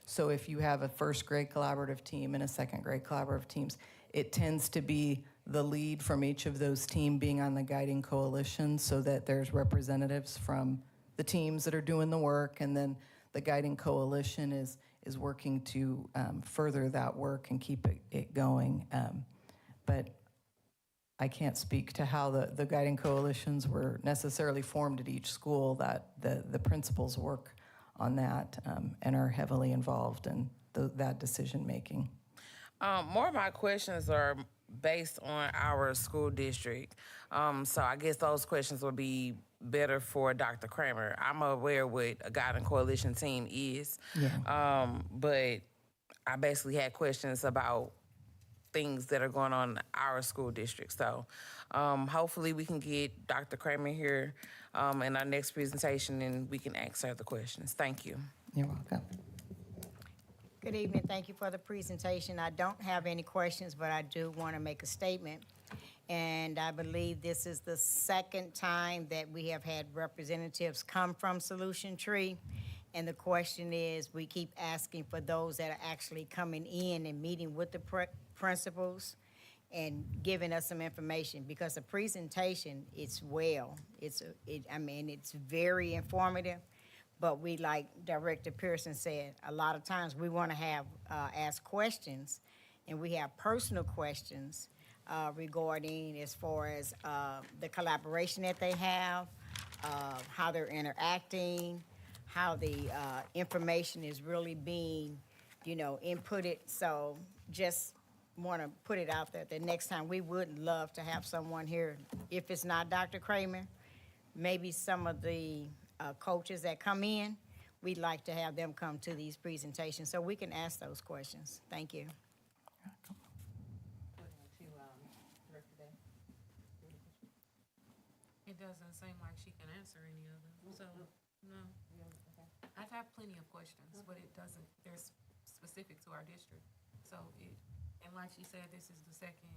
So if you have a first grade collaborative team and a second grade collaborative teams, it tends to be the lead from each of those teams being on the guiding coalition so that there's representatives from the teams that are doing the work, and then the guiding coalition is working to further that work and keep it going. But I can't speak to how the guiding coalitions were necessarily formed at each school. That the principals work on that and are heavily involved in that decision making. More of my questions are based on our school district. So I guess those questions would be better for Dr. Kramer. I'm aware what a guiding coalition team is, but I basically had questions about things that are going on in our school district. So hopefully we can get Dr. Kramer here in our next presentation and we can ask her the questions. Thank you. You're welcome. Good evening. Thank you for the presentation. I don't have any questions, but I do want to make a statement. And I believe this is the second time that we have had representatives come from Solution Tree. And the question is, we keep asking for those that are actually coming in and meeting with the principals and giving us some information, because the presentation, it's very informative. But we, like Director Pearson said, a lot of times we want to have ask questions, and we have personal questions regarding as far as the collaboration that they have, how they're interacting, how the information is really being, inputted. So just want to put it out there that next time we would love to have someone here. If it's not Dr. Kramer, maybe some of the coaches that come in, we'd like to have them come to these presentations so we can ask those questions. Thank you. It doesn't seem like she can answer any of them, so, no. I've had plenty of questions, but they're specific to our district. So and like she said, this is the second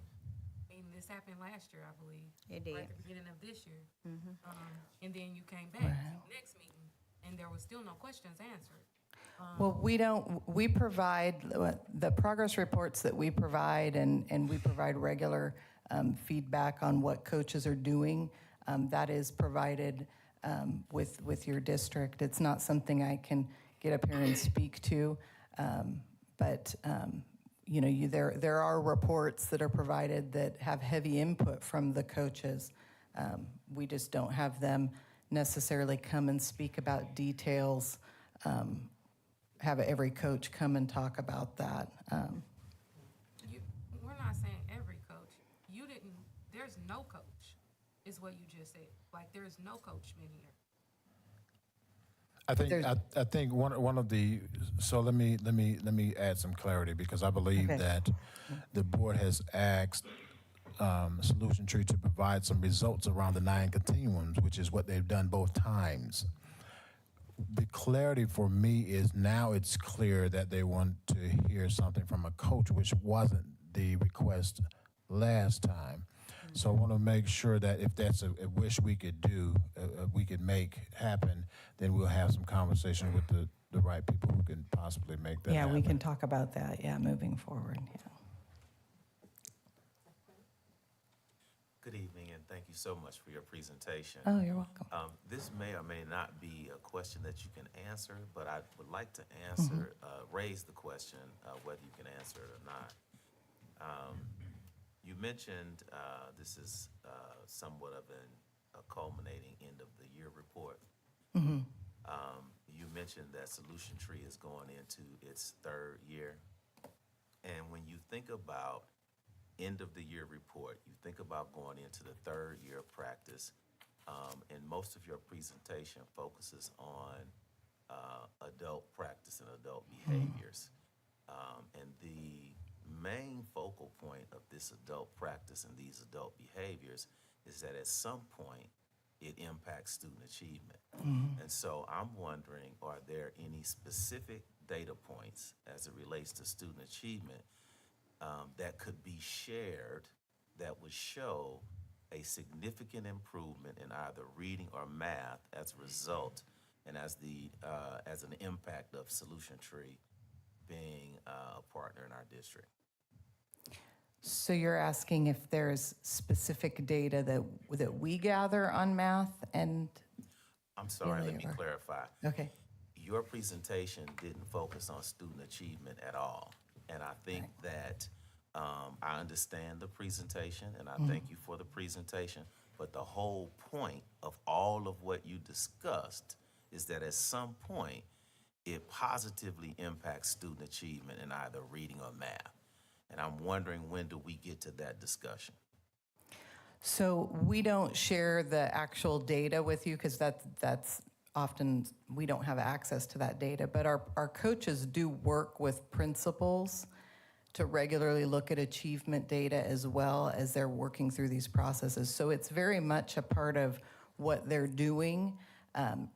meeting. This happened last year, I believe. It did. Right at the beginning of this year. And then you came back to the next meeting, and there was still no questions answered. Well, we provide the progress reports that we provide, and we provide regular feedback on what coaches are doing. That is provided with your district. It's not something I can get up here and speak to, but there are reports that are provided that have heavy input from the coaches. We just don't have them necessarily come and speak about details, have every coach come and talk about that. We're not saying every coach. There's no coach, is what you just said. Like, there's no coach in here. I think one of the, so let me add some clarity, because I believe that the board has asked Solution Tree to provide some results around the 9 continuums, which is what they've done both times. The clarity for me is now it's clear that they want to hear something from a coach, which wasn't the request last time. So I want to make sure that if that's a wish we could do, we could make happen, then we'll have some conversation with the right people who can possibly make that happen. We can talk about that, moving forward, Good evening, and thank you so much for your presentation. Oh, you're welcome. This may or may not be a question that you can answer, but I would like to answer, raise the question, whether you can answer it or not. You mentioned this is somewhat of a culminating end of the year report. You mentioned that Solution Tree is going into its 3rd year. And when you think about end of the year report, you think about going into the 3rd year of practice, and most of your presentation focuses on adult practice and adult behaviors. And the main focal point of this adult practice and these adult behaviors is that at some point it impacts student achievement. And so I'm wondering, are there any specific data points as it relates to student achievement that could be shared that would show a significant improvement in either reading or math as a result and as an impact of Solution Tree being a partner in our district? So you're asking if there's specific data that we gather on math and? I'm sorry, let me clarify. Okay. Your presentation didn't focus on student achievement at all. And I think that I understand the presentation, and I thank you for the presentation, but the whole point of all of what you discussed is that at some point, it positively impacts student achievement in either reading or math. And I'm wondering, when do we get to that discussion? So we don't share the actual data with you because that's often, we don't have access to that data, but our coaches do work with principals to regularly look at achievement data as well as they're working through these processes. So it's very much a part of what they're doing.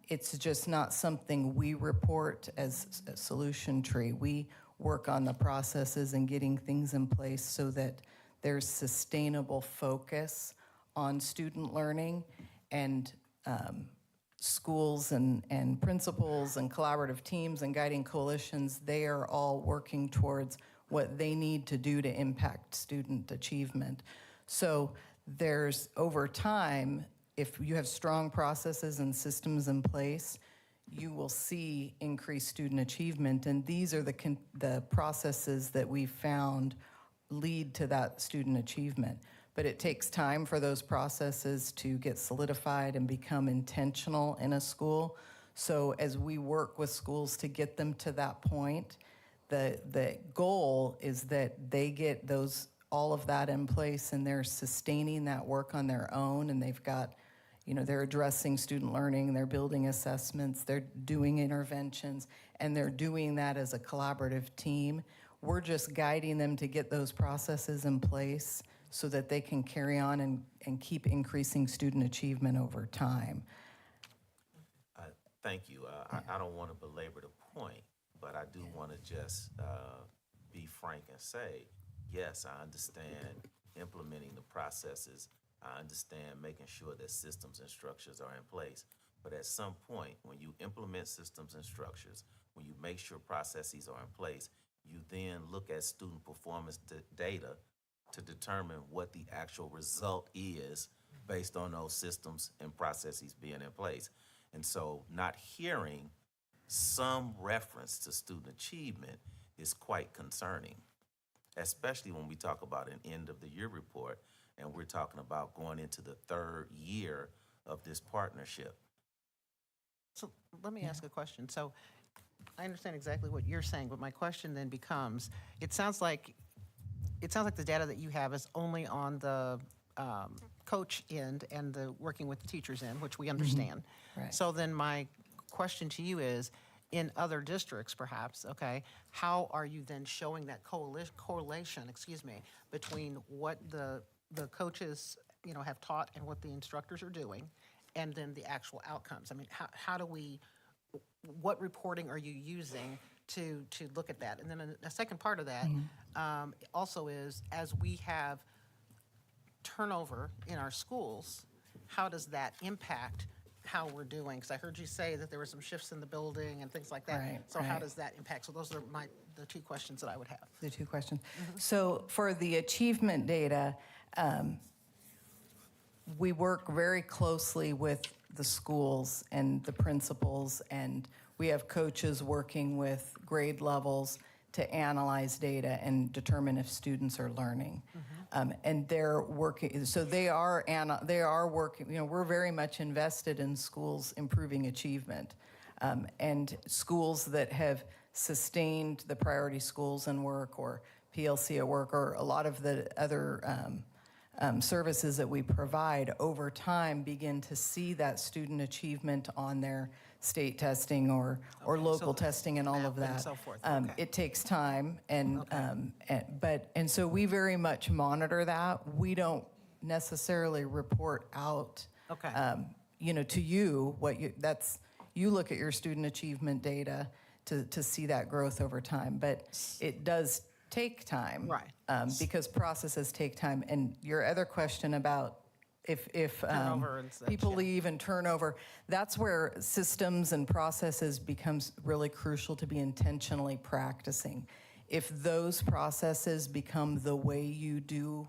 It's just not something we report as a Solution Tree. We work on the processes and getting things in place so that there's sustainable focus on student learning, and schools and principals and collaborative teams and guiding coalitions, they are all working towards what they need to do to impact student achievement. So there's, over time, if you have strong processes and systems in place, you will see increased student achievement, and these are the processes that we found lead to that student achievement. But it takes time for those processes to get solidified and become intentional in a school. So as we work with schools to get them to that point, the goal is that they get all of that in place and they're sustaining that work on their own, and they've got, they're addressing student learning, they're building assessments, they're doing interventions, and they're doing that as a collaborative team. We're just guiding them to get those processes in place so that they can carry on and keep increasing student achievement over time. Thank you. I don't want to belabor the point, but I do want to just be frank and say, yes, I understand implementing the processes. I understand making sure that systems and structures are in place. But at some point, when you implement systems and structures, when you make sure processes are in place, you then look at student performance data to determine what the actual result is based on those systems and processes being in place. And so not hearing some reference to student achievement is quite concerning, especially when we talk about an end of the year report and we're talking about going into the 3rd year of this partnership. So let me ask a question. So I understand exactly what you're saying, but my question then becomes, it sounds like the data that you have is only on the coach end and the working with the teachers end, which we understand. Right. So then my question to you is, in other districts perhaps, okay, how are you then showing that correlation, between what the coaches, have taught and what the instructors are doing, and then the actual outcomes? I mean, how do we, what reporting are you using to look at that? And then a second part of that also is, as we have turnover in our schools, how does that impact how we're doing? Because I heard you say that there were some shifts in the building and things like that. Right, So how right. does that impact? So those are the two questions that I would have. The two questions. So for the achievement data, we work very closely with the schools and the principals, and we have coaches working with grade levels to analyze data and determine if students are learning. And they're working, so they are working, we're very much invested in schools improving achievement. And schools that have sustained the priority schools and work, or PLC at work, or a lot of the other services that we provide over time begin to see that student achievement on their state testing or local testing and all of that. And so forth. Okay. It takes time, and so we very much monitor that. We don't necessarily report out, Okay. To you you look at your student achievement data to see that growth over time, but it does take time, Right. Because processes take time. And your other question about if Turnover and such, people yeah. leave and turnover, that's where systems and processes becomes really crucial to be intentionally practicing. If those processes become the way you do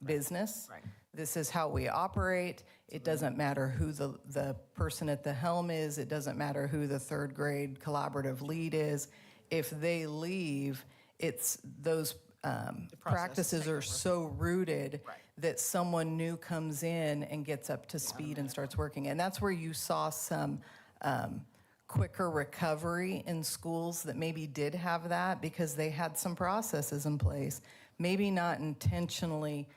business, Right. this is how we operate. It doesn't matter who the person at the helm is. It doesn't matter who the third grade collaborative lead is. If they leave, it's those practices are so rooted that someone new comes in and gets up to speed and starts working. And that's where you saw some quicker recovery in schools that maybe did have that because they had some processes in place, maybe not intentionally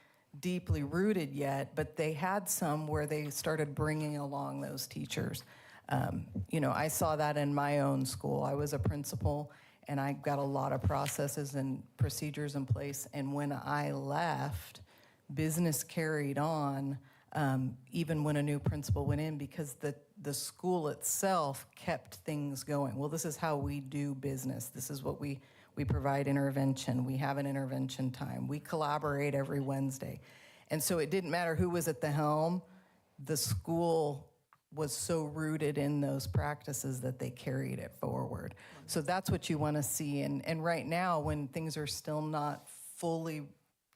deeply rooted yet, but they had some where they started bringing along those teachers. I saw that in my own school. I was a principal, and I got a lot of processes and procedures in place. And when I left, business carried on, even when a new principal went in, because the school itself kept things going. Well, this is how we do business. This is what we provide intervention. We have an intervention time. We collaborate every Wednesday. And so it didn't matter who was at the helm. The school was so rooted in those practices that they carried it forward. So that's what you want to see. And right now, when things are still not fully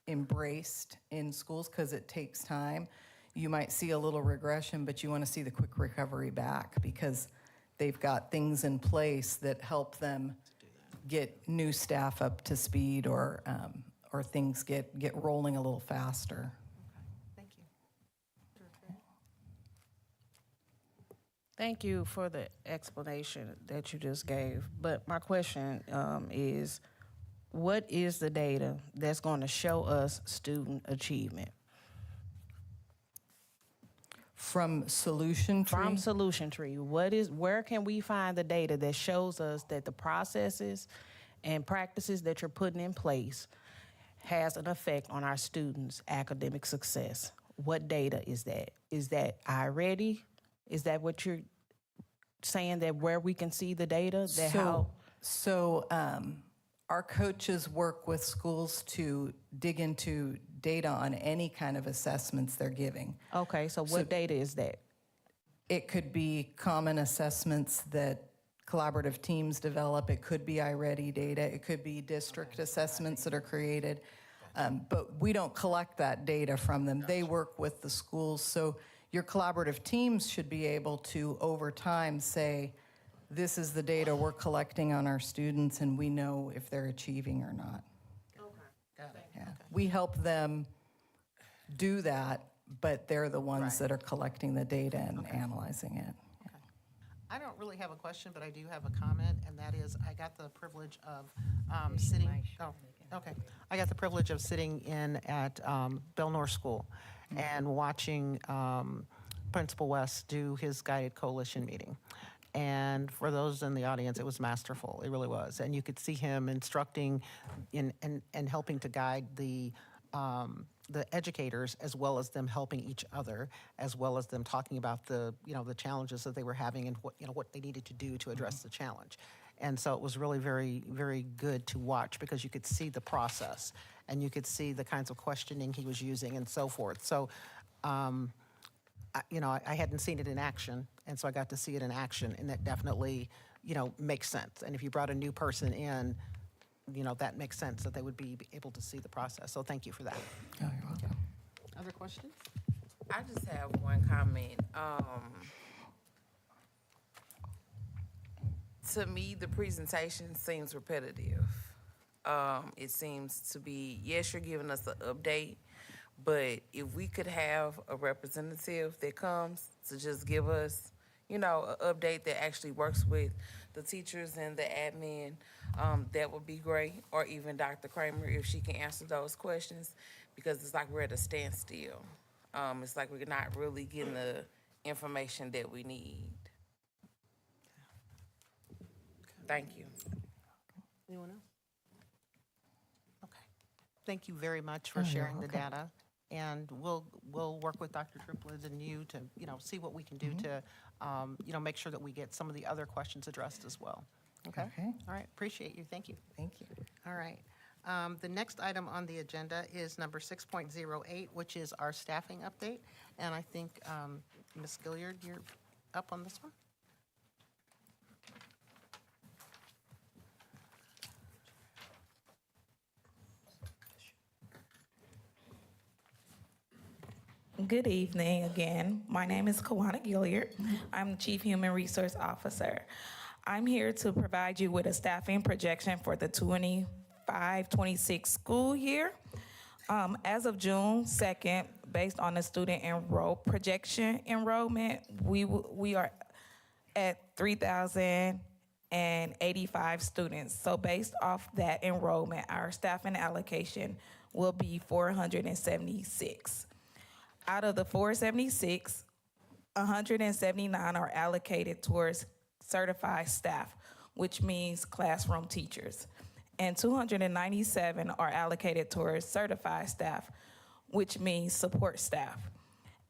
embraced in schools, because it takes time, you might see a little regression, but you want to see the quick recovery back because they've got things in place that help them get new staff up to speed, or things get rolling a little faster. Thank you. Thank you for the explanation that you just gave. But my question is, what is the data that's going to show us student achievement? From Solution Tree? From Solution Tree, where can we find the data that shows us that the processes and practices that you're putting in place has an effect on our students' academic success? What data is that? Is that iReady? Is that what you're saying, that where we can see the data? So our coaches work with schools to dig into data on any kind of assessments they're giving. Okay, so what data is that? It could be common assessments that collaborative teams develop. It could be iReady data. It could be district assessments that are created. But we don't collect that data from them. They work with the schools. So your collaborative teams should be able to, over time, say, this is the data we're collecting on our students, and we know if they're achieving or not. Got it. Yeah. We help them do that, but they're the ones that are collecting the data and analyzing it. I don't really have a question, but I do have a comment, and that is, I got the privilege of sitting. Oh, okay. I got the privilege of sitting in at Belnor School and watching Principal West do his guided coalition meeting. And for those in the audience, it was masterful. It really was. And you could see him instructing and helping to guide the educators, as well as them helping each other, as well as them talking about the challenges that they were having and what they needed to do to address the challenge. And so it was really very, very good to watch, because you could see the process and you could see the kinds of questioning he was using and so forth. So, I hadn't seen it in action, and so I got to see it in action, and that definitely, makes sense. And if you brought a new person in, that makes sense that they would be able to see the process. So thank you for that. Oh, you're welcome. Other questions? I just have one comment. To me, the presentation seems repetitive. It seems to be, yes, you're giving us an update, but if we could have a representative that comes to just give us, an update that actually works with the teachers and the admin, that would be great. Or even Dr. Kramer, if she can answer those questions, because it's like we're at a standstill. It's like we're not really getting the information that we need. Thank you. Anyone else? Okay. Thank you very much for sharing the data. And we'll work with Dr. Triplett and you to, see what we can do to, make sure that we get some of the other questions addressed as well. Okay? All right. Appreciate you. Thank you. Thank you. All right. The next item on the agenda is number 6.08, which is our staffing update. And I think, Ms. Gilliard, you're up on this one? Good evening again. My name is Kawana Gilliard. I'm the Chief Human Resource Officer. I'm here to provide you with a staffing projection for the 25-26 school year. As of June 2nd, based on the student projection enrollment, we are at 3,085 students. So based off that enrollment, our staffing allocation will be 476. Out of the 476, 179 are allocated towards certified staff, which means classroom teachers. And 297 are allocated towards certified staff, which means support staff.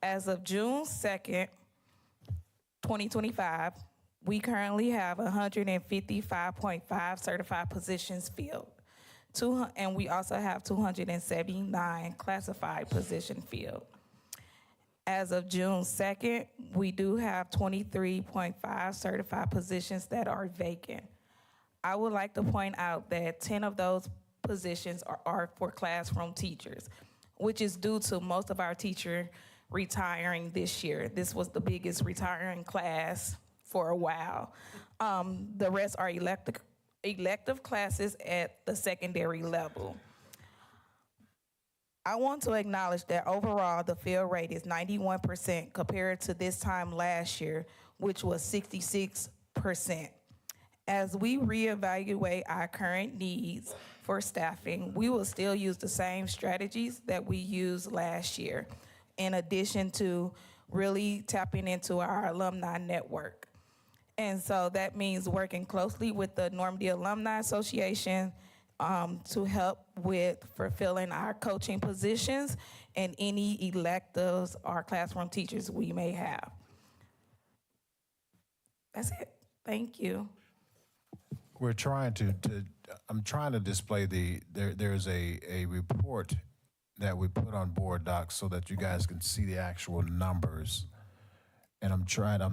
As of June 2nd, 2025, we currently have 155.5 certified positions filled. And we also have 279 classified positions filled. As of June 2nd, we do have 23.5 certified positions that are vacant. I would like to point out that 10 of those positions are for classroom teachers, which is due to most of our teachers retiring this year. This was the biggest retiring class for a while. The rest are elective classes at the secondary level. I want to acknowledge that overall the fill rate is 91% compared to this time last year, which was 66%. As we reevaluate our current needs for staffing, we will still use the same strategies that we used last year, in addition to really tapping into our alumni network. And so that means working closely with the Normandy Alumni Association to help with fulfilling our coaching positions and any electives or classroom teachers we may have. That's it. Thank you. We're trying I'm trying to display there's a report that we put on board docs so that you guys can see the actual numbers. And I'm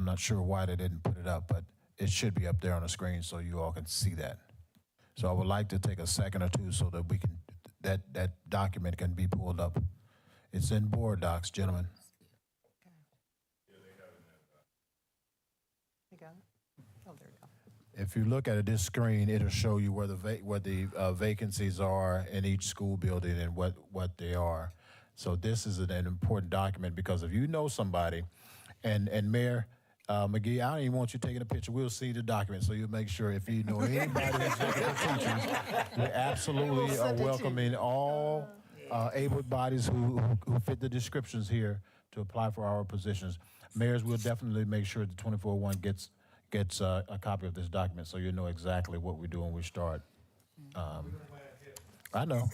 not sure why they didn't put it up, but it should be up there on the screen so you all can see that. So I would like to take a second or two so that that document can be pulled up. It's in board docs, gentlemen. You got it? Oh, there you go. If you look at this screen, it'll show you where the vacancies are in each school building and what they are. So this is an important document, because if you know somebody, and Mayor McGee, I don't even want you taking a picture. We'll see the document, so you'll make sure if you know anybody who's looking for teachers, we absolutely are welcoming all able bodies who fit the descriptions here to apply for our positions. Mayors will definitely make sure the 24-1 gets gets a copy of this document, so you know exactly what we do when we start. I know.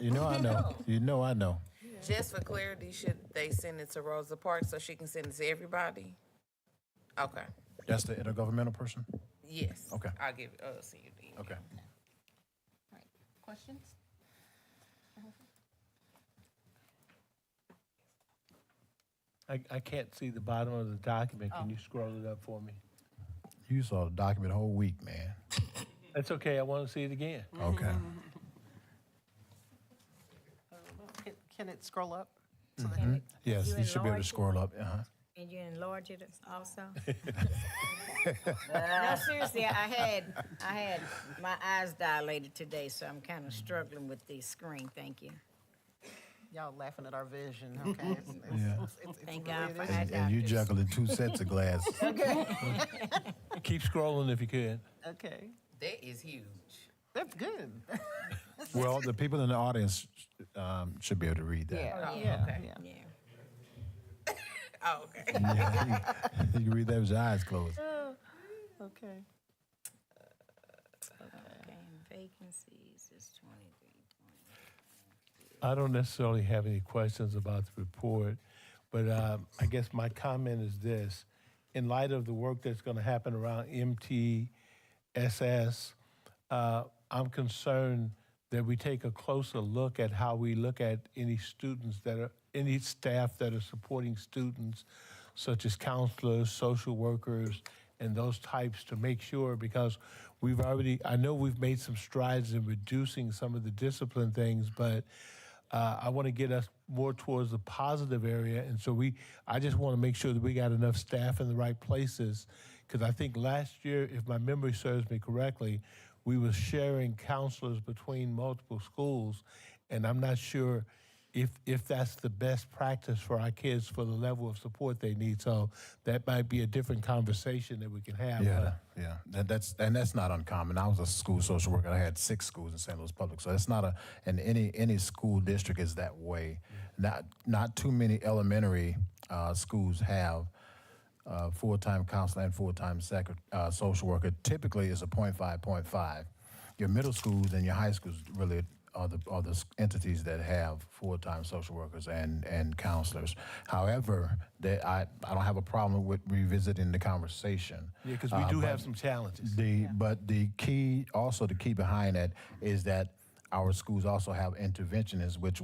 You know I know. You know I know. Just for clarity, should they send it to Rosa Parks so she can send it to everybody? Okay. That's the intergovernmental person? Yes. Okay. I'll give it, see you then. Okay. Questions? I can't see the bottom of the document. Can you scroll it up for me? You saw the document the whole week, man. That's okay. I want to see it again. Okay. Can it scroll up? Yes, you should be able to scroll up. And you enlarge it also? No, seriously, I had my eyes dilated today, so I'm kind of struggling with the screen. Thank you. Y'all laughing at our vision, okay? Thank God for And, our and you doctors. juggling 2 sets of glasses. Keep scrolling if you could. Okay, That is huge. that's good. Well, the people in the audience should be able to read that. Okay. Yeah. Oh, okay. Yeah, you can read that with your eyes closed. Okay. Okay, vacancies is 23. I don't necessarily have any questions about the report, but I guess my comment is this. In light of the work that's going to happen around MTSS, I'm concerned that we take a closer look at how we look at any staff that are supporting students, such as counselors, social workers, and those types, to make sure, because I know we've made some strides in reducing some of the discipline things, but I want to get us more towards the positive area. And so I just want to make sure that we got enough staff in the right places. Because I think last year, if my memory serves me correctly, we were sharing counselors between multiple schools. And I'm not sure if that's the best practice for our kids for the level of support they need. So that might be a different conversation that we can have. Yeah. That's not uncommon. I was a school social worker. I had 6 schools in St. Louis Public, so that's not and any school district is that way. Not too many elementary schools have full-time counselor and full-time social worker. Typically, it's a 0.5, 0.5. Your middle schools and your high schools really are the entities that have full-time social workers and counselors. However, I don't have a problem with revisiting the conversation. Yeah, because we do have some challenges. But the key behind that is that our schools also have interventionists, which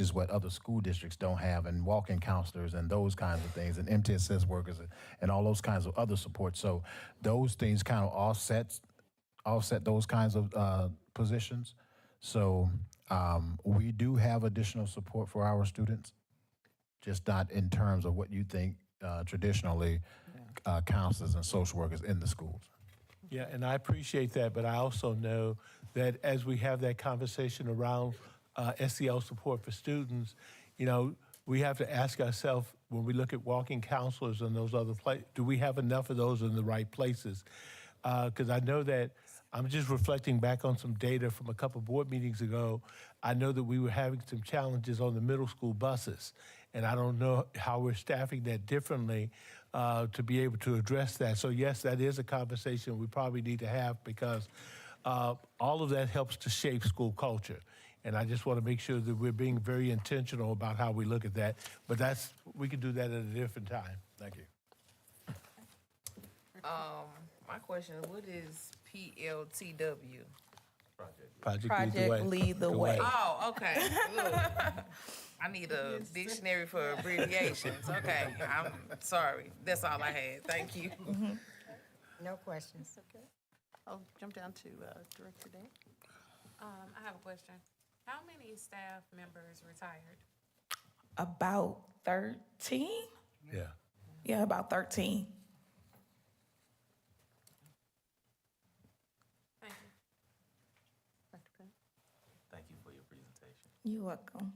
is what other school districts don't have, and walk-in counselors and those kinds of things, and MTSS workers and all those kinds of other support. So those things kind of offset those kinds of positions. So we do have additional support for our students, just not in terms of what you think traditionally counselors and social workers in the schools. Yeah, and I appreciate that, but I also know that as we have that conversation around SEL support for students, we have to ask ourselves, when we look at walking counselors and those other places, do we have enough of those in the right places? Because I know that I'm just reflecting back on some data from a couple board meetings ago. I know that we were having some challenges on the middle school buses, and I don't know how we're staffing that differently to be able to address that. So yes, that is a conversation we probably need to have, because all of that helps to shape school culture. And I just want to make sure that we're being very intentional about how we look at that. But we can do that at a different time. Thank you. My question is, what is PLTW? Project Lead the Way. Oh, okay. Look, I need a dictionary for abbreviations. Okay, I'm sorry. That's all I had. Thank you. No questions. Okay. I'll jump down to Director Dan. I have a question. How many staff members retired? About 13? Yeah. Yeah, about 13. Thank you. Dr. Penn? Thank you for your presentation. You're welcome.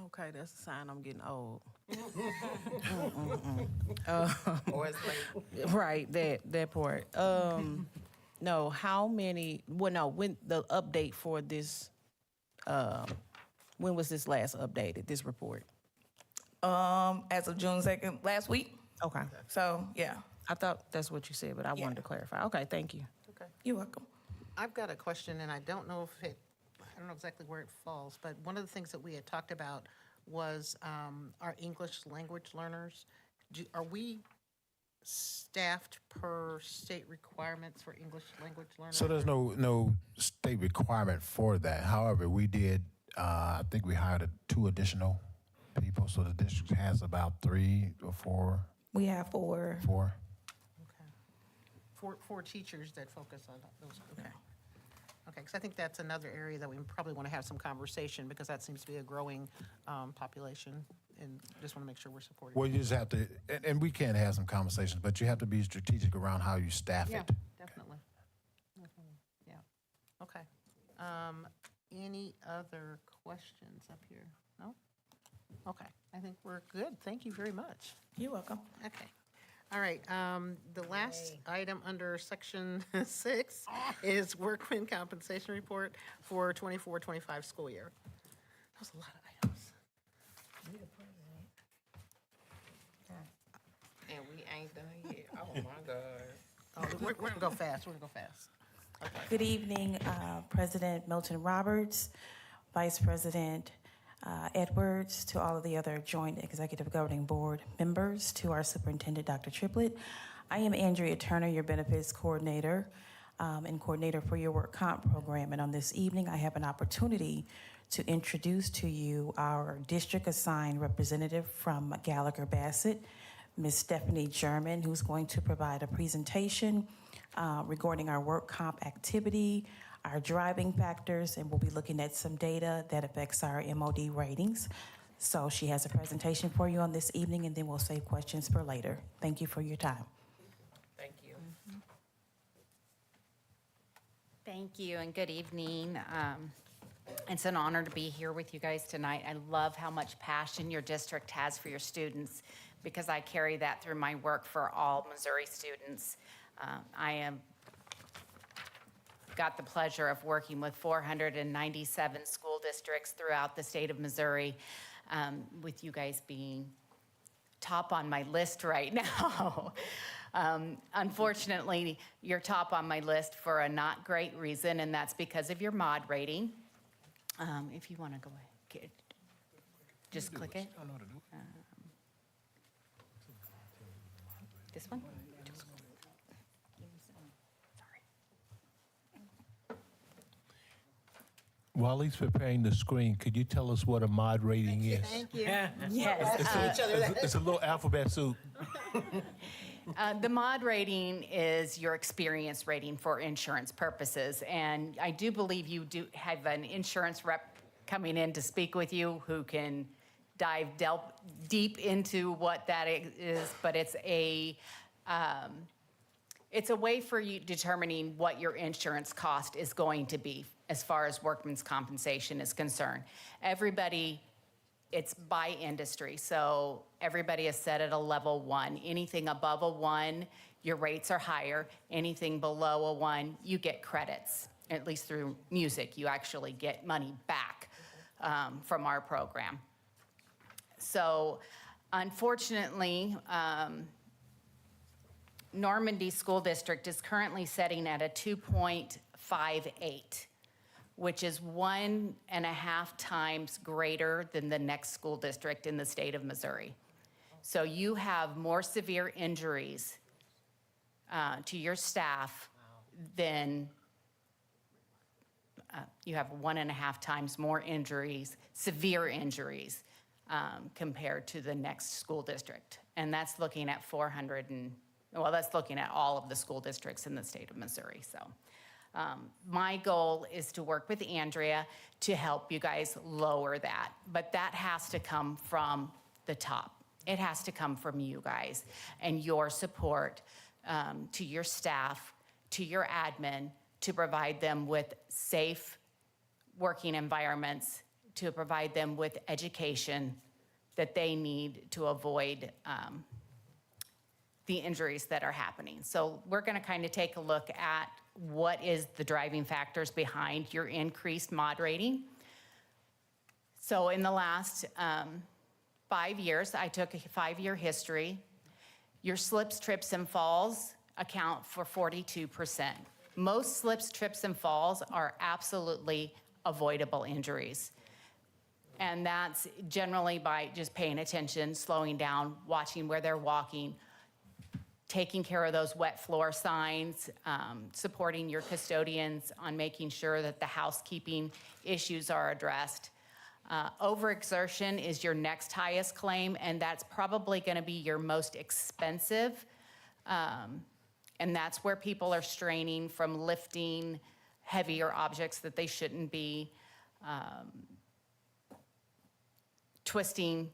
Okay, that's a sign I'm getting old. Or it's late. Right, that part. No, how many, well, no, when the update for this, when was this last updated, this report? As of June 2nd, last week. Okay. So, yeah. I thought that's what you said, but I wanted to clarify. Okay, thank you. Okay. You're welcome. I've got a question, and I don't know exactly where it falls, but one of the things that we had talked about was our English language learners. Are we staffed per state requirements for English language learners? So there's no state requirement for that. However, we did, I think we hired 2 additional people, so the district has about 3 or 4. We have 4. 4. Four teachers that focus on those. Okay. Okay, because I think that's another area that we probably want to have some conversation, because that seems to be a growing population, and just want to make sure we're supporting. Well, you just have to, and we can have some conversations, but you have to be strategic around how you staff Yeah, it. definitely. Yeah. Okay. Any other questions up here? No? Okay, I think we're good. Thank you very much. You're welcome. Okay. All right, the last item under section 6 is workman compensation report for 24-25 school year. That was a lot of items. And we ain't done yet. Oh, my God. Oh, we're gonna go fast, we're gonna go fast. Good evening, President Milton Roberts, Vice President Edwards, to all of the other Joint Executive Governing Board members, to our Superintendent, Dr. Triplett. I am Andrea Turner, your Benefits Coordinator and Coordinator for your Work Comp Program. And on this evening, I have an opportunity to introduce to you our district assigned representative from Gallagher Bassett, Ms. Stephanie German, who's going to provide a presentation regarding our work comp activity, our driving factors, and we'll be looking at some data that affects our MOD ratings. So she has a presentation for you on this evening, and then we'll save questions for later. Thank you for your time. Thank you. Thank you, and good evening. It's an honor to be here with you guys tonight. I love how much passion your district has for your students, because I carry that through my work for all Missouri students. I am got the pleasure of working with 497 school districts throughout the state of Missouri, with you guys being top on my list right now. Unfortunately, you're top on my list for a not great reason, and that's because of your mod rating. If you want to go ahead, just click it. This one? While he's preparing the screen, could you tell us what a mod rating is? Thank you. Yes. It's a little alphabet soup. The mod rating is your experience rating for insurance purposes. And I do believe you do have an insurance rep coming in to speak with you who can dive deep into what that is. But it's a way for you determining what your insurance cost is going to be as far as workman's compensation is concerned. Everybody, it's by industry, so everybody is set at a level 1. Anything above a 1, your rates are higher. Anything below a 1, you get credits. At least through music, you actually get money back from our program. So unfortunately, Normandy School District is currently setting at a 2.58, which is 1.5 times greater than the next school district in the state of Missouri. So you have more severe injuries to your staff than you have 1.5 times more injuries, severe injuries, compared to the next school district. And that's looking at that's looking at all of the school districts in the state of Missouri. So my goal is to work with Andrea to help you guys lower that. But that has to come from the top. It has to come from you guys and your support to your staff, to your admin, to provide them with safe working environments, to provide them with education that they need to avoid the injuries that are happening. So we're going to kind of take a look at what is the driving factors behind your increased mod rating. So in the last 5 years, I took a 5-year history. Your slips, trips, and falls account for 42%. Most slips, trips, and falls are absolutely avoidable injuries. And that's generally by just paying attention, slowing down, watching where they're walking, taking care of those wet floor signs, supporting your custodians on making sure that the housekeeping issues are addressed. Overexertion is your next highest claim, and that's probably going to be your most expensive. And that's where people are straining from lifting heavier objects that they shouldn't be, twisting,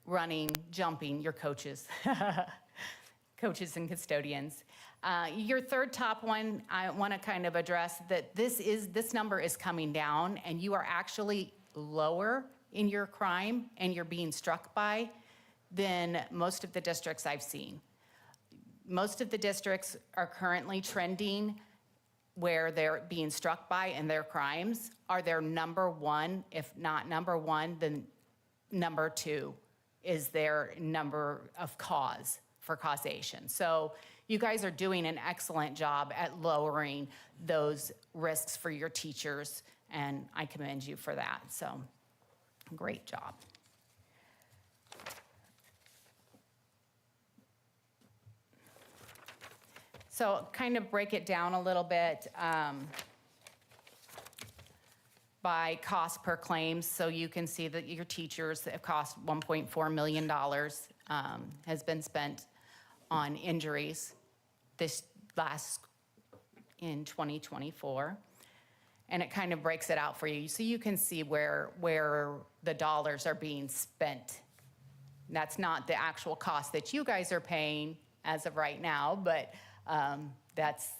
running, jumping, your coaches, coaches and custodians. Your third top one, I want to kind of address that this number is coming down, and you are actually lower in your crime and you're being struck by than most of the districts I've seen. Most of the districts are currently trending where they're being struck by and their crimes are their number one, if not number one, then number two is their number of cause for causation. So you guys are doing an excellent job at lowering those risks for your teachers, and I commend you for that. So great job. So kind of break it down a little bit by cost per claim, so you can see that your teachers have cost $1.4 million has been spent on injuries in 2024. And it kind of breaks it out for you. So you can see where the dollars are being spent. That's not the actual cost that you guys are paying as of right now, but that's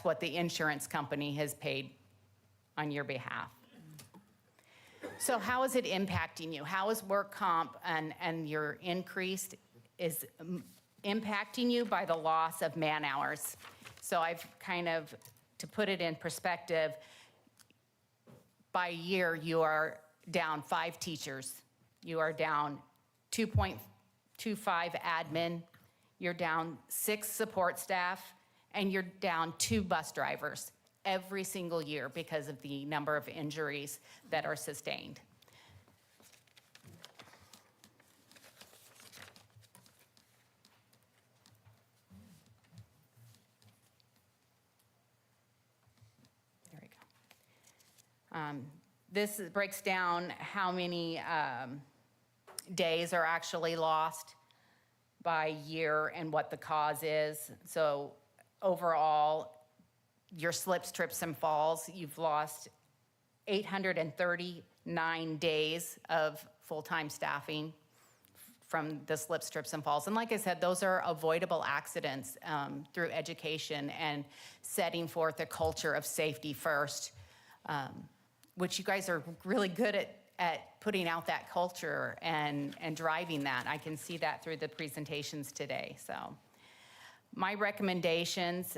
what the insurance company has paid on your behalf. So how is it impacting you? How is work comp and your increased is impacting you by the loss of man hours? So I've kind of, to put it in perspective, by year you are down 5 teachers. You are down 2.25 admin. You're down 6 support staff, and you're down 2 bus drivers every single year because of the number of injuries that are sustained. There we go. This breaks down how many days are actually lost by year and what the cause is. So overall, your slips, trips, and falls, you've lost 839 days of full-time staffing from the slips, trips, and falls. And like I said, those are avoidable accidents through education and setting forth a culture of safety first, which you guys are really good at putting out that culture and driving that. I can see that through the presentations today. So my recommendations,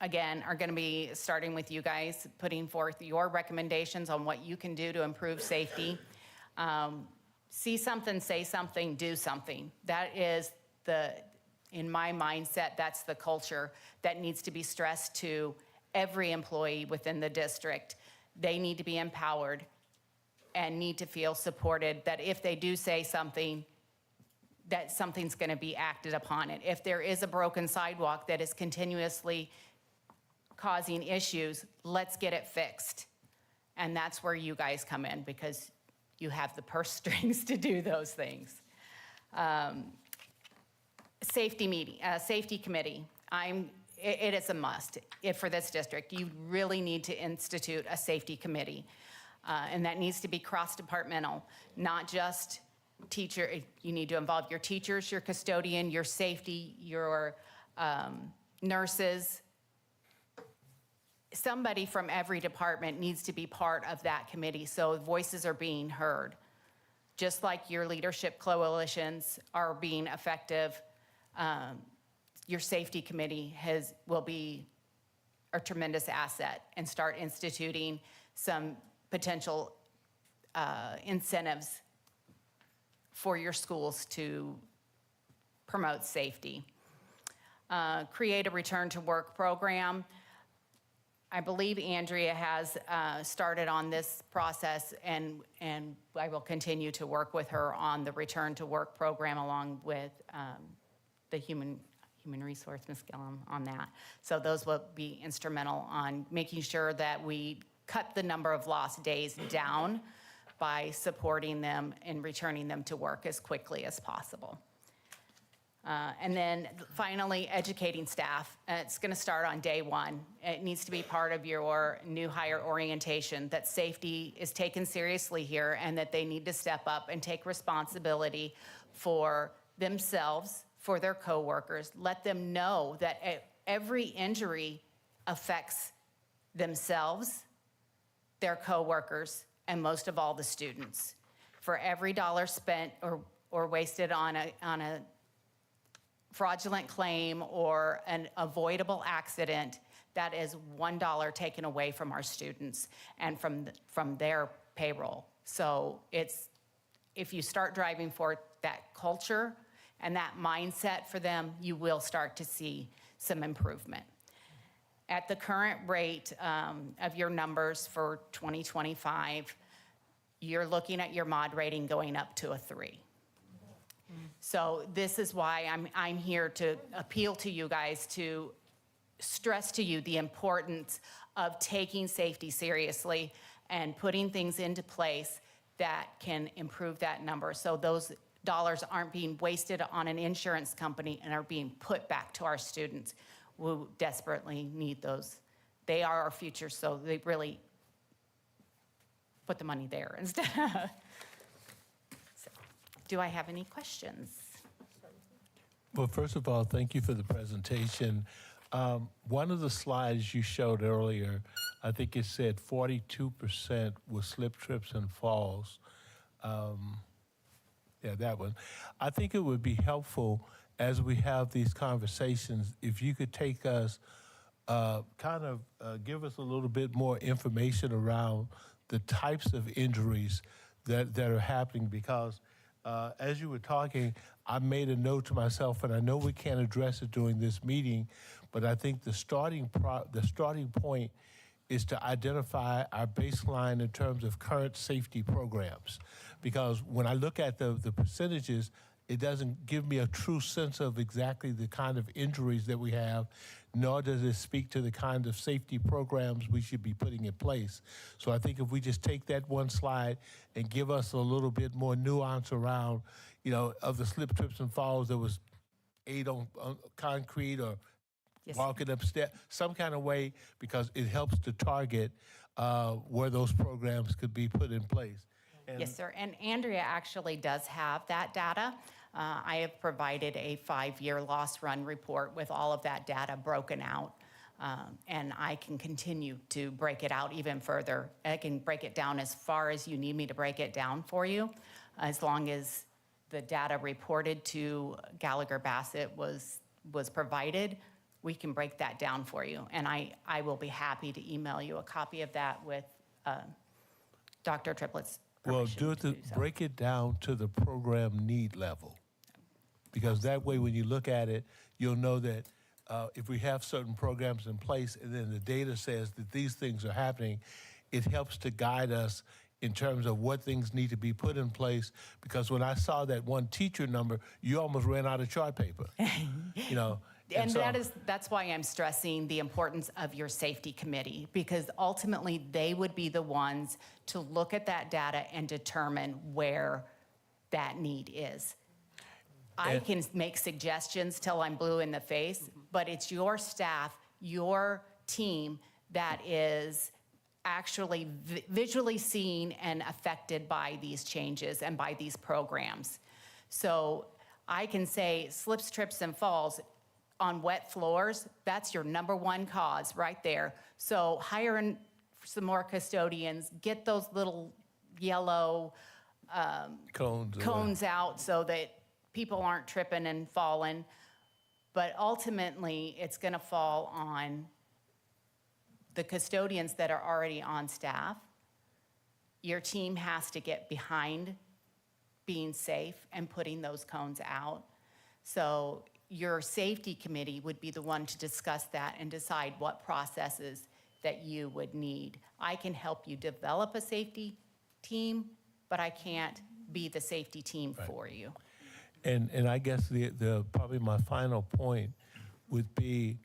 again, are going to be starting with you guys, putting forth your recommendations on what you can do to improve safety. See something, say something, do something. That is in my mindset, that's the culture that needs to be stressed to every employee within the district. They need to be empowered and need to feel supported that if they do say something, that something's going to be acted upon it. If there is a broken sidewalk that is continuously causing issues, let's get it fixed. And that's where you guys come in, because you have the purse strings to do those things. Safety committee. It is a must for this district. You really need to institute a safety committee. And that needs to be cross-departmental, not just teacher. You need to involve your teachers, your custodian, your safety, your nurses. Somebody from every department needs to be part of that committee so voices are being heard. just like your leadership coalitions are being effective, your safety committee will be a tremendous asset and start instituting some potential incentives for your schools to promote safety. Create a return to work program. I believe Andrea has started on this process, and I will continue to work with her on the return to work program along with the human resource, Ms. Gillum, on that. So those will be instrumental on making sure that we cut the number of lost days down by supporting them and returning them to work as quickly as possible. And then finally, educating staff. It's going to start on day one. It needs to be part of your new hire orientation, that safety is taken seriously here and that they need to step up and take responsibility for themselves, for their coworkers. Let them know that every injury affects themselves, their coworkers, and most of all, the students. For every dollar spent or wasted on a fraudulent claim or an avoidable accident, that is $1 taken away from our students and from their payroll. So if you start driving for that culture and that mindset for them, you will start to see some improvement. At the current rate of your numbers for 2025, you're looking at your mod rating going up to a 3. So this is why I'm here to appeal to you guys, to stress to you the importance of taking safety seriously and putting things into place that can improve that number. So those dollars aren't being wasted on an insurance company and are being put back to our students who desperately need those. They are our future, so they really put the money there instead. Do I have any questions? Well, first of all, thank you for the presentation. One of the slides you showed earlier, I think it said 42% was slip, trips, and falls. Yeah, that one. I think it would be helpful as we have these conversations if you could take us, give us a little bit more information around the types of injuries that are happening, because as you were talking, I made a note to myself, and I know we can't address it during this meeting, but I think the starting point is to identify our baseline in terms of current safety programs. Because when I look at the percentages, it doesn't give me a true sense of exactly the kind of injuries that we have, nor does it speak to the kind of safety programs we should be putting in place. So I think if we just take that one slide and give us a little bit more nuance around, of the slip, trips, and falls, there was 8 on concrete or walking upstairs, some kind of way, because it helps to target where those programs could be put in place. Yes, sir. And Andrea actually does have that data. I have provided a 5-year loss run report with all of that data broken out. And I can continue to break it out even further. I can break it down as far as you need me to break it down for you, as long as the data reported to Gallagher Bassett was provided. We can break that down for you. And I will be happy to email you a copy of that with Dr. Triplett's permission. Well, break it down to the program need level, because that way when you look at it, you'll know that if we have certain programs in place and then the data says that these things are happening, it helps to guide us in terms of what things need to be put in place. Because when I saw that one teacher number, you almost ran out of chart paper. And that's why I'm stressing the importance of your safety committee, because ultimately they would be the ones to look at that data and determine where that need is. I can make suggestions till I'm blue in the face, but it's your staff, your team that is actually visually seen and affected by these changes and by these programs. So I can say slips, trips, and falls on wet floors, that's your #1 cause right there. So hire some more custodians, get those little yellow cones out so that people aren't tripping and falling. But ultimately, it's going to fall on the custodians that are already on staff. Your team has to get behind being safe and putting those cones out. So your safety committee would be the one to discuss that and decide what processes that you would need. I can help you develop a safety team, but I can't be the safety team for you. And I guess the probably my final point would be,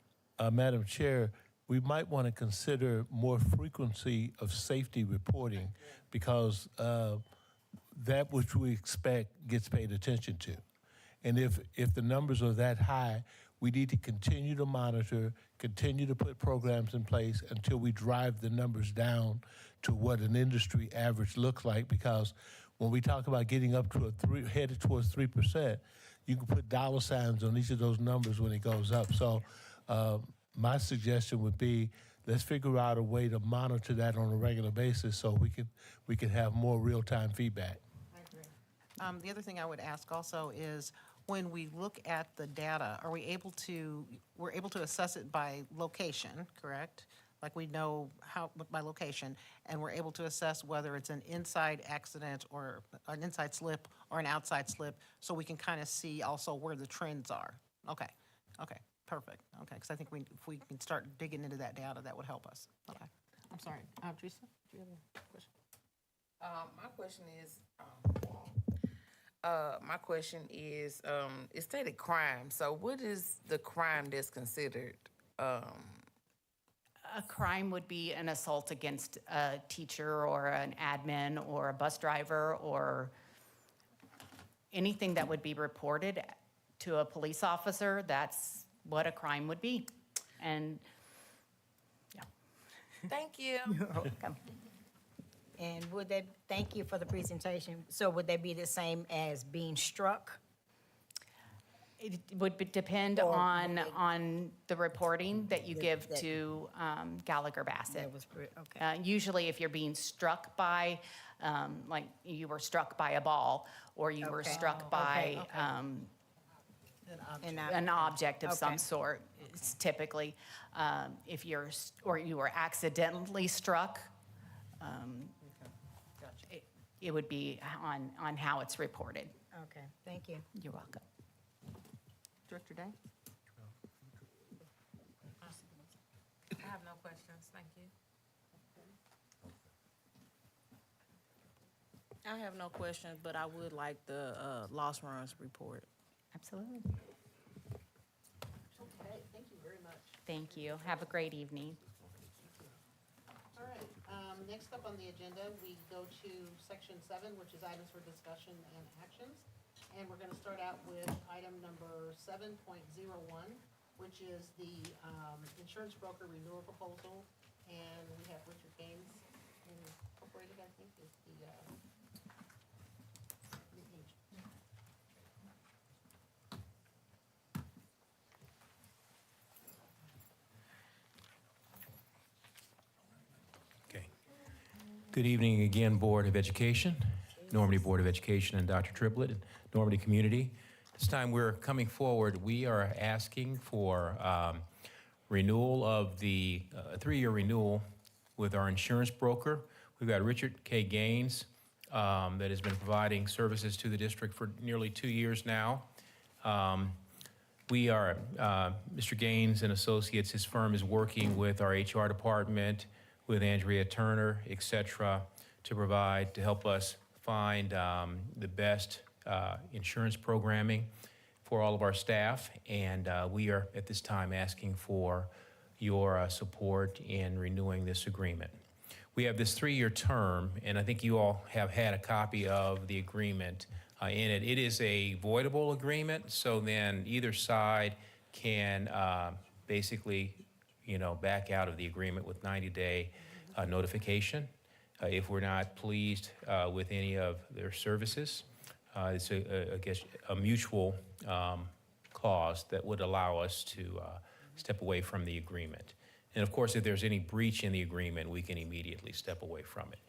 Madam Chair, we might want to consider more frequency of safety reporting because that which we expect gets paid attention to. And if the numbers are that high, we need to continue to monitor, continue to put programs in place until we drive the numbers down to what an industry average looks like. Because when we talk about getting up to headed towards 3%, you can put dollar signs on each of those numbers when it goes up. So my suggestion would be, let's figure out a way to monitor that on a regular basis so we can have more real-time feedback. I agree. The other thing I would ask also is, when we look at the data, we're able to assess it by location, correct? Like we know by location, and we're able to assess whether it's an inside accident or an inside slip or an outside slip, so we can kind of see also where the trends are. Okay, perfect. Okay, because I think if we can start digging into that data, that would help us. Okay, I'm sorry. Teresa, do you have a question? My question is, it stated crime. So what is the crime that's considered? A crime would be an assault against a teacher or an admin or a bus driver or anything that would be reported to a police officer. That's what a crime would be. And yeah. Thank you. You're welcome. And thank you for the presentation. So would that be the same as being struck? It would depend on the reporting that you give to Gallagher Bassett. That was okay. Usually if you're being struck by, like you were struck by a ball, or you were struck by an object of some sort, it's typically, if you were accidentally struck, it would be on how it's reported. Okay, thank you. You're welcome. Director Day? I have no questions, thank you. I have no questions, but I would like the loss runs report. Absolutely. Okay, thank you very much. Thank you. Have a great evening. All right, next up on the agenda, we go to section 7, which is items for discussion and actions. And we're going to start out with item number 7.01, which is the insurance broker renewal proposal. And we have Richard Gaines Incorporated, I think, is the agent. Good evening again, Board of Education, Normandy Board of Education, and Dr. Triplett, and Normandy community. This time we're coming forward, we are asking for renewal of the 3-year renewal with our insurance broker. We've got Richard K. Gaines that has been providing services to the district for nearly 2 years now. We are, Mr. Gaines and Associates, his firm is working with our HR department, with Andrea Turner, et cetera, to help us find the best insurance programming for all of our staff. And we are at this time asking for your support in renewing this agreement. We have this 3-year term, and I think you all have had a copy of the agreement in it. It is a voidable agreement, so then either side can basically back out of the agreement with 90-day notification if we're not pleased with any of their services. It's a mutual clause that would allow us to step away from the agreement. And of course, if there's any breach in the agreement, we can immediately step away from it.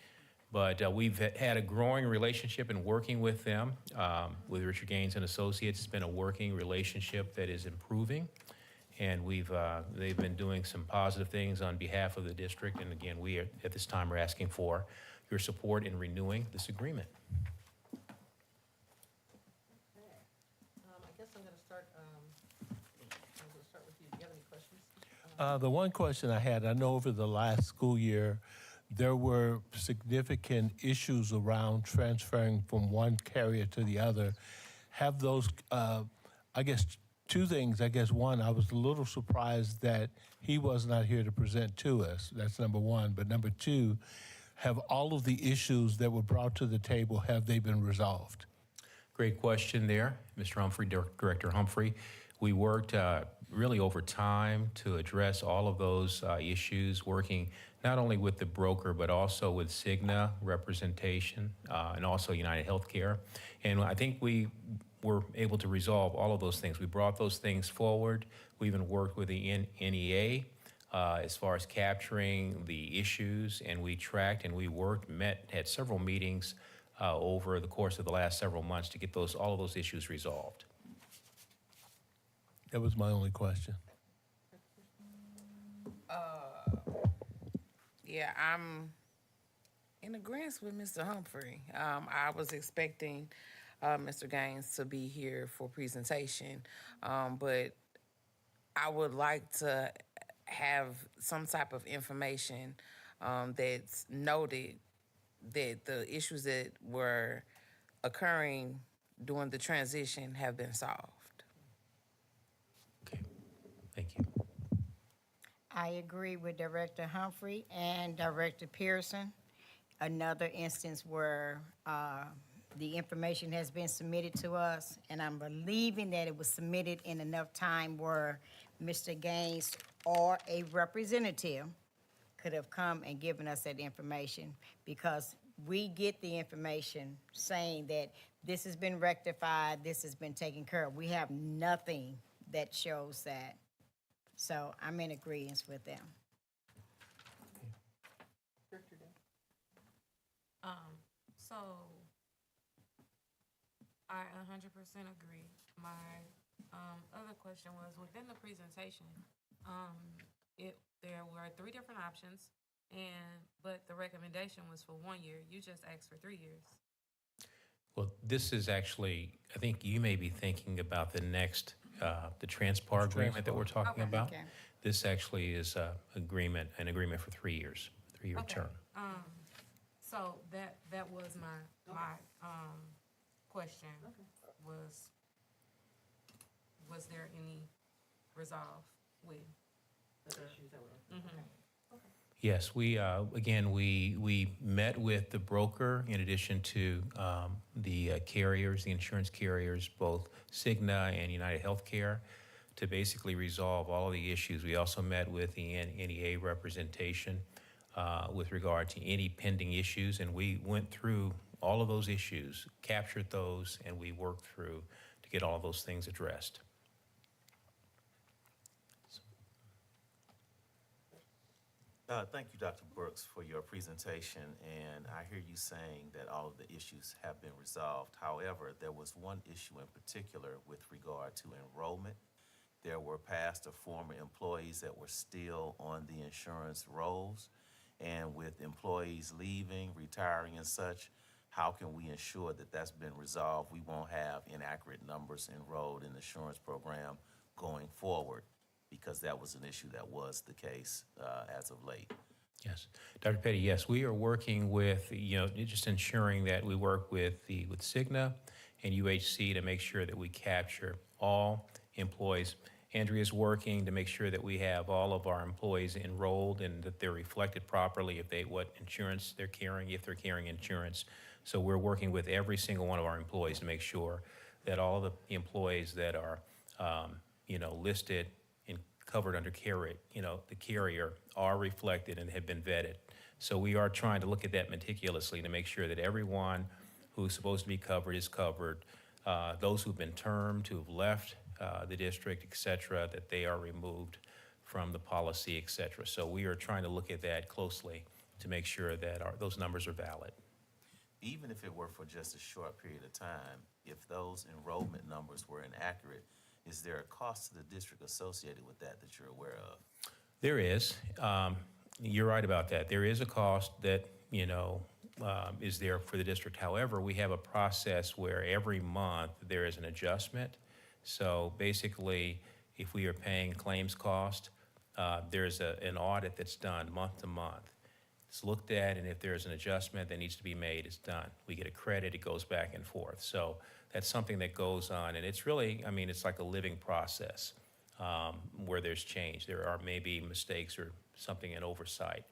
But we've had a growing relationship in working with them. With Richard Gaines and Associates, it's been a working relationship that is improving. And they've been doing some positive things on behalf of the district. And again, we at this time are asking for your support in renewing this agreement. I guess I'm going to start with you. Do you have any questions? The one question I had, I know over the last school year, there were significant issues around transferring from one carrier to the other. Have those, I guess, two things. I guess one, I was a little surprised that he was not here to present to us. That's number one. But number two, have all of the issues that were brought to the table, have they been resolved? Great question there, Mr. Humphrey, Director Humphrey. We worked really over time to address all of those issues, working not only with the broker, but also with Cigna representation and also United Healthcare. And I think we were able to resolve all of those things. We brought those things forward. We even worked with the NEA as far as capturing the issues, and we tracked and we worked, had several meetings over the course of the last several months to get all of those issues resolved. That was my only question. Yeah, I'm in agreement with Mr. Humphrey. I was expecting Mr. Gaines to be here for presentation, but I would like to have some type of information that's noted that the issues that were occurring during the transition have been solved. Thank you. I agree with Director Humphrey and Director Pearson. Another instance where the information has been submitted to us, and I'm believing that it was submitted in enough time where Mr. Gaines or a representative could have come and given us that information, because we get the information saying that this has been rectified, this has been taken care of. We have nothing that shows that. So I'm in agreement with them. So I 100% agree. My other question was, within the presentation, there were 3 different options, but the recommendation was for 1 year. You just asked for 3 years. Well, this is actually, I think you may be thinking about the next, the Transpar agreement that we're talking about. Okay. This actually is an agreement for 3 years, 3-year term. So that was my question. Was there any resolve with the issues that were? Yes, we met with the broker in addition to the carriers, the insurance carriers, both Cigna and United Healthcare, to basically resolve all of the issues. We also met with the NEA representation with regard to any pending issues, and we went through all of those issues, captured those, and we worked through to get all of those things addressed. Thank you, Dr. Brooks, for your presentation, and I hear you saying that all of the issues have been resolved. However, there was one issue in particular with regard to enrollment. There were past or former employees that were still on the insurance rolls, and with employees leaving, retiring and such, how can we ensure that that's been resolved? We won't have inaccurate numbers enrolled in the insurance program going forward, because that was an issue that was the case as of late. Yes, Dr. Petty, yes, we are working with, just ensuring that we work with Cigna and UHC to make sure that we capture all employees. Andrea's working to make sure that we have all of our employees enrolled and that they're reflected properly what insurance they're carrying, if they're carrying insurance. So we're working with every single one of our employees to make sure that all of the employees that are, listed and covered under the carrier are reflected and have been vetted. So we are trying to look at that meticulously to make sure that everyone who's supposed to be covered is covered. Those who've been termed, who have left the district, et cetera, that they are removed from the policy, et cetera. So we are trying to look at that closely to make sure that those numbers are valid. Even if it were for just a short period of time, if those enrollment numbers were inaccurate, is there a cost to the district associated with that you're aware of? There is. You're right about that. There is a cost that, is there for the district. However, we have a process where every month there is an adjustment. So basically, if we are paying claims cost, there's an audit that's done month to month. It's looked at, and if there's an adjustment that needs to be made, it's done. We get a credit, it goes back and forth. So that's something that goes on, and it's really, it's like a living process where there's change. There are maybe mistakes or something in oversight,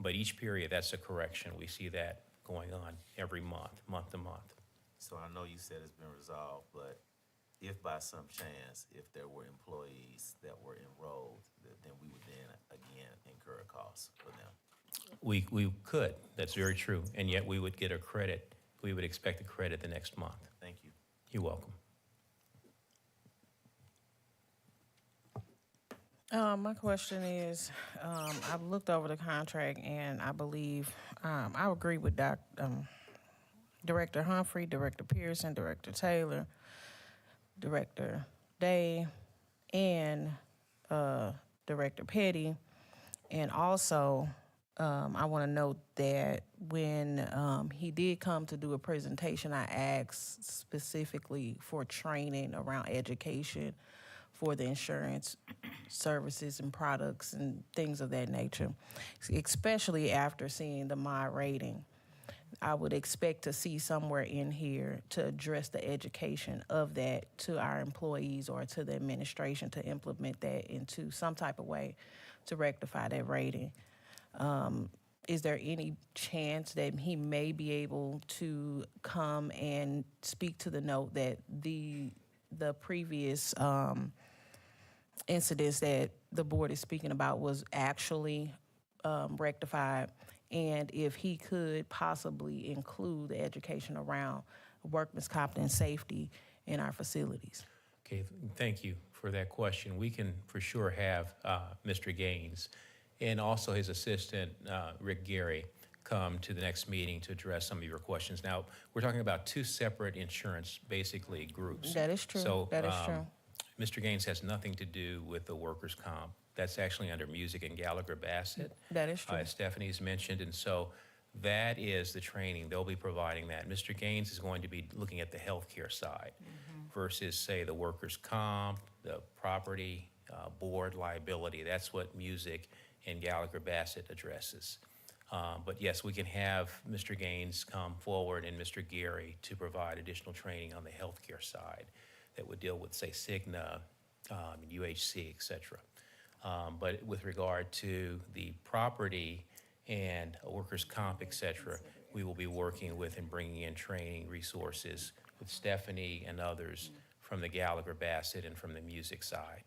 but each period, that's a correction. We see that going on every month, month to month. So I know you said it's been resolved, but if by some chance, if there were employees that were enrolled, then we would then again incur a cost for them. We could, that's very true, and yet we would get a credit. We would expect a credit the next month. Thank you. You're welcome. My question is, I've looked over the contract, and I believe I agree with Director Humphrey, Director Pearson, Director Taylor, Director Day, and Director Petty. And also, I want to note that when he did come to do a presentation, I asked specifically for training around education for the insurance services and products and things of that nature, especially after seeing the MI rating. I would expect to see somewhere in here to address the education of that to our employees or to the administration to implement that into some type of way to rectify that rating. Is there any chance that he may be able to come and speak to the note that the previous incidents that the board is speaking about was actually rectified, and if he could possibly include the education around workman's comp and safety in our facilities? Okay, thank you for that question. We can for sure have Mr. Gaines and also his assistant, Rick Gary, come to the next meeting to address some of your questions. Now, we're talking about two separate insurance, basically, groups. That is true. So, that is true. Mr. Gaines has nothing to do with the workers' comp. That's actually under Music and Gallagher Bassett. That is true. As Stephanie's mentioned, and so that is the training. They'll be providing that. Mr. Gaines is going to be looking at the healthcare side versus, say, the workers' comp, the property, board liability. That's what Music and Gallagher Bassett addresses. But yes, we can have Mr. Gaines come forward and Mr. Gary to provide additional training on the healthcare side that would deal with, say, Cigna, UHC, et cetera. But with regard to the property and workers' comp, et cetera, we will be working with and bringing in training resources with Stephanie and others from the Gallagher Bassett and from the music side.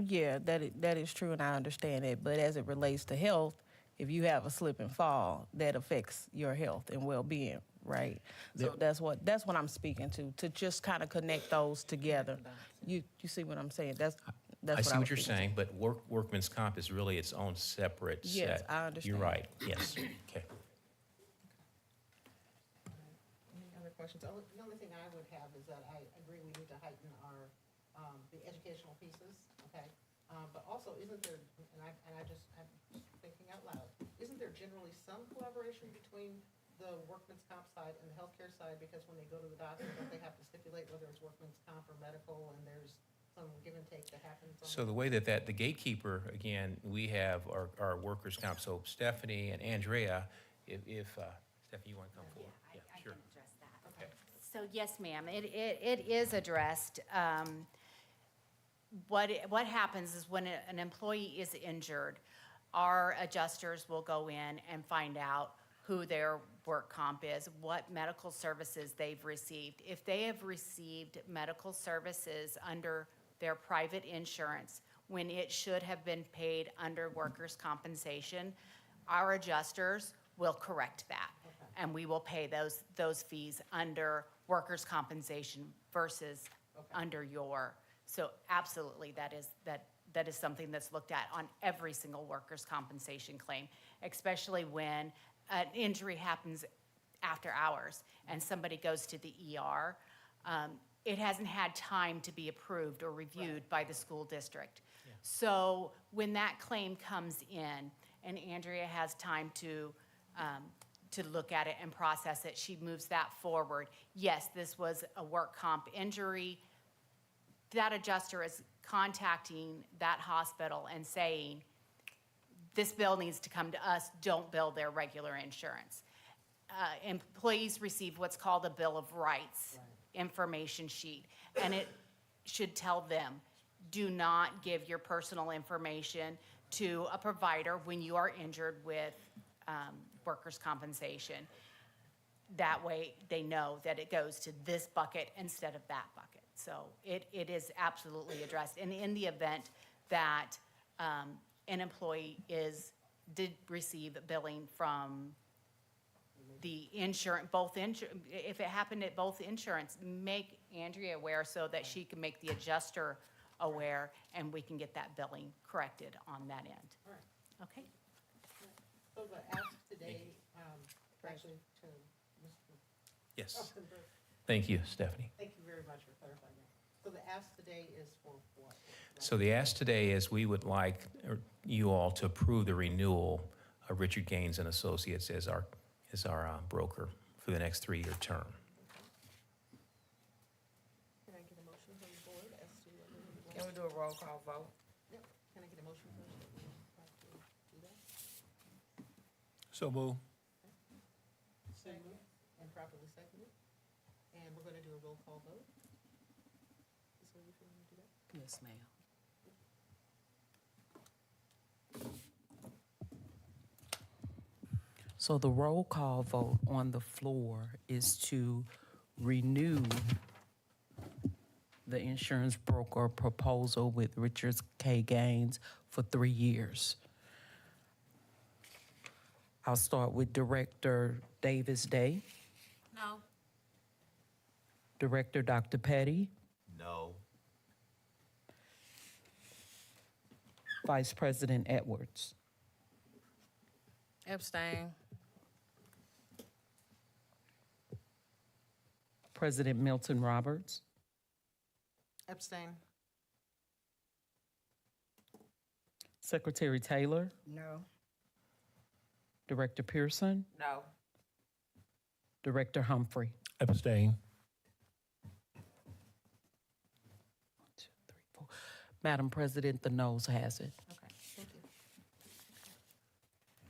Yeah, that is true, and I understand it. But as it relates to health, if you have a slip and fall, that affects your health and well-being, right? So that's what I'm speaking to just kind of connect those together. You see what I'm saying? That's I see I what was you're speaking saying, but workman's comp is really its own separate set. Yes, I understand. You're right, yes, okay. Any other questions? The only thing I would have is that I agree we need to heighten our, the educational pieces, okay? But also, isn't there, I'm just thinking out loud, isn't there generally some collaboration between the workman's comp side and the healthcare side? Because when they go to the doctor, don't they have to stipulate whether it's workman's comp or medical, and there's some give and take that happens? So the way that the gatekeeper, again, we have our workers' comp, so Stephanie and Andrea, if Stephanie, you want to come forward? I sure. can address that. Okay. So yes, ma'am, it is addressed. What happens is when an employee is injured, our adjusters will go in and find out who their work comp is, what medical services they've received. If they have received medical services under their private insurance when it should have been paid under workers' compensation, our adjusters will correct that. And we will pay those fees under workers' compensation versus under your. So absolutely, that is something that's looked at on every single workers' compensation claim, especially when an injury happens after hours and somebody goes to the ER, it hasn't had time to be approved or reviewed by the school district. So when that claim comes in and Andrea has time to look at it and process it, she moves that forward. Yes, this was a work comp injury. That adjuster is contacting that hospital and saying, this bill needs to come to us, don't bill their regular insurance. Employees receive what's called a Bill of Rights information sheet, and it should tell them, do not give your personal information to a provider when you are injured with workers' compensation. That way, they know that it goes to this bucket instead of that bucket. So it is absolutely addressed. And in the event that an employee did receive billing from the insurance, if it happened at both insurance, make Andrea aware so that she can make the adjuster aware, and we can get that billing corrected on that end. All right. Okay? So the ask today, actually to Mr. Yes. Brooks. Thank you, Stephanie. Thank you very much for clarifying that. So the ask today is for what? So the ask today is we would like you all to approve the renewal of Richard Gaines and Associates as our broker for the next 3-year term. Can I get a motion from the board as to whether we want? Can we do a roll call vote? Yep. Can I get a motion first? that we would like to do that? So move. Second, and properly seconded. And we're going to do a roll call vote. Is there anything to do that? Yes, ma'am. So the roll call vote on the floor is to renew the insurance broker proposal with Richards K. Gaines for 3 years. I'll start with Director Davis Day, No. Director Dr. Petty, No. Vice President Edwards. Abstain. President Milton Roberts, Abstain. Secretary Taylor, No. Director Pearson, No. Director Humphrey. Abstain. 1, 2, 3, 4. Madam President, the noes has it. Okay, thank you.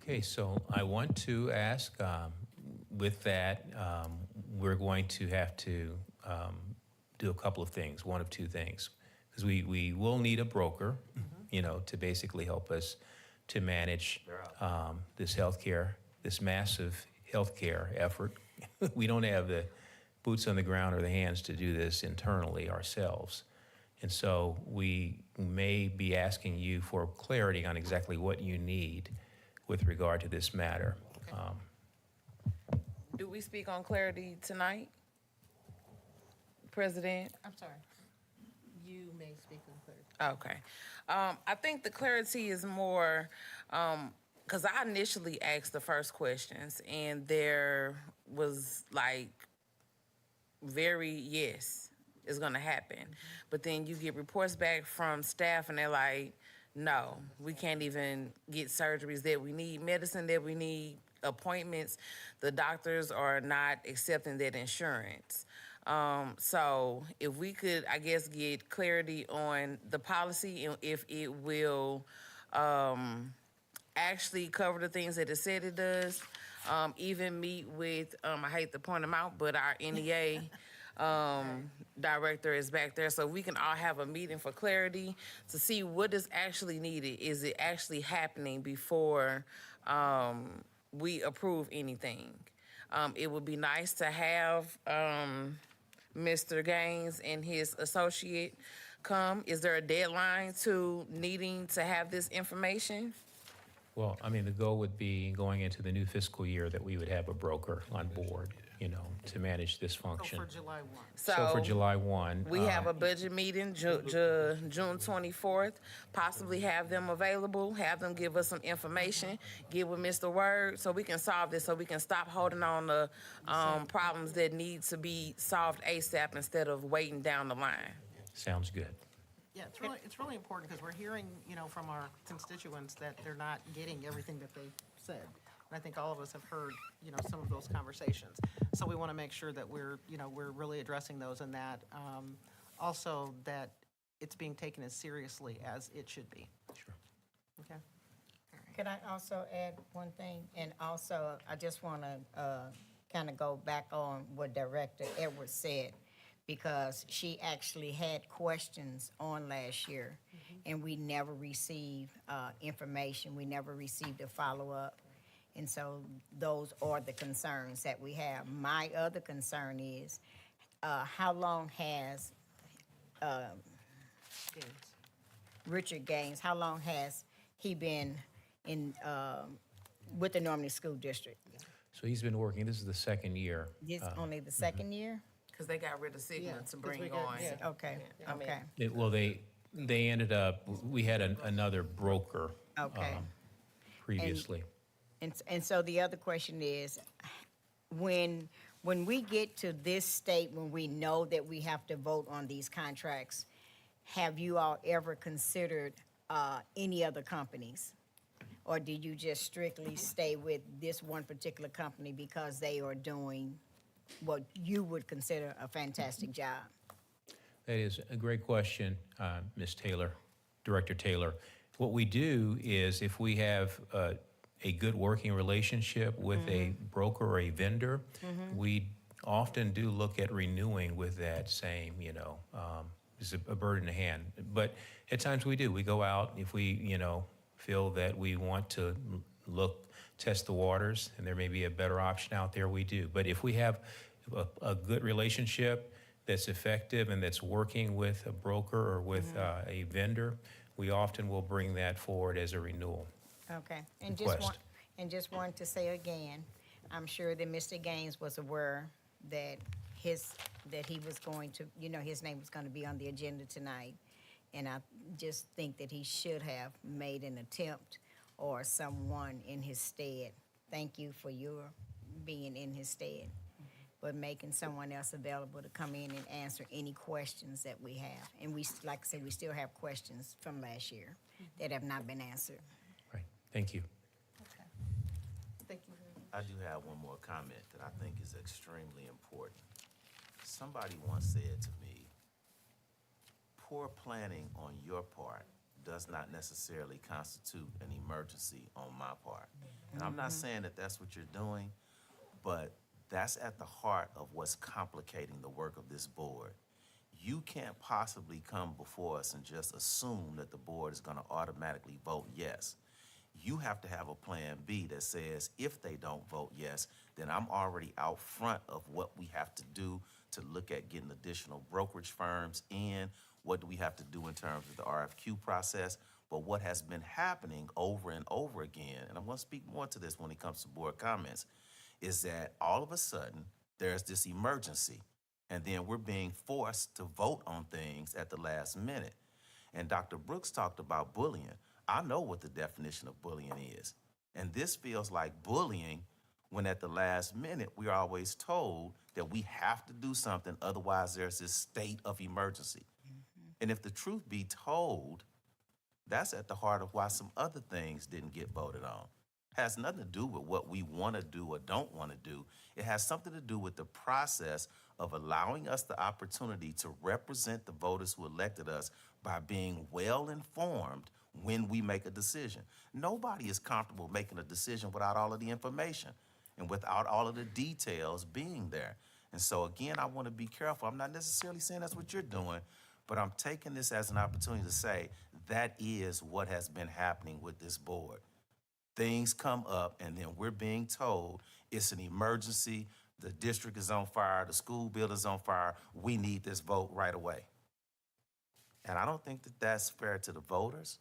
Okay, so I want to ask, with that, we're going to have to do a couple of things, one of two things. Because we will need a broker, to basically help us to manage this healthcare, this massive healthcare effort. We don't have the boots on the ground or the hands to do this internally ourselves. And so we may be asking you for clarity on exactly what you need with regard to this matter. Do we speak on clarity tonight? President? I'm sorry. You may speak on clarity. Okay. I think the clarity is more, because I initially asked the first questions and there was like yes, it's gonna happen. But then you get reports back from staff and they're like, no, we can't even get surgeries that we need, medicine that we need, appointments. The doctors are not accepting that insurance. So if we could, I guess, get clarity on the policy and if it will actually cover the things that it said it does. Even meet with, I hate to point them out, but our NEA director is back there, so we can all have a meeting for clarity to see what is actually needed. Is it actually happening before we approve anything? It would be nice to have Mr. Gaines and his associate come. Is there a deadline to needing to have this information? Well, I mean, the goal would be going into the new fiscal year that we would have a broker on board. to manage this So function. for July 1. So for July 1. We have a budget meeting, June 24th, possibly have them available, have them give us some information, get with Mr. Word, so we can solve this, so we can stop holding on to problems that need to be solved ASAP instead of waiting down the line. Sounds good. Yeah, it's really important because we're hearing, from our constituents that they're not getting everything that they said. And I think all of us have heard, some of those conversations. So we want to make sure that we're really addressing those and that also that it's being taken as seriously as it should be. Sure. Okay. Could I also add one thing? And also, I just want to kind of go back on what Director Edwards said, because she actually had questions on last year, and we never received information. We never received a follow-up. And so those are the concerns that we have. My other concern is, how long has Richard Gaines, how long has he been in with the Normandy School District? So he's been working, this is the second year. This only the second year? Because they got rid of Sigma to bring we on. got- Okay, okay, Well, they ended up, we had another broker okay. previously. And so the other question is, when we get to this state, when we know that we have to vote on these contracts, have you all ever considered any other companies? Or did you just strictly stay with this one particular company because they are doing what you would consider a fantastic job? That is a great question, Ms. Taylor, Director Taylor. What we do is if we have a good working relationship with a broker or a vendor, we often do look at renewing with that same, it's a bird in the hand. But at times we do. We go out if we, feel that we want to test the waters, and there may be a better option out there, we do. But if we have a good relationship that's effective and that's working with a broker or with a vendor, we often will bring that forward as a renewal. Okay, Request. just want to say again, I'm sure that Mr. Gaines was aware that he was going to, his name was going to be on the agenda tonight. And I just think that he should have made an attempt or someone in his stead. Thank you for your being in his stead, but making someone else available to come in and answer any questions that we have. And we, like I said, we still have questions from last year that have not been answered. Right. Thank you. Thank you. I do have one more comment that I think is extremely important. Somebody once said to me, poor planning on your part does not necessarily constitute an emergency on my part. And I'm not saying that that's what you're doing, but that's at the heart of what's complicating the work of this board. You can't possibly come before us and just assume that the board is going to automatically vote yes. You have to have a plan B that says if they don't vote yes, then I'm already out front of what we have to do to look at getting additional brokerage firms in. What do we have to do in terms of the RFQ process? But what has been happening over and over again, and I'm going to speak more to this when it comes to board comments, is that all of a sudden there's this emergency, and then we're being forced to vote on things at the last minute. And Dr. Brooks talked about bullying. I know what the definition of bullying is. And this feels like bullying when at the last minute we're always told that we have to do something, otherwise there's this state of emergency. And if the truth be told, that's at the heart of why some other things didn't get voted on. It has nothing to do with what we want to do or don't want to do. It has something to do with the process of allowing us the opportunity to represent the voters who elected us by being well informed when we make a decision. Nobody is comfortable making a decision without all of the information and without all of the details being there. And so again, I want to be careful. I'm not necessarily saying that's what you're doing, but I'm taking this as an opportunity to say that is what has been happening with this board. Things come up and then we're being told it's an emergency, the district is on fire, the school building's on fire, we need this vote right away. And I don't think that that's fair to the voters.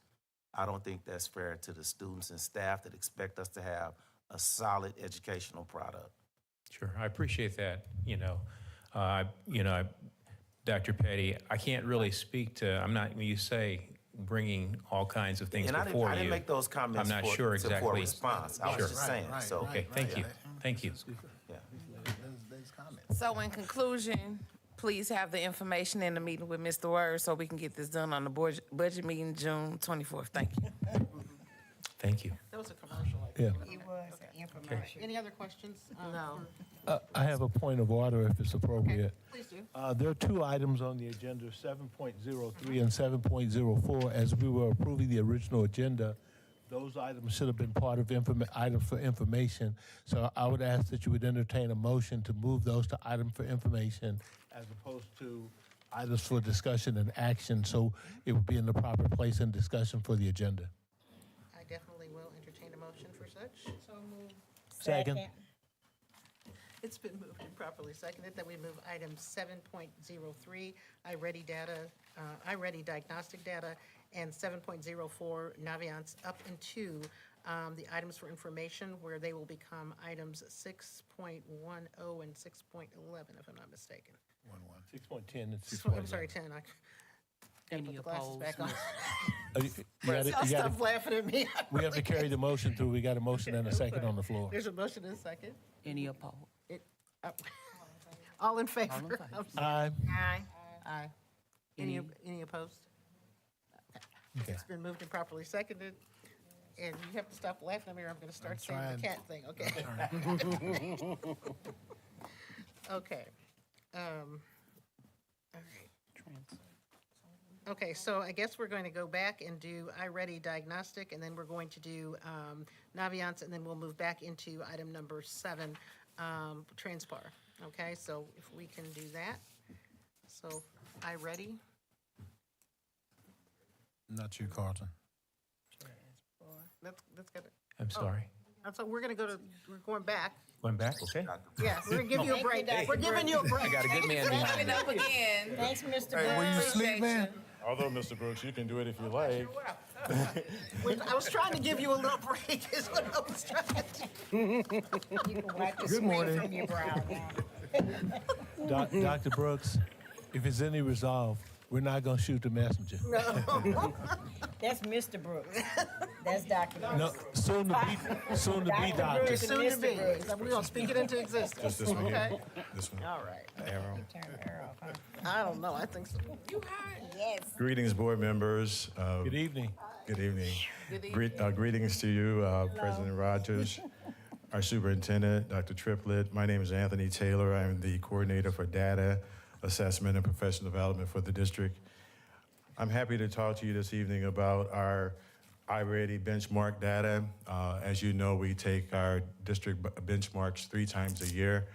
I don't think that's fair to the students and staff that expect us to have a solid educational product. Sure, I appreciate that. Dr. Petty, I can't really speak to, I'm not, when you say bringing all kinds of things And I before you. didn't make those comments I'm not for, sure for exactly. a response. I was Sure. just saying. So Okay, thank you, thank you. So in conclusion, please have the information in the meeting with Mr. Word so we can get this done on the budget meeting June 24th. Thank you. Thank you. That was a commercial. I Yeah. think. It was an information. Any other questions? No. I have a point of order if it's appropriate. Please do. There are two items on the agenda, 7.03 and 7.04. As we were approving the original agenda, those items should have been part of items for information. So I would ask that you would entertain a motion to move those to item for information as opposed to items for discussion and action. So it would be in the proper place and discussion for the agenda. I definitely will entertain a motion for such. So moved. Second. It's been moved and properly seconded that we move item 7.03, iReady data, iReady diagnostic data, and 7.04 Naviance up into the items for information, where they will become items 6.10 and 6.11, if I'm not mistaken. 6.10 and I'm sorry, 10. I gotta put the glasses back on. Stop laughing at me. We have to carry the motion through. We got a motion and a second on the floor. There's a motion and a second. Any opposed? All in favor? Aye. Aye. Aye. Any opposed? Okay. It's been moved and properly seconded. And you have to stop laughing at me or I'm going to start saying the cat thing, okay? Okay. All right. Okay, so I guess we're going to go back and do iReady diagnostic, and then we're going to do Naviance, and then we'll move back into item number 7, Transpar. Okay, so if we can do that. So iReady. Not you, Carlton. Let's get it. I'm sorry. So we're going back. Going back, okay. Yes, we're gonna give you a break. We're giving you a break. I got a good man behind me. Up again. Thanks, Mr. Brooks. Hey, were you asleep, man? Although, Mr. Brooks, you can do it if you like. I was trying to give you a little break, is what I was trying to do. You can wipe the Good sweat morning. from your brow now. Dr. Brooks, if it's any resolve, we're not going to shoot the messenger. No. That's Mr. Brooks. That's Dr. Brooks. No, soon to be doctor. Brooks. Soon to be. We're gonna speak it into existence. Just this one here. Okay? This one. All right. Arrow. Turn the arrow off, huh? I don't know, I think so. You hide. Yes. Greetings, board members. Good evening. Good evening. Greetings to you, President Rogers, our superintendent, Dr. Triplett. My name is Anthony Taylor. I'm the coordinator for data assessment and professional development for the district. I'm happy to talk to you this evening about our iReady benchmark data. As you know, we take our district benchmarks 3 times a year,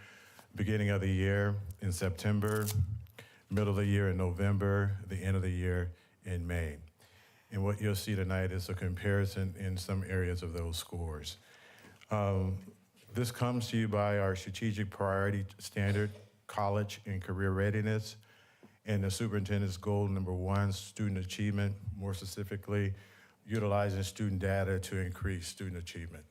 beginning of the year in September, middle of the year in November, the end of the year in May. And what you'll see tonight is a comparison in some areas of those scores. This comes to you by our strategic priority standard, college and career readiness, and the superintendent's goal number 1, student achievement, more specifically, utilizing student data to increase student achievement.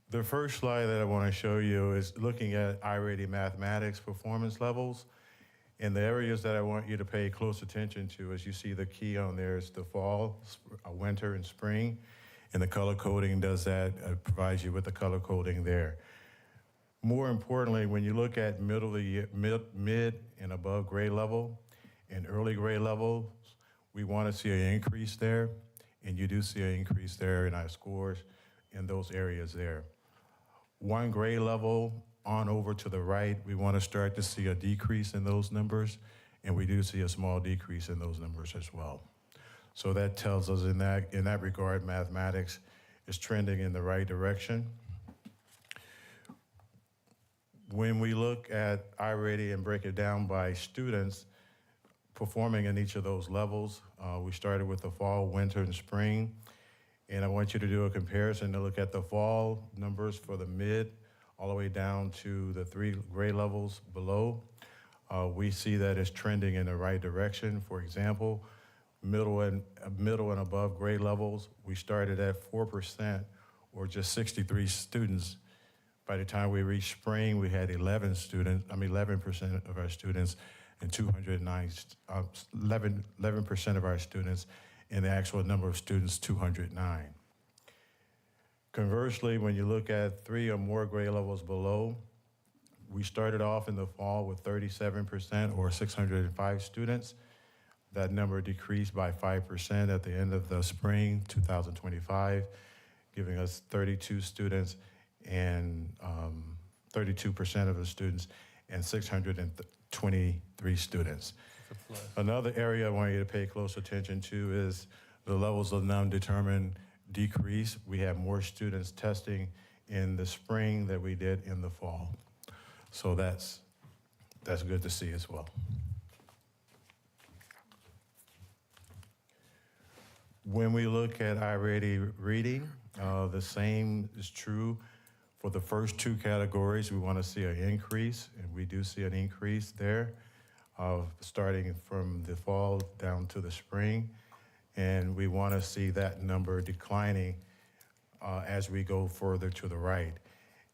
The first slide that I want to show you is looking at iReady mathematics performance levels. And the areas that I want you to pay close attention to, as you see the key on there, is the fall, winter, and spring. And the color coding does that, provides you with the color coding there. More importantly, when you look at middle of the year, mid and above grade level and early grade levels, we want to see an increase there. And you do see an increase there in our scores in those areas there. 1 grade level on over to the right, we want to start to see a decrease in those numbers, and we do see a small decrease in those numbers as well. So that tells us in that regard, mathematics is trending in the right direction. When we look at iReady and break it down by students performing in each of those levels, we started with the fall, winter, and spring. And I want you to do a comparison to look at the fall numbers for the mid all the way down to the 3 grade levels below. We see that it's trending in the right direction. For example, middle and above grade levels. We started at 4%, or just 63 students. By the time we reached spring, we had 11% of our students, and 11% of our students, and the actual number of students, 209. Conversely, when you look at 3 or more grade levels below, we started off in the fall with 37%, or 605 students. That number decreased by 5% at the end of the spring 2025, giving us 32 students and 32% of the students and 623 students. Another area I want you to pay close attention to is the levels of non-determined decrease. We have more students testing in the spring than we did in the fall. So that's good to see as well. When we look at iReady reading, the same is true for the first 2 categories. We want to see an increase, and we do see an increase there, starting from the fall down to the spring. And we want to see that number declining as we go further to the right.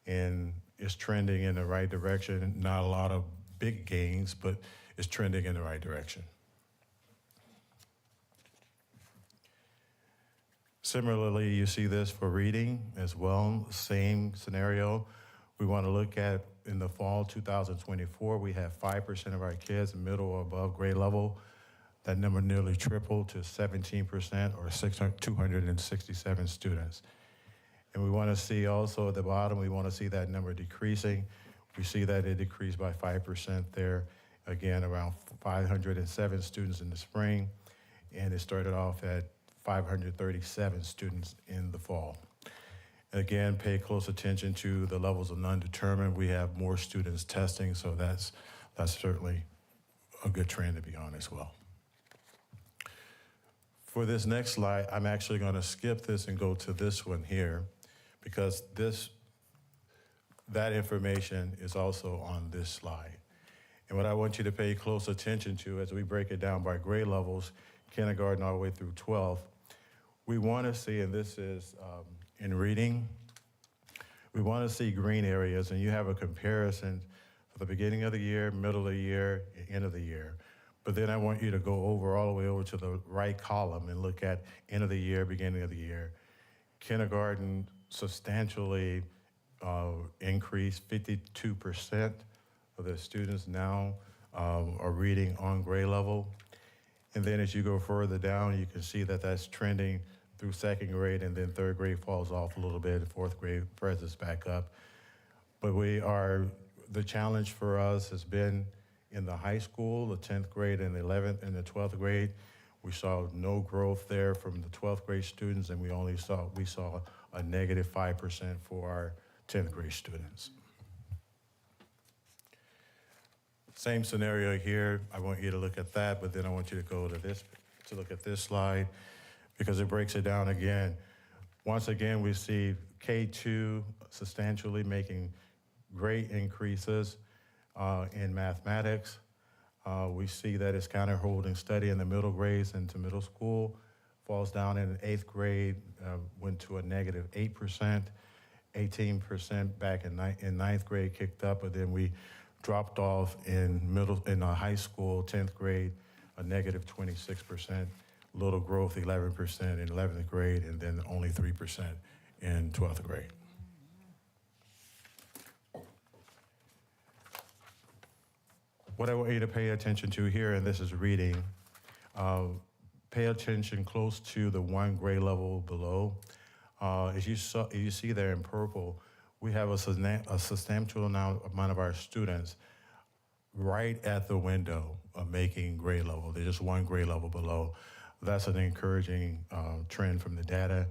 And it's trending in the right direction. Not a lot of big gains, but it's trending in the right direction. Similarly, you see this for reading as well, same scenario. We want to look at in the fall 2024, we have 5% of our kids in middle or above grade level. That number nearly tripled to 17%, or 267 students. And we want to see also at the bottom, we want to see that number decreasing. We see that it decreased by 5% there, again, around 507 students in the spring, and it started off at 537 students in the fall. Again, pay close attention to the levels of non-determined. We have more students testing, so that's certainly a good trend to be on as well. For this next slide, I'm actually going to skip this and go to this one here, because that information is also on this slide. And what I want you to pay close attention to as we break it down by grade levels, kindergarten all the way through 12th, we want to see, and this is in reading, we want to see green areas, and you have a comparison for the beginning of the year, middle of the year, and end of the year. But then I want you to go all the way over to the right column and look at end of the year, beginning of the year. Kindergarten substantially increased. 52% of the students now are reading on grade level. And then as you go further down, you can see that that's trending through 2nd grade, and then 3rd grade falls off a little bit, 4th grade presses back up. But the challenge for us has been in the high school, the 10th grade and the 11th and the 12th grade. We saw no growth there from the 12th grade students, and we saw a negative 5% for our 10th grade students. Same scenario here. I want you to look at that, but then I want you to go to look at this slide, because it breaks it down again. Once again, we see K2 substantially making great increases in mathematics. We see that it's kind of holding steady in the middle grades into middle school, falls down in 8th grade, went to a negative 8%, 18% back in 9th grade, kicked up, but then we dropped off in high school, 10th grade, a negative 26%, little growth, 11% in 11th grade, and then only 3% in 12th grade. What I want you to pay attention to here, and this is reading, pay attention close to the 1 grade level below. As you see there in purple, we have a substantial amount of our students right at the window of making grade level. They're just 1 grade level below. That's an encouraging trend from the data.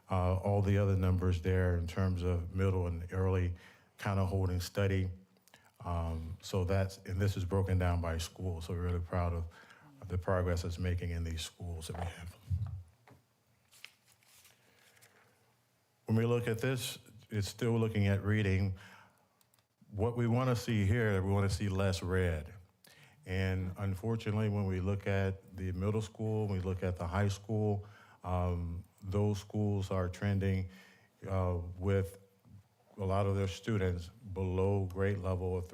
All the other numbers there in terms of middle and early kind of holding steady. And this is broken down by school, so we're really proud of the progress it's making in these schools that we have. When we look at this, it's still looking at reading. What we want to see here, we want to see less red. And unfortunately, when we look at the middle school, when we look at the high school, those schools are trending with a lot of their students below grade level of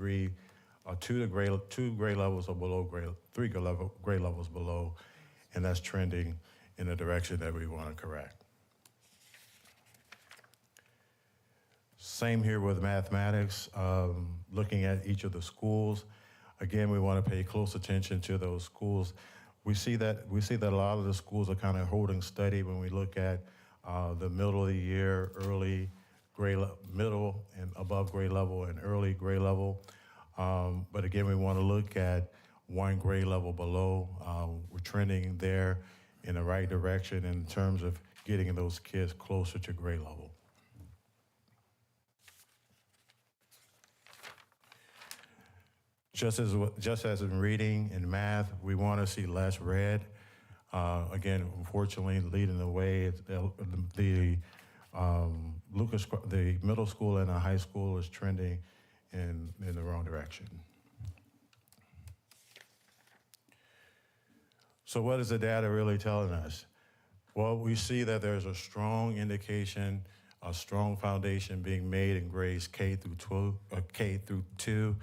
two grade levels or below three grade levels below, and that's trending in the direction that we want to correct. Same here with mathematics. Looking at each of the schools, again, we want to pay close attention to those schools. We see that a lot of the schools are kind of holding steady when we look at the middle of the year, early grade, middle and above grade level, and early grade level. But again, we want to look at one grade level below. We're trending there in the right direction in terms of getting those kids closer to grade level. Just as in reading and math, we want to see less red. Again, unfortunately, leading the way, the middle school and the high school is trending in the wrong direction. So what is the data really telling us? Well, we see that there's a strong indication, a strong foundation being made in grades K through 2.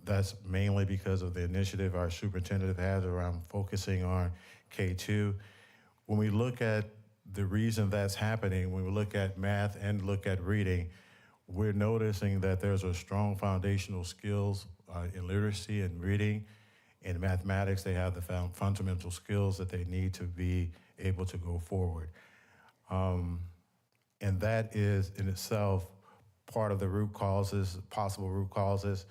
That's mainly because of the initiative our superintendent has around focusing on K2. When we look at the reason that's happening, when we look at math and look at reading, we're noticing that there's a strong foundational skills in literacy and reading. In mathematics, they have the fundamental skills that they need to be able to go forward. And that is in itself part of the root causes, possible root causes.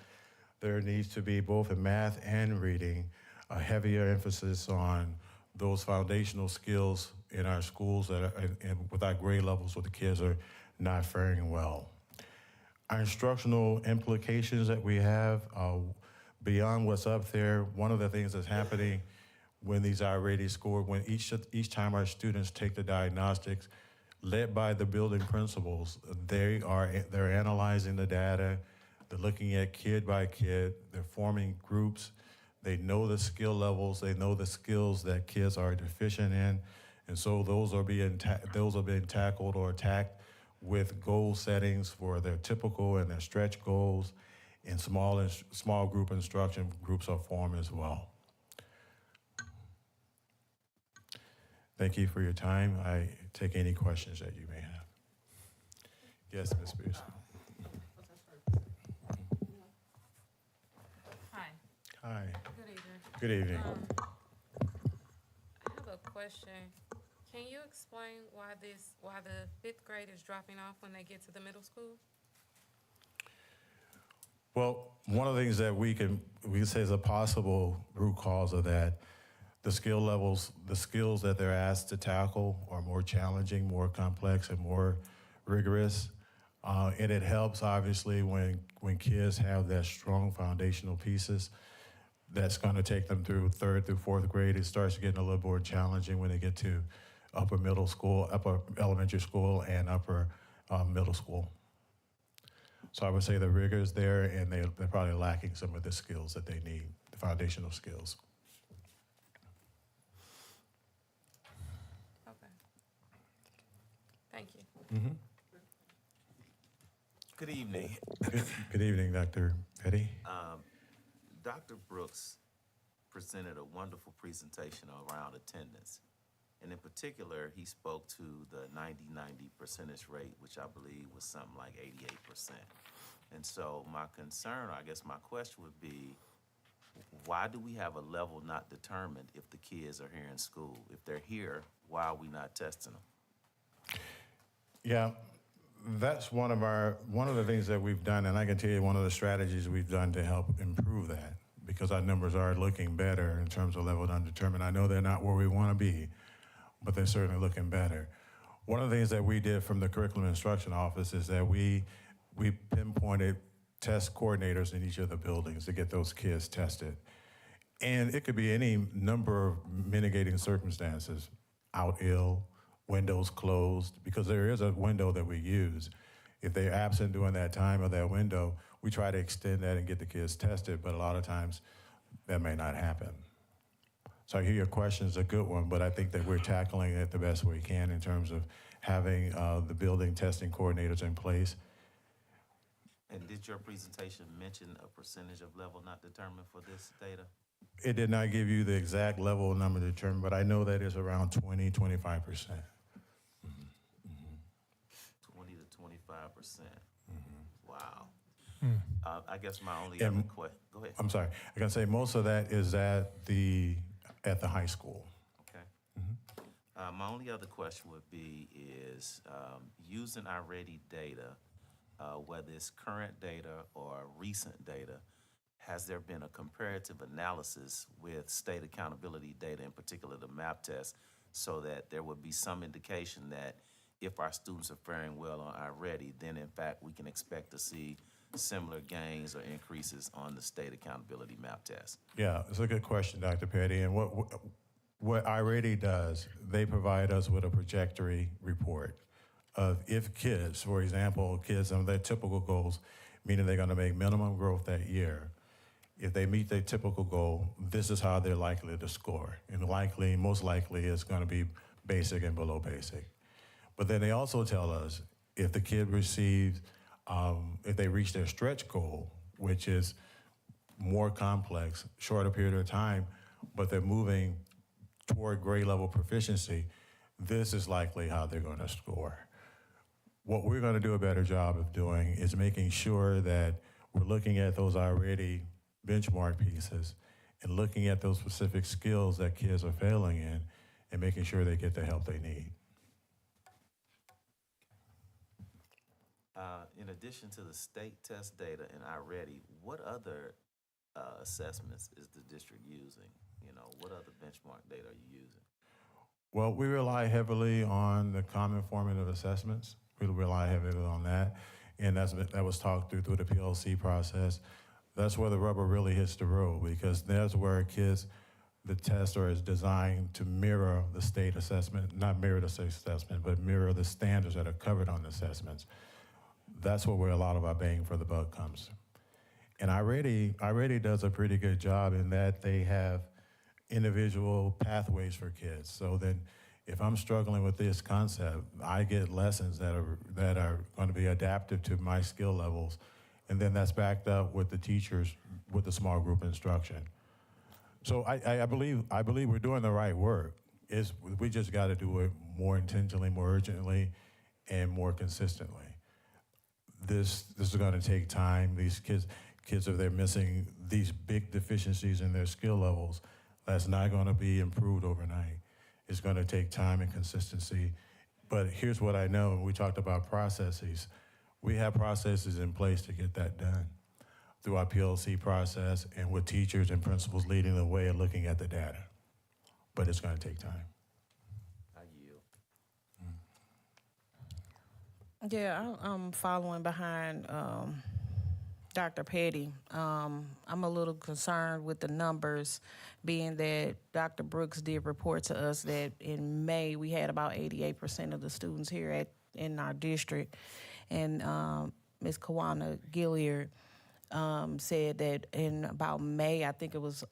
There needs to be, both in math and reading, a heavier emphasis on those foundational skills in our schools that are, and with our grade levels where the kids are not faring well. Our instructional implications that we have, beyond what's up there, one of the things that's happening when these are already scored, when each time our students take the diagnostics, led by the building principals, they're analyzing the data. They're looking at kid by kid. They're forming groups. They know the skill levels. They know the skills that kids are deficient in. And so those are being tackled or attacked with goal settings for their typical and their stretch goals. And small group instruction groups are formed as well. Thank you for your time. I take any questions that you may have. Yes, Ms. Pierce. Hi. Good evening. Good evening. I have a question. Can you explain why the fifth grade is dropping off when they get to the middle school? Well, one of the things that we can say is a possible root cause of that, the skill levels, the skills that they're asked to tackle are more challenging, more complex, and more rigorous. And it helps, obviously, when kids have that strong foundational pieces. That's going to take them through third through fourth grade. It starts getting a little more challenging when they get to upper middle school, upper elementary school, and upper middle school. So I would say the rigor is there, and they're probably lacking some of the skills that they need, the foundational skills. Okay. Thank you. Mm-hmm. Good evening. Good evening, Dr. Petty. Dr. Brooks presented a wonderful presentation around attendance. And in particular, he spoke to the 90-90 percentage rate, which I believe was something like 88%. And so my concern, I guess my question would be, why do we have a level not determined if the kids are here in school? If they're here, why are we not testing them? Yeah, that's one of the things that we've done, and I can tell you one of the strategies we've done to help improve that, because our numbers are looking better in terms of level undetermined. I know they're not where we want to be, but they're certainly looking better. One of the things that we did from the curriculum instruction office is that we pinpointed test coordinators in each of the buildings to get those kids tested. And it could be any number of mitigating circumstances, out ill, windows closed, because there is a window that we use. If they're absent during that time of that window, we try to extend that and get the kids tested, but a lot of times that may not happen. So I hear your question is a good one, but I think that we're tackling it the best we can in terms of having the building testing coordinators in place. And did your presentation mention a percentage of level not determined for this data? It did not give you the exact level number determined, but I know that it's around 20, 25%. 20 to 25%. Wow. Hmm. I guess my only other question, go ahead. I'm sorry. I can say most of that is at the high school. Okay. My only other question would be is using our ready data, whether it's current data or recent data, has there been a comparative analysis with state accountability data, in particular the MAP test, so that there would be some indication that if our students are faring well on iReady, then in fact we can expect to see similar gains or increases on the state accountability MAP test? Yeah, it's a good question, Dr. Petty. And what iReady does, they provide us with a trajectory report of if kids, for example, kids on their typical goals, meaning they're going to make minimum growth that year. If they meet their typical goal, this is how they're likely to score. And most likely, it's going to be basic and below basic. But then they also tell us if the kid receives, if they reach their stretch goal, which is more complex, shorter period of time, but they're moving toward grade level proficiency, this is likely how they're going to score. What we're going to do a better job of doing is making sure that we're looking at those already benchmark pieces and looking at those specific skills that kids are failing in and making sure they get the help they need. In addition to the state test data and iReady, what other assessments is the district using? You know, what other benchmark data are you using? Well, we rely heavily on the common formative assessments. We rely heavily on that. And that was talked through the PLC process. That's where the rubber really hits the road, because that's where the tester is designed to mirror the state assessment, not mirror the state assessment, but mirror the standards that are covered on the assessments. That's where a lot of our bang for the buck comes. And iReady does a pretty good job in that they have individual pathways for kids. So then if I'm struggling with this concept, I get lessons that are going to be adaptive to my skill levels. And then that's backed up with the teachers with the small group instruction. So I believe we're doing the right work. We just got to do it more intentionally, more urgently, and more consistently. This is going to take time. These kids, if they're missing these big deficiencies in their skill levels, that's not going to be improved overnight. It's going to take time and consistency. But here's what I know, and we talked about processes. We have processes in place to get that done through our PLC process and with teachers and principals leading the way and looking at the data. But it's going to take time. I yield. Yeah, I'm following behind Dr. Petty. I'm a little concerned with the numbers, being that Dr. Brooks did report to us that in May we had about 88% of the students here in our district, and Ms. Kawana Gilliard said that in about May, I think it was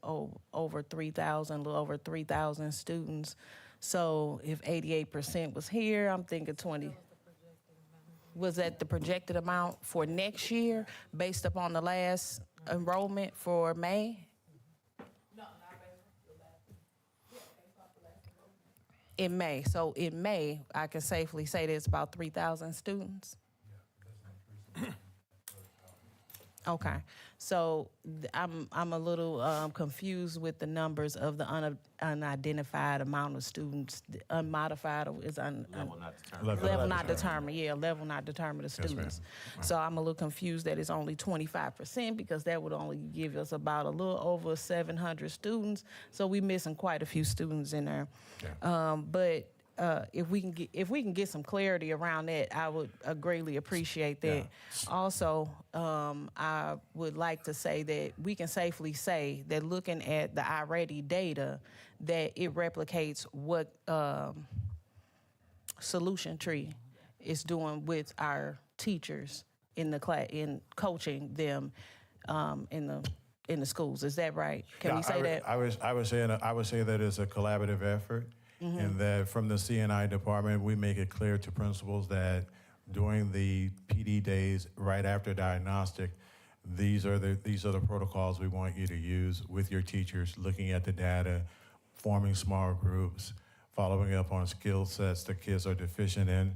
over 3,000, a little over 3,000 students. So if 88% was here, I'm thinking 20. Was that the projected amount for next year based upon the last enrollment for May? In May. So in May, I can safely say there's about 3,000 students? Okay, so I'm a little confused with the numbers of the unidentified amount of students. Unmodified is Level not determined. level not determined. Yeah, level not determined of students. So I'm a little confused that it's only 25%, because that would only give us about a little over 700 students. So we're missing quite a few students in there. Yeah. But if we can get some clarity around that, I would greatly appreciate that. Yeah. Also, I would like to say that we can safely say that looking at the iReady data, that it replicates what Solution Tree is doing with our teachers in the class, in coaching them in the in the schools. Is that right? Can Yeah, we say that? I would say that it's a collaborative effort, and that from the CNI department, we make it clear to principals that during the PD days right after diagnostic, these are the protocols we want you to use with your teachers, looking at the data, forming small groups, following up on skill sets the kids are deficient in.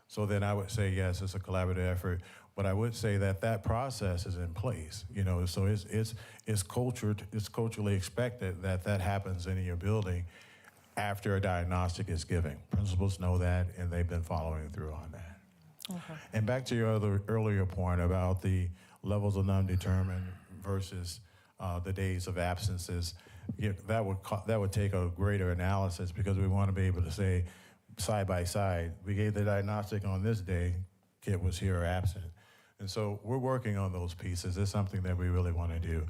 So then I would say, yes, it's a collaborative effort. But I would say that that process is in place, so it's culturally expected that that happens in your building after a diagnostic is given. Principals know that, and they've been following through on that. Okay. And back to your earlier point about the levels of non-determined versus the days of absences, that would take a greater analysis, because we want to be able to say side by side, we gave the diagnostic on this day, kid was here or absent. And so we're working on those pieces. It's something that we really want to do.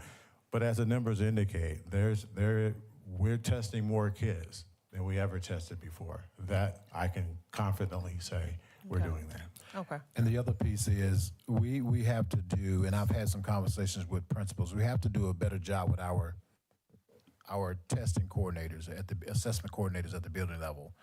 But as the numbers indicate, we're testing more kids than we ever tested before. That I can confidently say we're doing that. Okay. And the other piece is we have to do, and I've had some conversations with principals, we have to do a better job with our testing coordinators, at the assessment coordinators at the building level,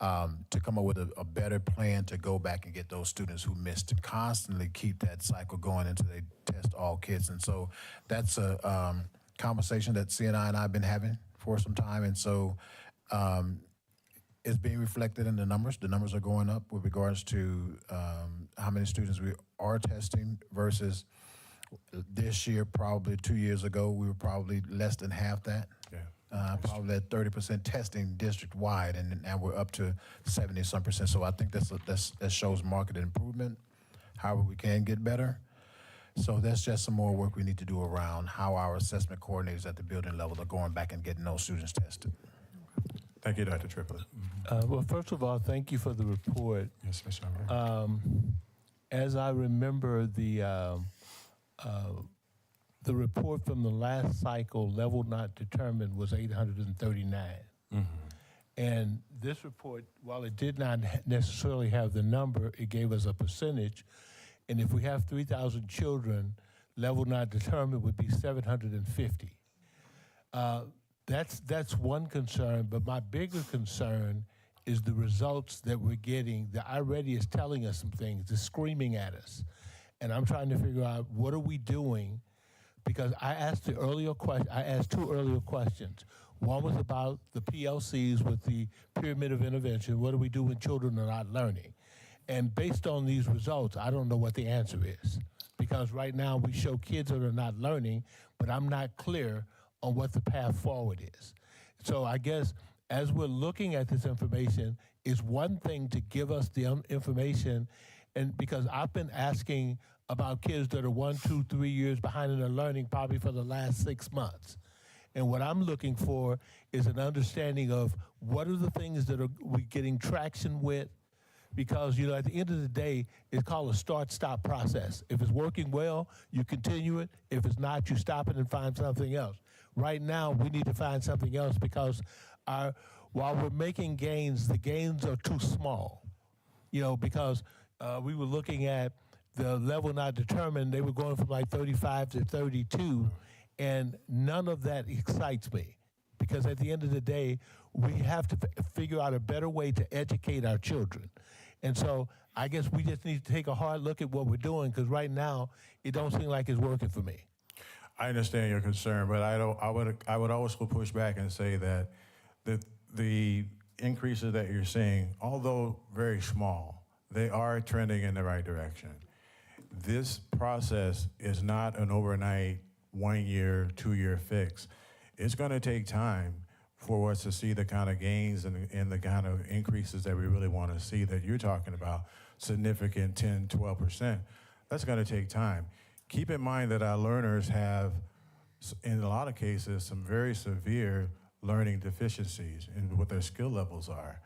to come up with a better plan to go back and get those students who missed, to constantly keep that cycle going until they test all kids. And so that's a conversation that CNI and I have been having for some time. And so it's being reflected in the numbers. The numbers are going up with regards to how many students we are testing versus this year. Probably 2 years ago, we were probably less than half that. Probably at 30% testing district-wide, and now we're up to 70-some%. So I think that shows market improvement. However, we can get better. So that's just some more work we need to do around how our assessment coordinators at the building level are going back and getting those students tested. Thank you, Dr. Triplett. Well, first of all, thank you for the report. Yes, Mr. As I remember the report from the last cycle, level not determined, was 839. And this report, while it did not necessarily have the number, it gave us a percentage. And if we have 3,000 children, level not determined would be 750. That's one concern, but my bigger concern is the results that we're getting. The iReady is telling us some things, it's screaming at us. And I'm trying to figure out, what are we doing? Because I asked two earlier questions. One was about the PLCs with the pyramid of intervention. What do we do when children are not learning? And based on these results, I don't know what the answer is. Because right now we show kids that are not learning, but I'm not clear on what the path forward is. So I guess as we're looking at this information, it's one thing to give us the information, and because I've been asking about kids that are 1, 2, 3 years behind in their learning probably for the last 6 months. And what I'm looking for is an understanding of what are the things that we getting traction with, because, at the end of the day, it's called a start-stop process. If it's working well, you continue it. If it's not, you stop it and find something else. Right now, we need to find something else because while we're making gains, the gains are too small. Because we were looking at the level not determined, they were going from like 35 to 32, and none of that excites me. Because at the end of the day, we have to figure out a better way to educate our children. And so I guess we just need to take a hard look at what we're doing, because right now, it don't seem like it's working for me. I understand your concern, but I would also push back and say that the increases that you're seeing, although very small, they are trending in the right direction. This process is not an overnight 1 year, 2 year fix. It's going to take time for us to see the kind of gains and the kind of increases that we really want to see that you're talking about, significant 10, 12%. That's going to take time. Keep in mind that our learners have, in a lot of cases, some very severe learning deficiencies in what their skill levels are.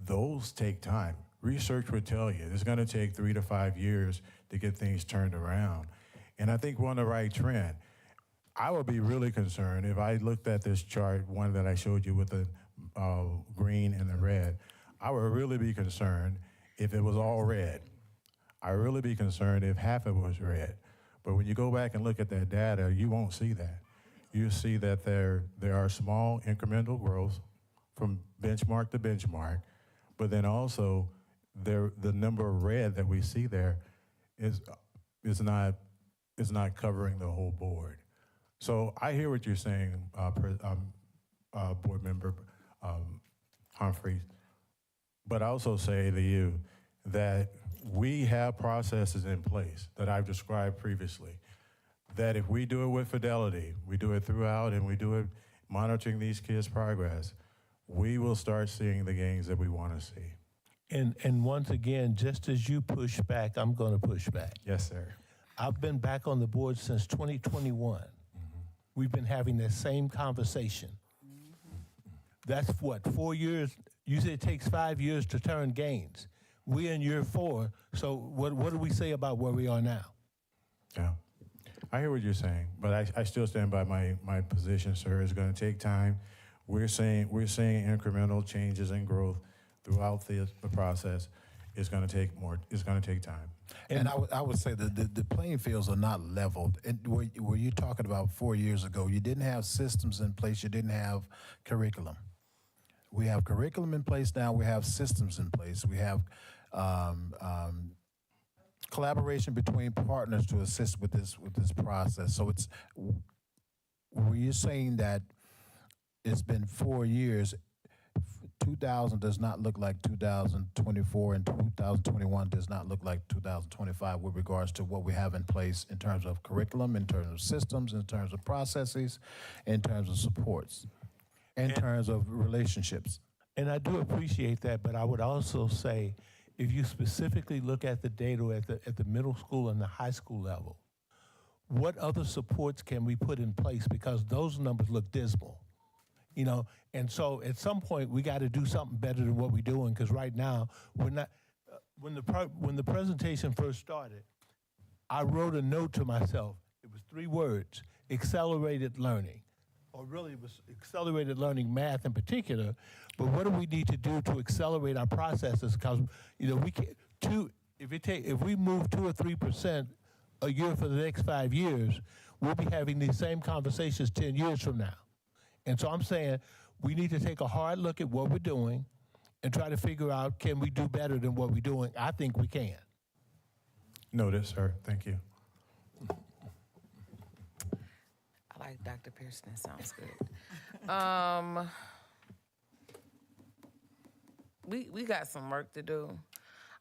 Those take time. Research would tell you it's going to take 3 to 5 years to get things turned around. And I think we're on the right trend. I would be really concerned if I looked at this chart, one that I showed you with the green and the red. I would really be concerned if it was all red. I would really be concerned if half of it was red. But when you go back and look at that data, you won't see that. You see that there are small incremental growth from benchmark to benchmark, but then also the number of red that we see there is not covering the whole board. So I hear what you're saying, Board Member Humphreys, but I also say to you that we have processes in place that I've described previously, that if we do it with fidelity, we do it throughout, and we do it monitoring these kids' progress, we will start seeing the gains that we want to see. And once again, just as you push back, I'm going to push back. Yes, sir. I've been back on the board since 2021. We've been having the same conversation. That's what, 4 years? You said it takes 5 years to turn gains. We're in year 4, so what do we say about where we are now? Yeah, I hear what you're saying, but I still stand by my position, sir. It's going to take time. We're seeing incremental changes and growth throughout the process. It's going to take more. It's going to take time. And I would say that the playing fields are not leveled. And were you talking about 4 years ago? You didn't have systems in place. You didn't have curriculum. We have curriculum in place now. We have systems in place. We have collaboration between partners to assist with this process. So were you saying that it's been 4 years? 2000 does not look like 2024, and 2021 does not look like 2025 with regards to what we have in place in terms of curriculum, in terms of systems, in terms of processes, in terms of supports, in terms of relationships. And I do appreciate that, but I would also say, if you specifically look at the data at the middle school and the high school level, what other supports can we put in place? Because those numbers look dismal. And so at some point we got to do something better than what we're doing, because right now we're not. When the presentation first started, I wrote a note to myself. It was 3 words: accelerated learning, or really it was accelerated learning math in particular. But what do we need to do to accelerate our processes? Because we can't. If we move 2 or 3% a year for the next 5 years, we'll be having these same conversations 10 years from now. And so I'm saying we need to take a hard look at what we're doing and try to figure out, can we do better than what we're doing? I think we can. Noted, sir. Thank you. I like Dr. Pearson. That sounds good. We got some work to do.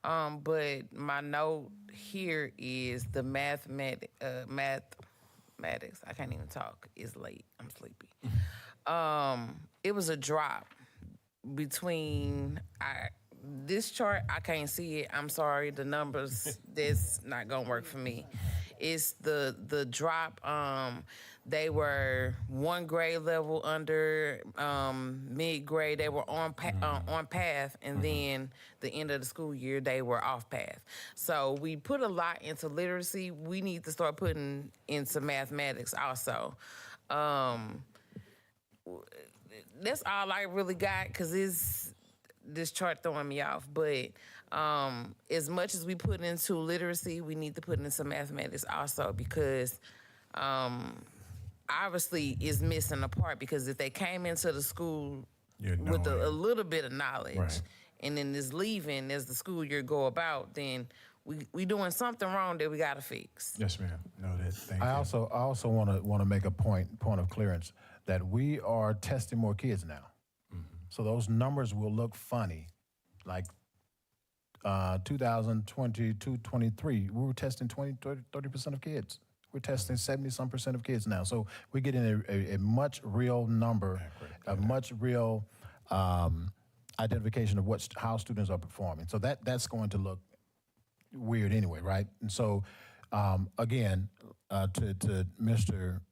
But my note here is the mathematics. I can't even talk. It's late. I'm sleepy. It was a drop between this chart. I can't see it. I'm sorry. The numbers, that's not gonna work for me. It's the drop. They were 1 grade level under mid grade. They were on path, and then the end of the school year they were off path. So we put a lot into literacy. We need to start putting into mathematics also. That's all I really got, because this chart throwing me off. But as much as we put into literacy, we need to put into mathematics also, because obviously is missing a part. Because if they came into the school with a little bit of knowledge, right, and then is leaving as the school year go about, then we doing something wrong that we got to fix. Yes, ma'am. Noted. Thank you. I also want to make a point of clearance that we are testing more kids now. So those numbers will look funny. Like 2022-23, we were testing 30% of kids. We're testing 70-some% of kids now. So we're getting a much real number, a much real identification of how students are performing. So that's going to look weird anyway, right? And so, again, to Mr.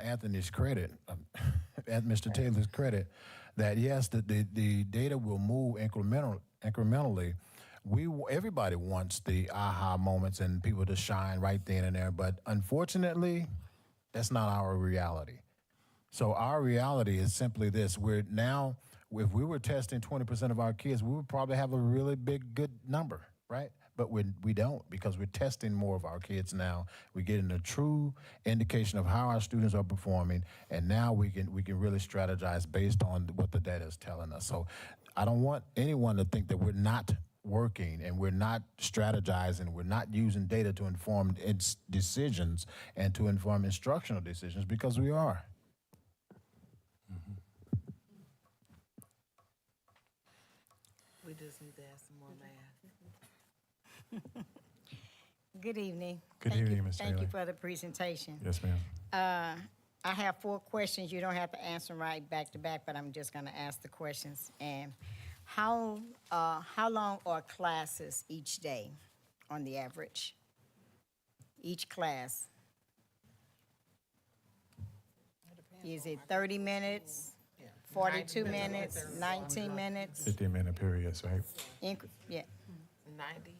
Anthony's credit, Mr. Taylor's credit, that yes, the data will move incrementally. Everybody wants the aha moments and people to shine right then and there, but unfortunately, that's not our reality. So our reality is simply this: we're now, if we were testing 20% of our kids, we would probably have a really good number, right? but we don't, because we're testing more of our kids now. We're getting a true indication of how our students are performing, and now we can really strategize based on what the data is telling us. So I don't want anyone to think that we're not working and we're not strategizing, we're not using data to inform its decisions and to inform instructional decisions, because we are. We just need to add some more math. Good evening. Good evening, Ms. Thank you Taylor. for the presentation. Yes, ma'am. I have 4 questions. You don't have to answer them right back to back, but I'm just going to ask the questions. And how long are classes each day on the average? Each class? Is it 30 minutes, 42 minutes, 19 minutes? 15-minute periods, right? Yeah, 90.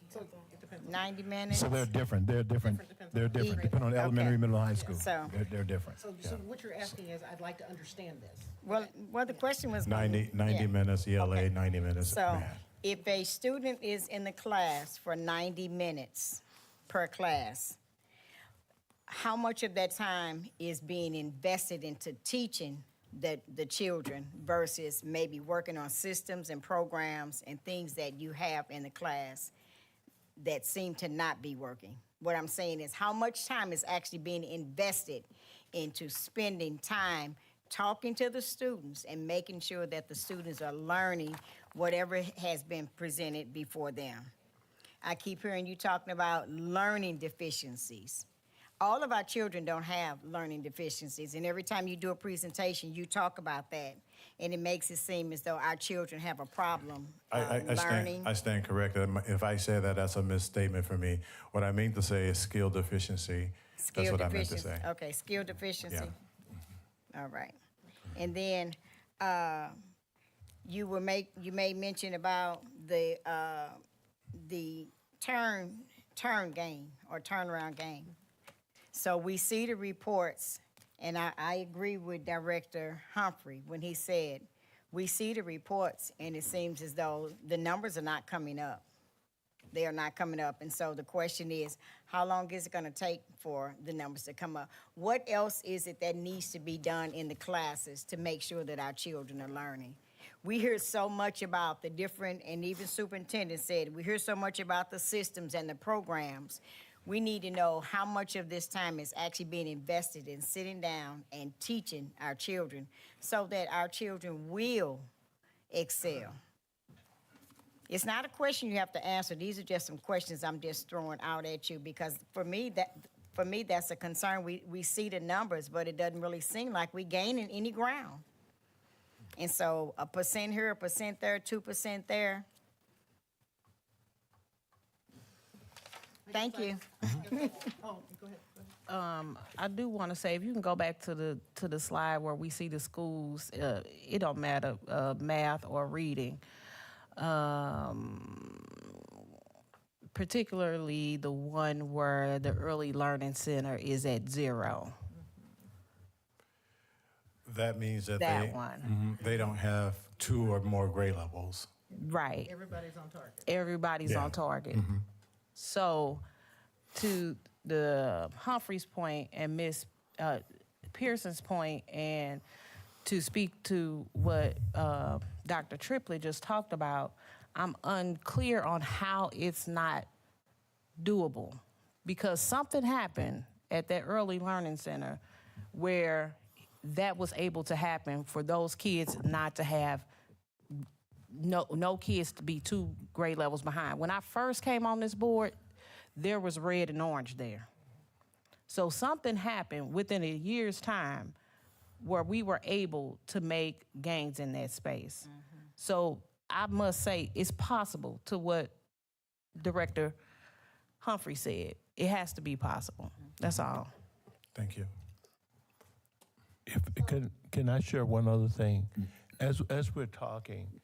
90 minutes? So they're different. They're different. They're different, depending on elementary, Okay. middle, and high school. So- They're different. So what you're asking is, I'd like to understand this. Well, the question was. 90 yeah. minutes ELA, 90 minutes So math. if a student is in the class for 90 minutes per class, how much of that time is being invested into teaching the children versus maybe working on systems and programs and things that you have in the class that seem to not be working? What I'm saying is, how much time is actually being invested into spending time talking to the students and making sure that the students are learning whatever has been presented before them? I keep hearing you talking about learning deficiencies. All of our children don't have learning deficiencies, and every time you do a presentation, you talk about that, and it makes it seem as though our children have a problem learning. I stand corrected. If I say that, that's a misstatement for me. What I mean to say is skill deficiency. That's what I meant to say. Okay, skill deficiency. Yeah. All right. And then you made mention about the turn game or turnaround game. So we see the reports, and I agree with Director Humphrey when he said, we see the reports and it seems as though the numbers are not coming up. They are not coming up. And so the question is, how long is it going to take for the numbers to come up? What else is it that needs to be done in the classes to make sure that our children are learning? We hear so much about the different, and even superintendent said, we hear so much about the systems and the programs. We need to know how much of this time is actually being invested in sitting down and teaching our children so that our children will excel. It's not a question you have to answer. These are just some questions I'm just throwing out at you, because for me, that's a concern. We see the numbers, but it doesn't really seem like we're gaining any ground. And so 1% here, 1% there, 2% there. Thank you. Oh, go ahead. I do want to say, if you can go back to the slide where we see the schools, it don't matter, math or reading. Particularly the one where the Early Learning Center is at 0. That means that That one. they don't have 2 or more grade levels. Right. Everybody's on target. Everybody's Yeah. on target. So, to the Humphrey's point and Miss Pearson's point, and to speak to what Dr. Triplett just talked about, I'm unclear on how it's not doable, because something happened at that Early Learning Center where that was able to happen for those kids not to have no kids to be 2 grade levels behind. When I first came on this board, there was red and orange there. So something happened within a year's time where we were able to make gains in that space. So I must say, it's possible, to what Director Humphrey said. It has to be possible. That's all. Thank you. Can I share one other thing? As we're talking,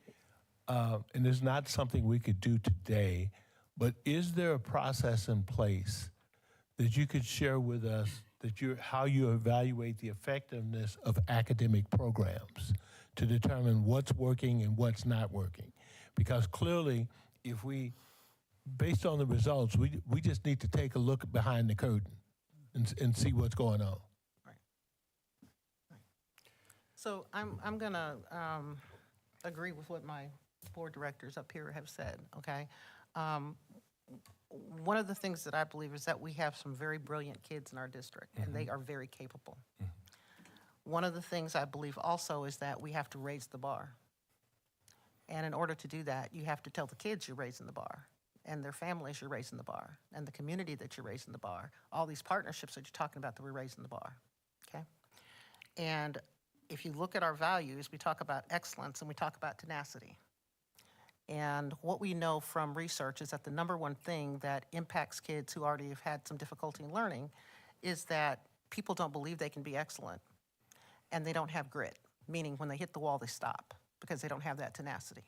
and it's not something we could do today, but is there a process in place that you could share with us how you evaluate the effectiveness of academic programs to determine what's working and what's not working? Because clearly, if we based on the results, we just need to take a look behind the curtain and see what's going on. So I'm gonna agree with what my board directors up here have said, okay? One of the things that I believe is that we have some very brilliant kids in our district, and they are very capable. One of the things I believe also is that we have to raise the bar. And in order to do that, you have to tell the kids you're raising the bar, and their families you're raising the bar, and the community that you're raising the bar, all these partnerships that you're talking about that we're raising the bar, okay? And if you look at our values, we talk about excellence and we talk about tenacity. And what we know from research is that the number one thing that impacts kids who already have had some difficulty in learning is that people don't believe they can be excellent, and they don't have grit, meaning when they hit the wall, they stop because they don't have that tenacity.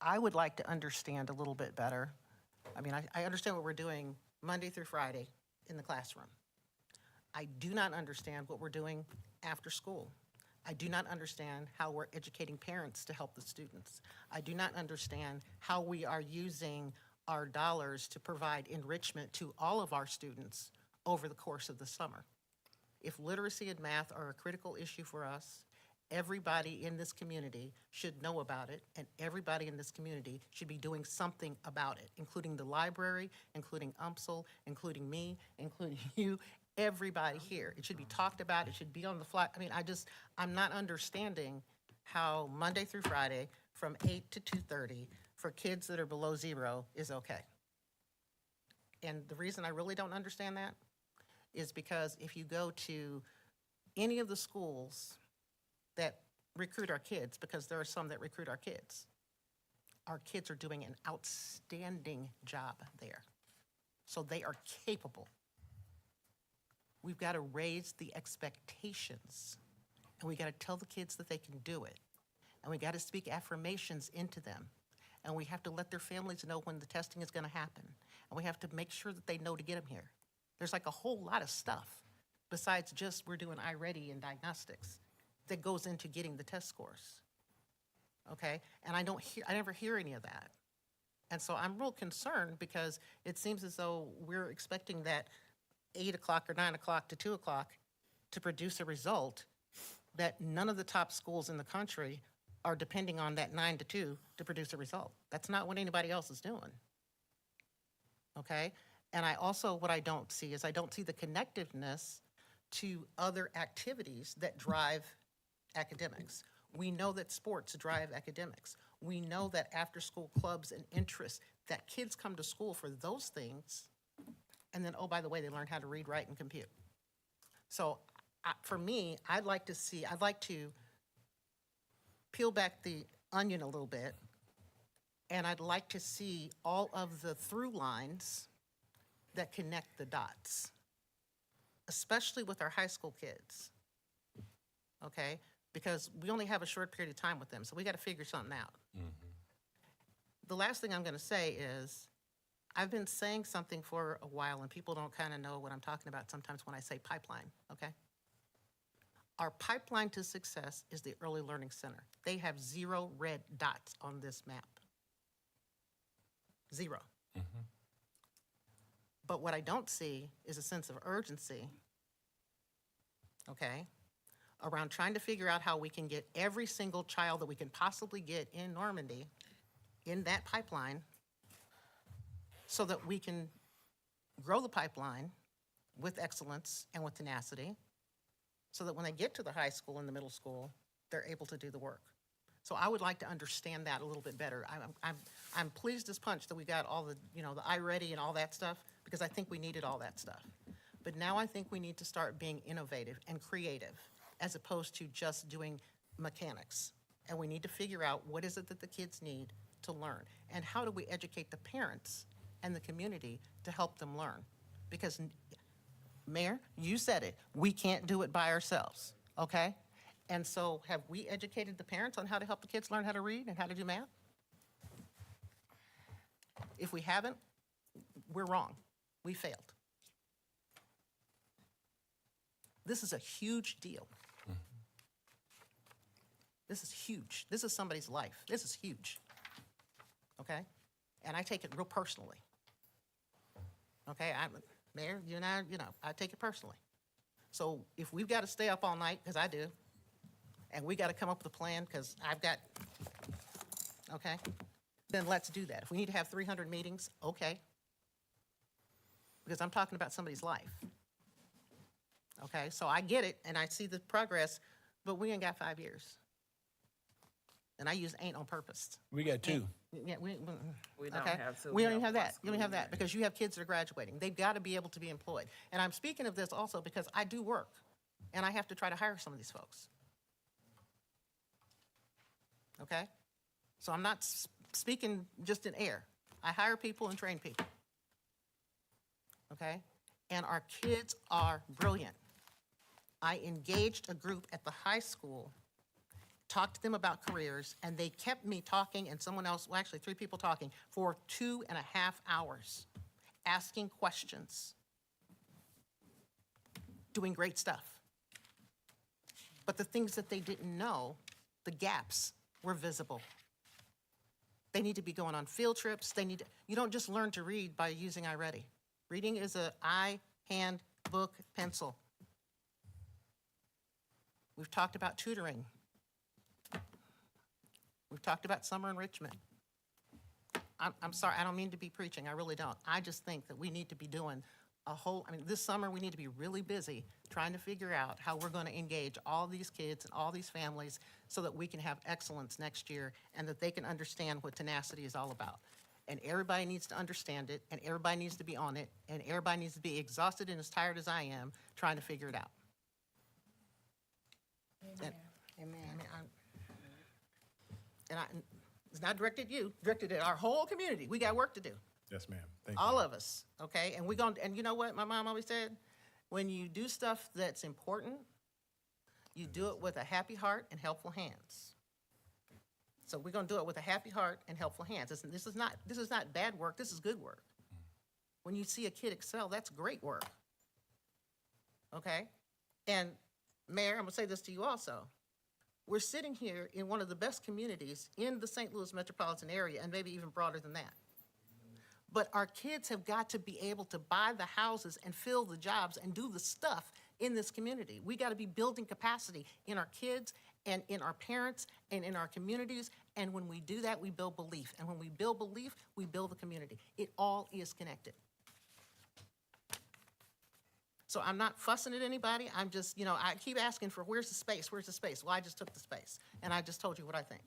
I would like to understand a little bit better. I mean, I understand what we're doing Monday through Friday in the classroom. I do not understand what we're doing after school. I do not understand how we're educating parents to help the students. I do not understand how we are using our dollars to provide enrichment to all of our students over the course of the summer. If literacy and math are a critical issue for us, everybody in this community should know about it, and everybody in this community should be doing something about it, including the library, including UMSL, including me, including you, everybody here. It should be talked about, it should be on the fly. I mean, I'm not understanding how Monday through Friday from 8 to 2:30 for kids that are below 0 is okay. And the reason I really don't understand that is because if you go to any of the schools that recruit our kids, because there are some that recruit our kids are doing an outstanding job there. So they are capable. We've got to raise the expectations, and we got to tell the kids that they can do it, and we got to speak affirmations into them, and we have to let their families know when the testing is going to happen, and we have to make sure that they know to get them here. There's like a whole lot of stuff besides just we're doing iReady and diagnostics that goes into getting the test scores, okay? And I never hear any of that. And so I'm real concerned because it seems as though we're expecting that 8 o'clock or 9 o'clock to 2 o'clock to produce a result that none of the top schools in the country are depending on that 9 to 2 to produce a result. That's not what anybody else is doing, okay? And what I don't see is I don't see the connectiveness to other activities that drive academics. We know that sports drive academics. We know that after-school clubs and interests, that kids come to school for those things, and then, oh, by the way, they learn how to read, write, and compute. So for me, I'd like to peel back the onion a little bit, and I'd like to see all of the through lines that connect the dots, especially with our high school kids, okay? Because we only have a short period of time with them, so we got to figure something out. The last thing I'm going to say is I've been saying something for a while, and people don't kind of know what I'm talking about sometimes when I say pipeline, okay? Our pipeline to success is the Early Learning Center. They have 0 red dots on this map. 0. But what I don't see is a sense of urgency, okay, around trying to figure out how we can get every single child that we can possibly get in Normandy in that pipeline so that we can grow the pipeline with excellence and with tenacity so that when they get to the high school and the middle school, they're able to do the work. So I would like to understand that a little bit better. I'm pleased as punch that we got all the, the iReady and all that stuff, because I think we needed all that stuff. But now I think we need to start being innovative and creative as opposed to just doing mechanics. And we need to figure out what is it that the kids need to learn, and how do we educate the parents and the community to help them learn? Because, Mayor, you said it, we can't do it by ourselves, okay? And so have we educated the parents on how to help the kids learn how to read and how to do math? If we haven't, we're wrong. We failed. This is a huge deal. This is huge. This is somebody's life. This is huge. okay? And I take it real personally. Okay, Mayor, you and I, I take it personally. So if we've got to stay up all night, because I do, and we got to come up with a plan, because I've got, okay, then let's do that. If we need to have 300 meetings, okay. Because I'm talking about somebody's life. Okay, so I get it, and I see the progress, but we ain't got 5 years. And I use ain't on purpose. We got 2. Yeah, we don't okay. have to. We don't even have that. You don't have that because you have kids that are graduating. They've got to be able to be employed. And I'm speaking of this also because I do work, and I have to try to hire some of these folks. Okay? So I'm not speaking just in air. I hire people and train people. Okay? And our kids are brilliant. I engaged a group at the high school, talked to them about careers, and they kept me talking and someone else, well, actually 3 people talking, for 2.5 hours, asking questions, doing great stuff. But the things that they didn't know, the gaps were visible. They need to be going on field trips. You don't just learn to read by using iReady. Reading is a eye, hand, book, pencil. We've talked about tutoring. We've talked about summer enrichment. I'm sorry, I don't mean to be preaching, I really don't. I just think that we need to be doing this summer we need to be really busy trying to figure out how we're going to engage all these kids and all these families so that we can have excellence next year and that they can understand what tenacity is all about. And everybody needs to understand it, and everybody needs to be on it, and everybody needs to be exhausted and as tired as I am trying to figure it out. Amen. It's not directed at you, directed at our whole community. We got work to do. Yes, ma'am. Thank you. All of us, okay? And you know what my mom always said? When you do stuff that's important, you do it with a happy heart and helpful hands. So we're gonna do it with a happy heart and helpful hands. This is not bad work, this is good work. When you see a kid excel, that's great work. Okay? And Mayor, I'm gonna say this to you also. We're sitting here in one of the best communities in the St. Louis metropolitan area, and maybe even broader than that. But our kids have got to be able to buy the houses and fill the jobs and do the stuff in this community. We got to be building capacity in our kids and in our parents and in our communities. And when we do that, we build belief. And when we build belief, we build the community. It all is connected. So I'm not fussing at anybody. I'm just, I keep asking for where's the space? Where's the space? Well, I just took the space. And I just told you what I think.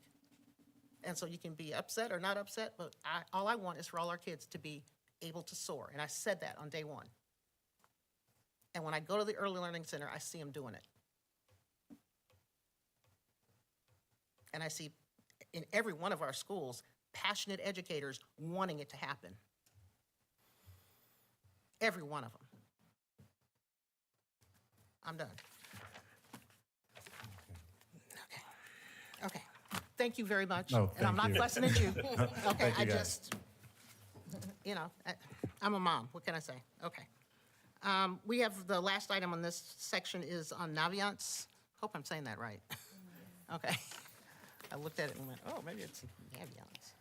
And so you can be upset or not upset, but all I want is for all our kids to be able to soar. And I said that on day 1. And when I go to the Early Learning Center, I see them doing it. And I see in every one of our schools, passionate educators wanting it to happen. Every one of them. I'm done. Okay. Thank you very much. No, and I'm not thank you. fussing at you. Okay, Thank you, guys. I'm a mom. What can I say? Okay. We have the last item on this section is on Naviance. Hope I'm saying that right. Okay. I looked at it and went, oh, maybe it's Naviance.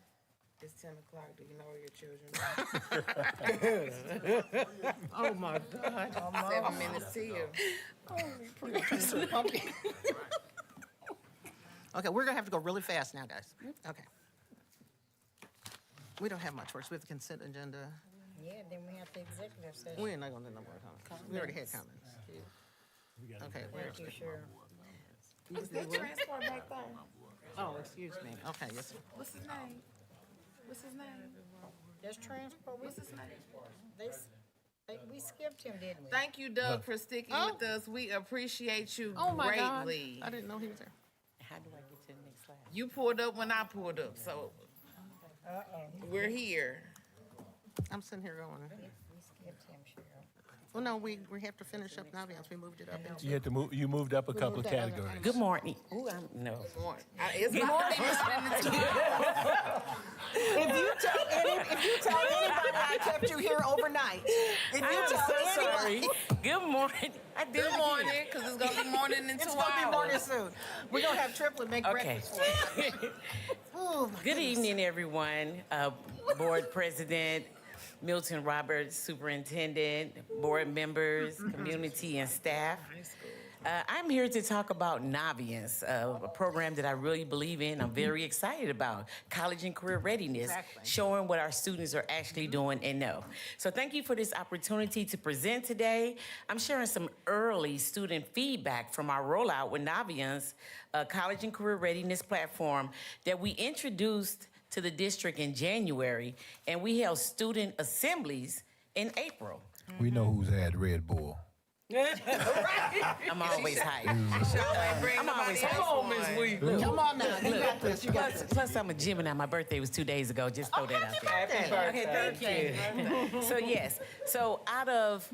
It's 10 o'clock. Do you know where your children are? Oh, my God. 7 minutes to you. Okay, we're gonna have to go really fast now, guys. Okay. We don't have much worse. We have the consent agenda. Yeah, then we have the executive session. We're not gonna do no more comments. We already had comments. Okay, where's Thank you, Cheryl. Is that transport back there? Oh, excuse me. Okay, yes, sir. What's his name? What's his name? There's transport. What's his name? We skipped him, didn't we? Thank you, Doug, for sticking with us. We appreciate you Oh, my God. greatly. I didn't know he was there. How do I get to the next slide? You pulled up when I pulled up, so we're here. I'm sitting here going, We skipped him, Cheryl. well, no, we have to finish up Naviance. We moved it up into. You had to move. You moved up a couple of categories. Good morning. Ooh, no. It's morning. If you tell anybody I kept you here overnight, if you tell anyway. Good morning. Good morning, because it's going to be morning in 2 hours. It's going to be morning soon. We're going to have Triplet make Okay. breakfast for you. Oh, my Good goodness. evening, everyone. Board President, Milton Roberts, Superintendent, board members, community, and staff. I'm here to talk about Naviance, a program that I really believe in. I'm very excited about college and career readiness, showing what our students are actually doing and know. So thank you for this opportunity to present today. I'm sharing some early student feedback from our rollout with Naviance, a college and career readiness platform that we introduced to the district in January, and we held student assemblies in April. We know who's had Red Bull. I'm always hype. I'm always hype. Come on now. You got this. You got this. Plus, I'm a Gemini. My birthday was 2 days ago. Just throw that out there. Happy birthday. Okay, thank you. So yes, so out of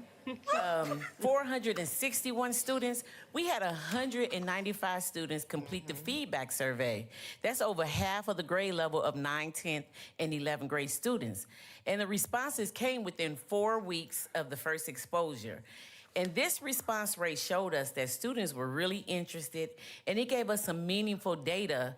461 students, we had 195 students complete the feedback survey. That's over half of the grade level of 9th, 10th, and 11th grade students. And the responses came within 4 weeks of the first exposure. And this response rate showed us that students were really interested, and it gave us some meaningful data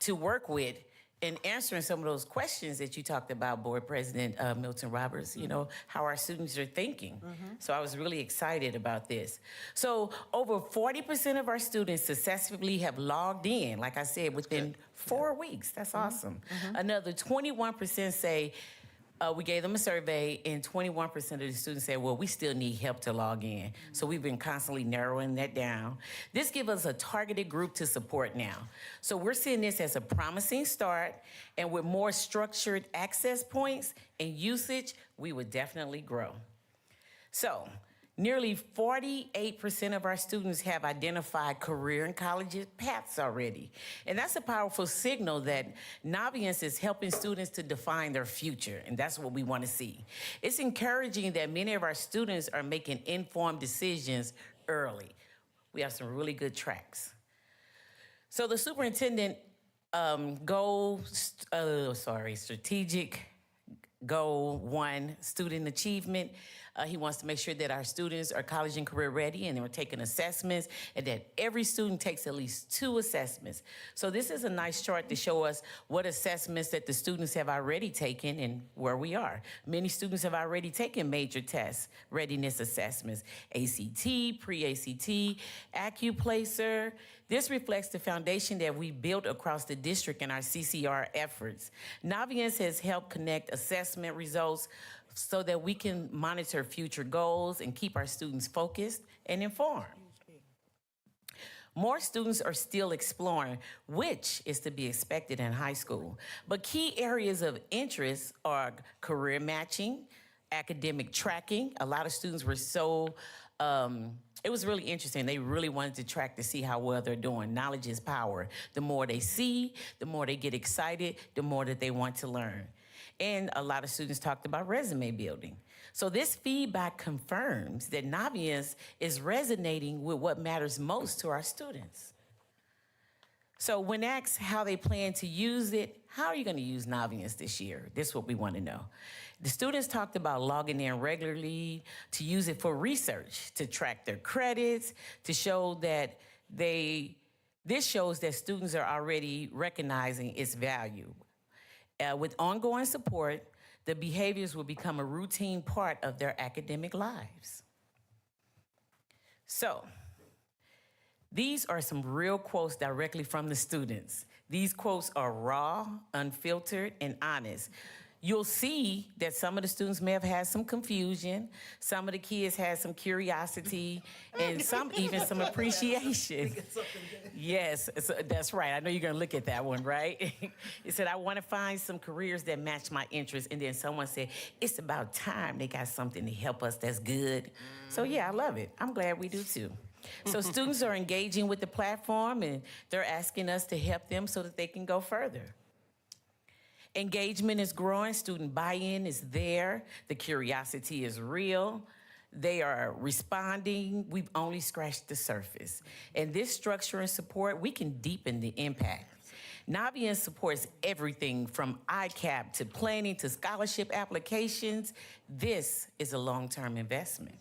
to work with in answering some of those questions that you talked about, Board President Milton Roberts, you know, how our students are thinking. So I was really excited about this. So over 40% of our students successfully have logged in, like I said, within 4 weeks. That's awesome. Another 21% say, we gave them a survey, and 21% of the students said, well, we still need help to log in. So we've been constantly narrowing that down. This gives us a targeted group to support now. So we're seeing this as a promising start, and with more structured access points and usage, we would definitely grow. So nearly 48% of our students have identified career and college paths already. And that's a powerful signal that Naviance is helping students to define their future, and that's what we want to see. It's encouraging that many of our students are making informed decisions early. We have some really good tracks. So the superintendent strategic goal 1, student achievement. He wants to make sure that our students are college and career ready, and they're taking assessments, and that every student takes at least 2 assessments. So this is a nice chart to show us what assessments that the students have already taken and where we are. Many students have already taken major tests, readiness assessments, ACT, pre-ACT, AccuPlacer. This reflects the foundation that we built across the district in our CCR efforts. Naviance has helped connect assessment results so that we can monitor future goals and keep our students focused and informed. More students are still exploring, which is to be expected in high school. But key areas of interest are career matching, academic tracking. A lot of students were it was really interesting. They really wanted to track to see how well they're doing. Knowledge is power. The more they see, the more they get excited, the more that they want to learn. And a lot of students talked about resume building. So this feedback confirms that Naviance is resonating with what matters most to our students. So when asked how they plan to use it, how are you going to use Naviance this year? This is what we want to know. The students talked about logging in regularly, to use it for research, to track their credits, to show that this shows that students are already recognizing its value. With ongoing support, the behaviors will become a routine part of their academic lives. So, these are some real quotes directly from the students. These quotes are raw, unfiltered, and honest. You'll see that some of the students may have had some confusion, some of the kids had some curiosity, and some even some appreciation. Yes, that's right. I know you're gonna look at that one, right? It said, I wanna find some careers that match my interests, and then someone said, it's about time they got something to help us that's good. So yeah, I love it. I'm glad we do too. So students are engaging with the platform, and they're asking us to help them so that they can go further. Engagement is growing, student buy-in is there, the curiosity is real, they are responding, we've only scratched the surface. And this structure and support, we can deepen the impact. Naviance supports everything from ICAP to planning to scholarship applications. This is a long-term investment.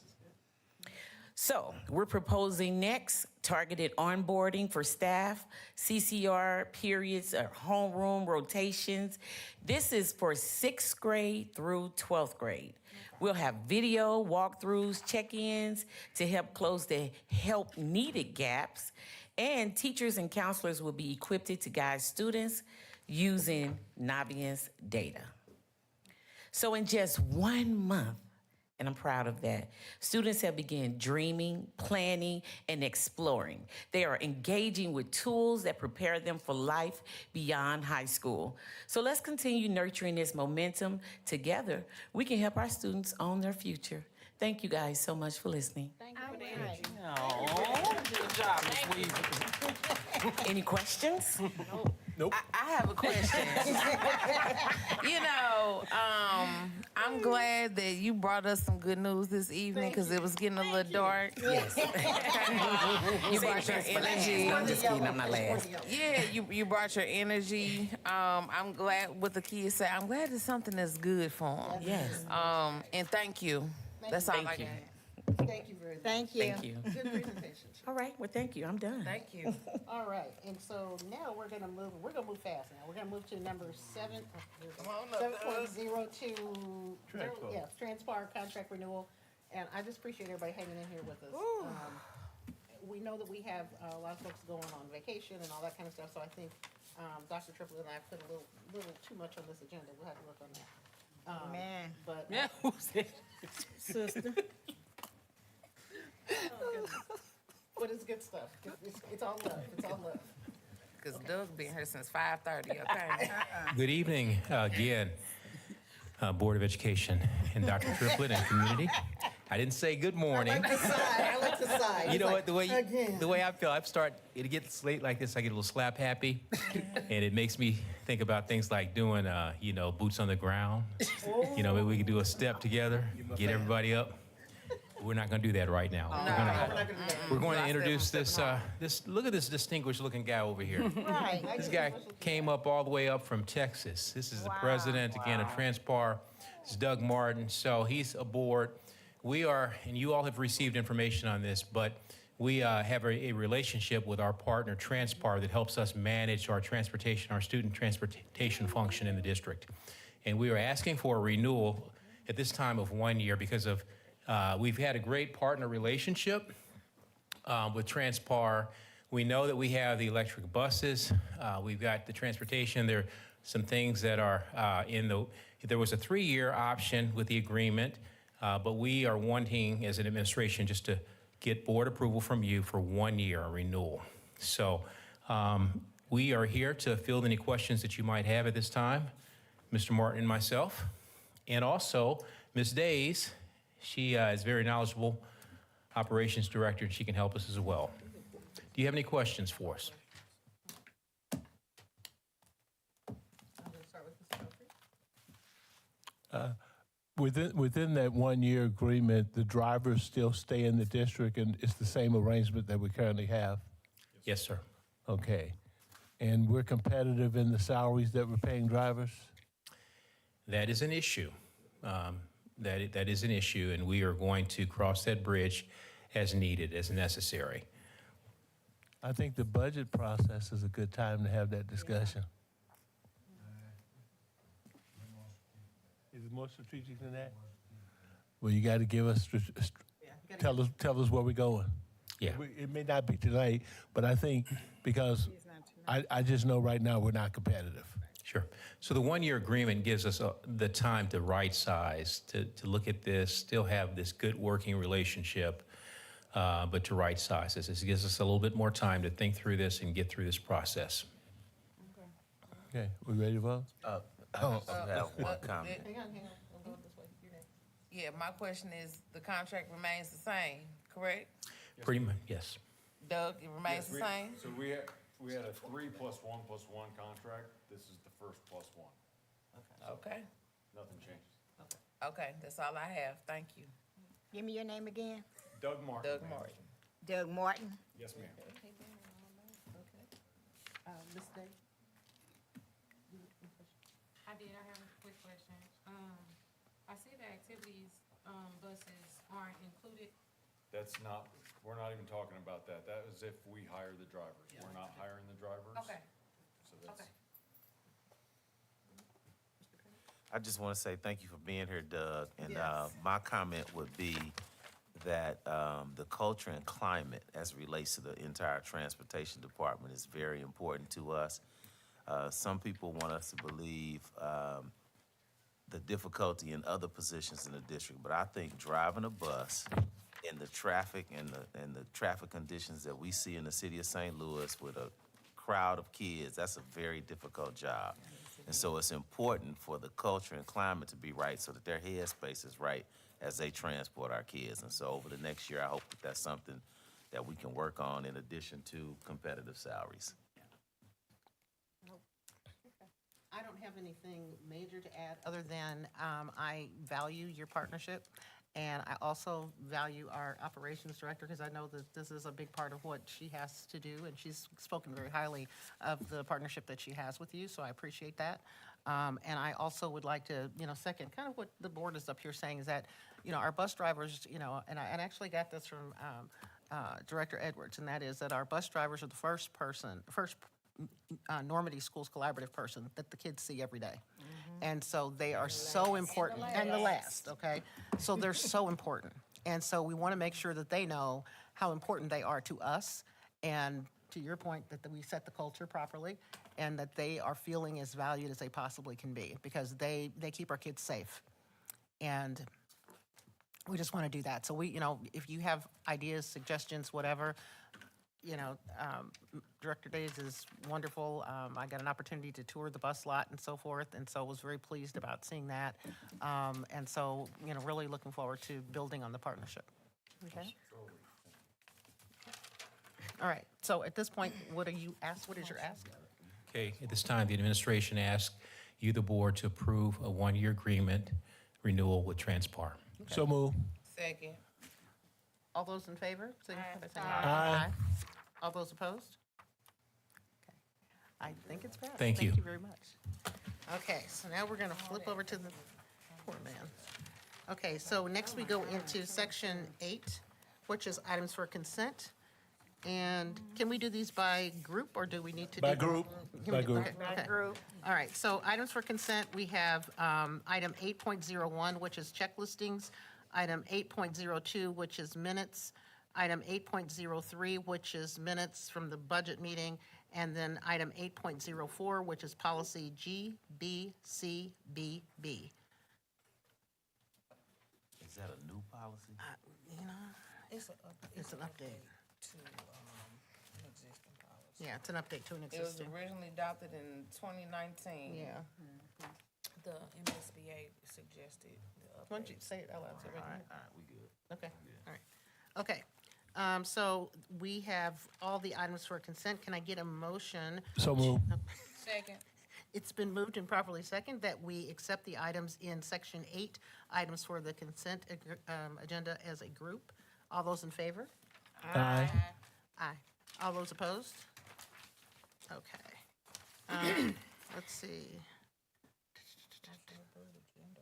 So we're proposing next targeted onboarding for staff, CCR periods, or homeroom rotations. This is for 6th grade through 12th grade. We'll have video walkthroughs, check-ins to help close the help needed gaps, and teachers and counselors will be equipped to guide students using Naviance data. So in just 1 month, and I'm proud of that, students have begun dreaming, planning, and exploring. They are engaging with tools that prepare them for life beyond high school. So let's continue nurturing this momentum. Together, we can help our students own their future. Thank you guys so much for listening. Thank you for the energy. Good job, Ms. Weaver. Any questions? Nope. I have a question. I'm glad that you brought us some good news this evening because it was getting a little dark. Yes. You brought your energy. I'm just kidding, I'm not last. Yeah, you brought your energy. I'm glad what the kids say. I'm glad it's something that's good for them. Yes. And thank you. That's all I got. Thank you very much. Thank you. Thank you. Good presentation. All right, well, thank you, I'm done. Thank you. All right, and so now we're gonna move fast now. We're gonna move to number 7.02. Yes, Transpire contract renewal. And I just appreciate everybody hanging in here with us. We know that we have a lot of folks going on vacation and all that kind of stuff, so I think Dr. Triplett and I put a little too much on this agenda. We'll have to work on that. Man. But. Yeah, who's it? Sister. But it's good stuff. It's all love. It's all love. Because Doug's been here since 5:30, okay? Good evening again, Board of Education and Dr. Triplett and community. I didn't say good morning. I like to sigh. You know what? The way I feel, it gets late like this, I get a little slap happy, and it makes me think about things like doing, boots on the ground. Maybe we could do a step together, get everybody up. We're not going to do that right now. We're going to introduce this. Look at this distinguished-looking guy over here. Right. This guy came up all the way up from Texas. This is the president, again, of Transpar. It's Doug Martin. So he's aboard. We are, and you all have received information on this, but we have a relationship with our partner, Transpar, that helps us manage our student transportation function in the district. And we are asking for a renewal at this time of 1 year because of we've had a great partner relationship with Transpar. We know that we have the electric buses. We've got the transportation. There are some things that are there was a 3-year option with the agreement, but we are wanting, as an administration, just to get board approval from you for 1 year, a renewal. So we are here to field any questions that you might have at this time, Mr. Martin and myself. And also, Ms. Days, she is very knowledgeable operations director, and she can help us as well. Do you have any questions for us? Within that 1 year agreement, the drivers still stay in the district, and it's the same arrangement that we currently have? Yes, sir. Okay. And we're competitive in the salaries that we're paying drivers? That is an issue. That is an issue, and we are going to cross that bridge as needed, as necessary. I think the budget process is a good time to have that discussion. Is it more strategic than that? Well, you got to give us, tell us where we're going. Yeah. It may not be tonight, but I think because I just know right now we're not competitive. Sure. So the 1 year agreement gives us the time to right size, to look at this, still have this good working relationship, but to right size this. This gives us a little bit more time to think through this and get through this process. Okay, we ready to vote? I have one comment. Hang on. We'll go this way. You're next. Yeah, my question is, the contract remains the same, correct? Pretty much, yes. Doug, it remains the same? So we had a 3 + 1 + 1 contract. This is the first +1. Okay. Nothing changes. Okay, that's all I have. Thank you. Give me your name again. Doug Martin. Doug Martin. Doug Martin. Yes, ma'am. Ms. Day? I have a quick question. I see the activities buses aren't included That's not, we're not even talking about that. That is if we hire the drivers. We're not hiring the drivers. Okay. So that's. Okay. I just want to say thank you for being here, Doug. And Yes. my comment would be that the culture and climate as it relates to the entire transportation department is very important to us. Some people want us to believe the difficulty in other positions in the district, but I think driving a bus in the traffic and the traffic conditions that we see in the city of St. Louis with a crowd of kids, that's a very difficult job. And so it's important for the culture and climate to be right so that their headspace is right as they transport our kids. And so over the next year, I hope that that's something that we can work on in addition to competitive salaries. I don't have anything major to add, other than I value your partnership, and I also value our operations director, because I know that this is a big part of what she has to do, and she's spoken very highly of the partnership that she has with you, so I appreciate that. And I also would like to, second, kind of what the board is up here saying, is that, our bus drivers, and I actually got this from Director Edwards, and that is that our bus drivers are the first Normandy Schools Collaborative person that the kids see every day. And so they are so important. And the last, okay? So they're so important. And so we want to make sure that they know how important they are to us, and to your point, that we set the culture properly, and that they are feeling as valued as they possibly can be, because they keep our kids safe. And we just want to do that. So if you have ideas, suggestions, whatever, Director Days is wonderful. I got an opportunity to tour the bus lot and so forth, and so was very pleased about seeing that. And so, really looking forward to building on the partnership. Okay? All right, so at this point, what is your ask? Okay, at this time, the administration asks you, the board, to approve a one-year agreement renewal with Transpar. So move. Second. All those in favor? Signify by saying Aye. All those opposed? Okay. I think it's passed. Thank you. Thank you very much. Okay, so now we're going to flip over to the, poor man. Okay, so next we go into section 8, which is items for consent. And can we do these by group, or do we need to do? By group. Can we By do- group. okay, okay. All right, so items for consent, we have item 8.01, which is check listings, item 8.02, which is minutes, item 8.03, which is minutes from the budget meeting, and then item 8.04, which is policy GBCBB. Is that a new policy? It's an update. Yeah, it's an update to an It was existing. originally adopted in 2019. Yeah. The MSBA suggested the Why don't you say it out loud? so we can hear? All right, we good. Okay, all right. Okay, so we have all the items for consent. Can I get a motion? So move. Second. It's been moved and properly second that we accept the items in section 8, items for the consent agenda as a group. All those in favor? Aye. Aye. All those opposed? Okay. Let's see.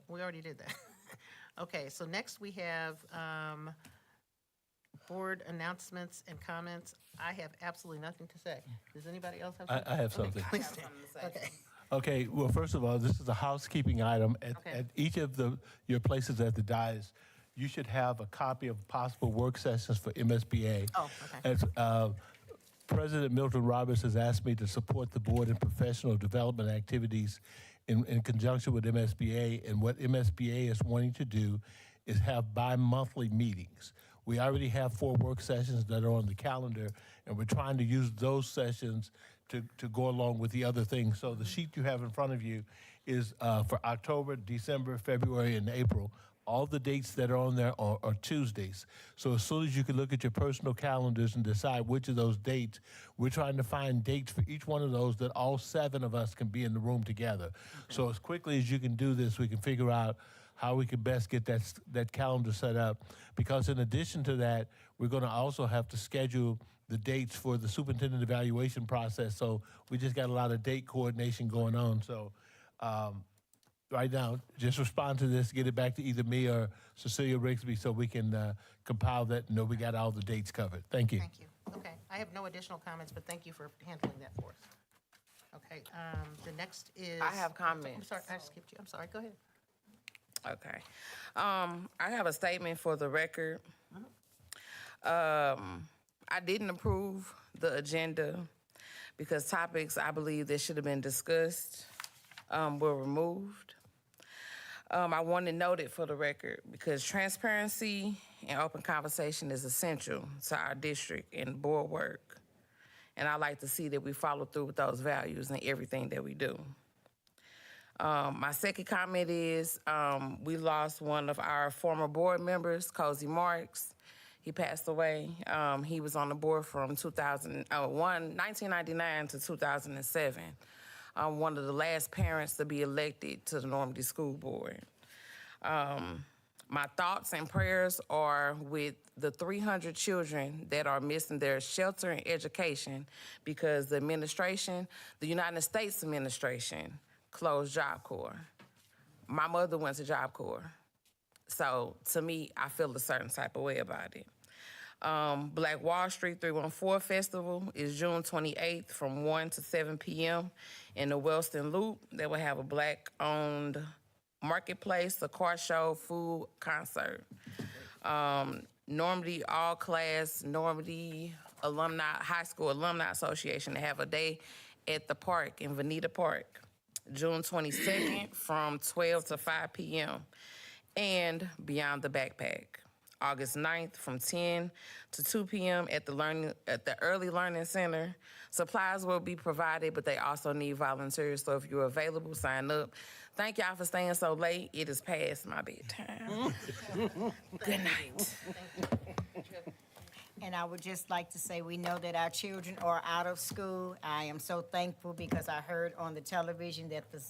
We already did that. Okay, so next we have board announcements and comments. I have absolutely nothing to say. Does anybody else have something? I have Okay, something. please do. Okay. Okay, well, first of all, this is a housekeeping item. Okay. At each of your places at the dais, you should have a copy of possible work sessions for MSBA. Oh, okay. As President Milton Roberts has asked me to support the board in professional development activities in conjunction with MSBA, and what MSBA is wanting to do is have bi-monthly meetings. We already have 4 work sessions that are on the calendar, and we're trying to use those sessions to go along with the other things. So the sheet you have in front of you is for October, December, February, and April. All the dates that are on there are Tuesdays. So as soon as you can look at your personal calendars and decide which of those dates, we're trying to find dates for each one of those that all 7 of us can be in the room together. So as quickly as you can do this, we can figure out how we can best get that calendar set up. Because in addition to that, we're going to also have to schedule the dates for the superintendent evaluation process. So we just got a lot of date coordination going on. So right now, just respond to this, get it back to either me or Cecilia Rigsby so we can compile that and know we got all the dates covered. Thank you. Thank you. Okay, I have no additional comments, but thank you for handling that for us. Okay, the next is. I have comments. I'm sorry, I skipped you. I'm sorry, go ahead. Okay. I have a statement for the record. I didn't approve the agenda because topics I believe that should have been discussed were removed. I want to note it for the record because transparency and open conversation is essential to our district and board work. And I like to see that we follow through with those values in everything that we do. My second comment is we lost one of our former board members, Cozy Marks. He passed away. He was on the board from 1999 to 2007. One of the last parents to be elected to the Normandy School Board. My thoughts and prayers are with the 300 children that are missing their shelter and education because the administration, the United States administration, closed Job Corps. My mother went to Job Corps. So to me, I feel a certain type of way about it. Black Wall Street 314 Festival is June 28th from 1 to 7 p.m. in the Wellston Loop. They will have a Black-owned marketplace, a car show, food, concert. Normandy All-Class, Normandy High School Alumni Association, they have a day at the park in Veneta Park, June 22nd from 12 to 5 p.m. And Beyond the Backpack, August 9th from 10 to 2 p.m. at the Early Learning Center. Supplies will be provided, but they also need volunteers. So if you're available, sign up. Thank y'all for staying so late. It is past my bedtime. Good night. And I would just like to say, we know that our children are out of school. I am so thankful because I heard on the television that the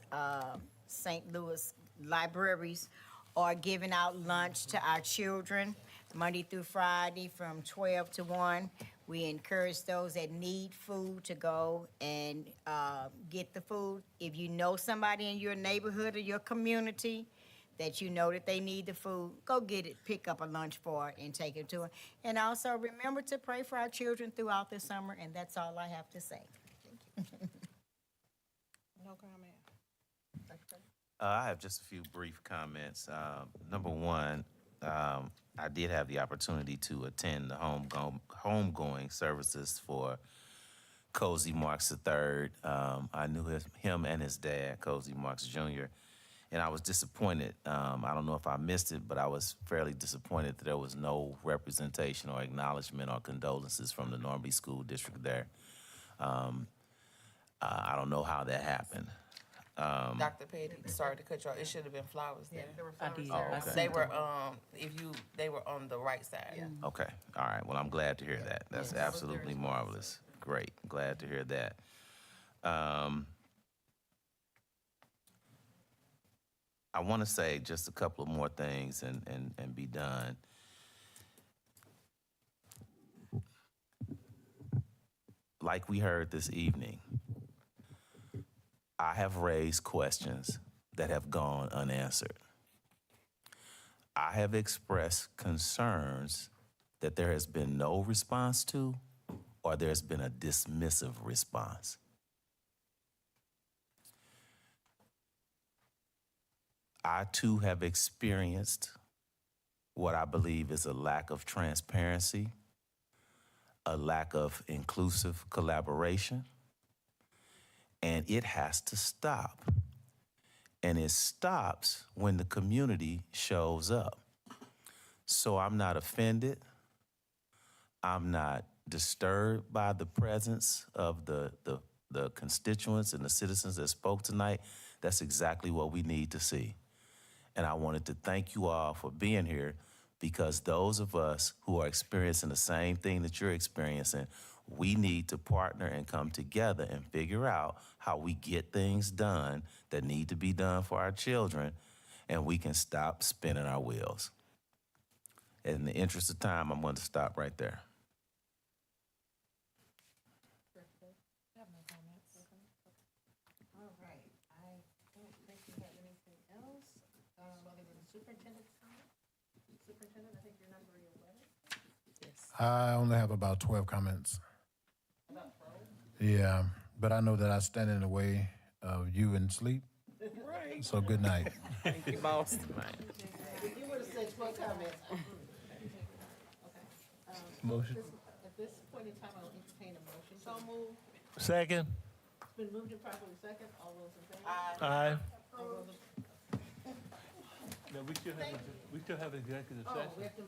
St. Louis libraries are giving out lunch to our children Monday through Friday from 12 to 1. We encourage those that need food to go and get the food. If you know somebody in your neighborhood or your community that you know that they need the food, go get it, pick up a lunch for it and take it to them. And also remember to pray for our children throughout the summer, and that's all I have to say. Thank you. No comment. I have just a few brief comments. Number one, I did have the opportunity to attend the homegoing services for Cozy Marks III. I knew him and his dad, Cozy Marks Jr., and I was disappointed. I don't know if I missed it, but I was fairly disappointed that there was no representation or acknowledgement or condolences from the Normandy School District there. I don't know how that happened. Dr. Petty, sorry to cut you off. It should have been flowers there. There were flowers Oh, there. okay. They were on the right side. Okay, all right, well, I'm glad to hear that. That's absolutely marvelous. Great, glad to hear that. I want to say just a couple of more things and be done. Like we heard this evening, I have raised questions that have gone unanswered. I have expressed concerns that there has been no response to, or there's been a dismissive response. I too have experienced what I believe is a lack of transparency, a lack of inclusive collaboration, and it has to stop. And it stops when the community shows up. So I'm not offended. I'm not disturbed by the presence of the constituents and the citizens that spoke tonight. That's exactly what we need to see. And I wanted to thank you all for being here, because those of us who are experiencing the same thing that you're experiencing, we need to partner and come together and figure out how we get things done that need to be done for our children, and we can stop spinning our wheels. In the interest of time, I'm going to stop right there. All right, I don't think we have anything else. I only have about 12 comments. Yeah, but I know that I stand in the way of you and sleep. Right. So good night. Thank you, boss. You would have said 12 comments. Motion. At this point in time, I'll entertain a motion. So moved. Second. It's been moved and properly second. All those in favor? Aye. All those No, we still have executive Oh, session. we have to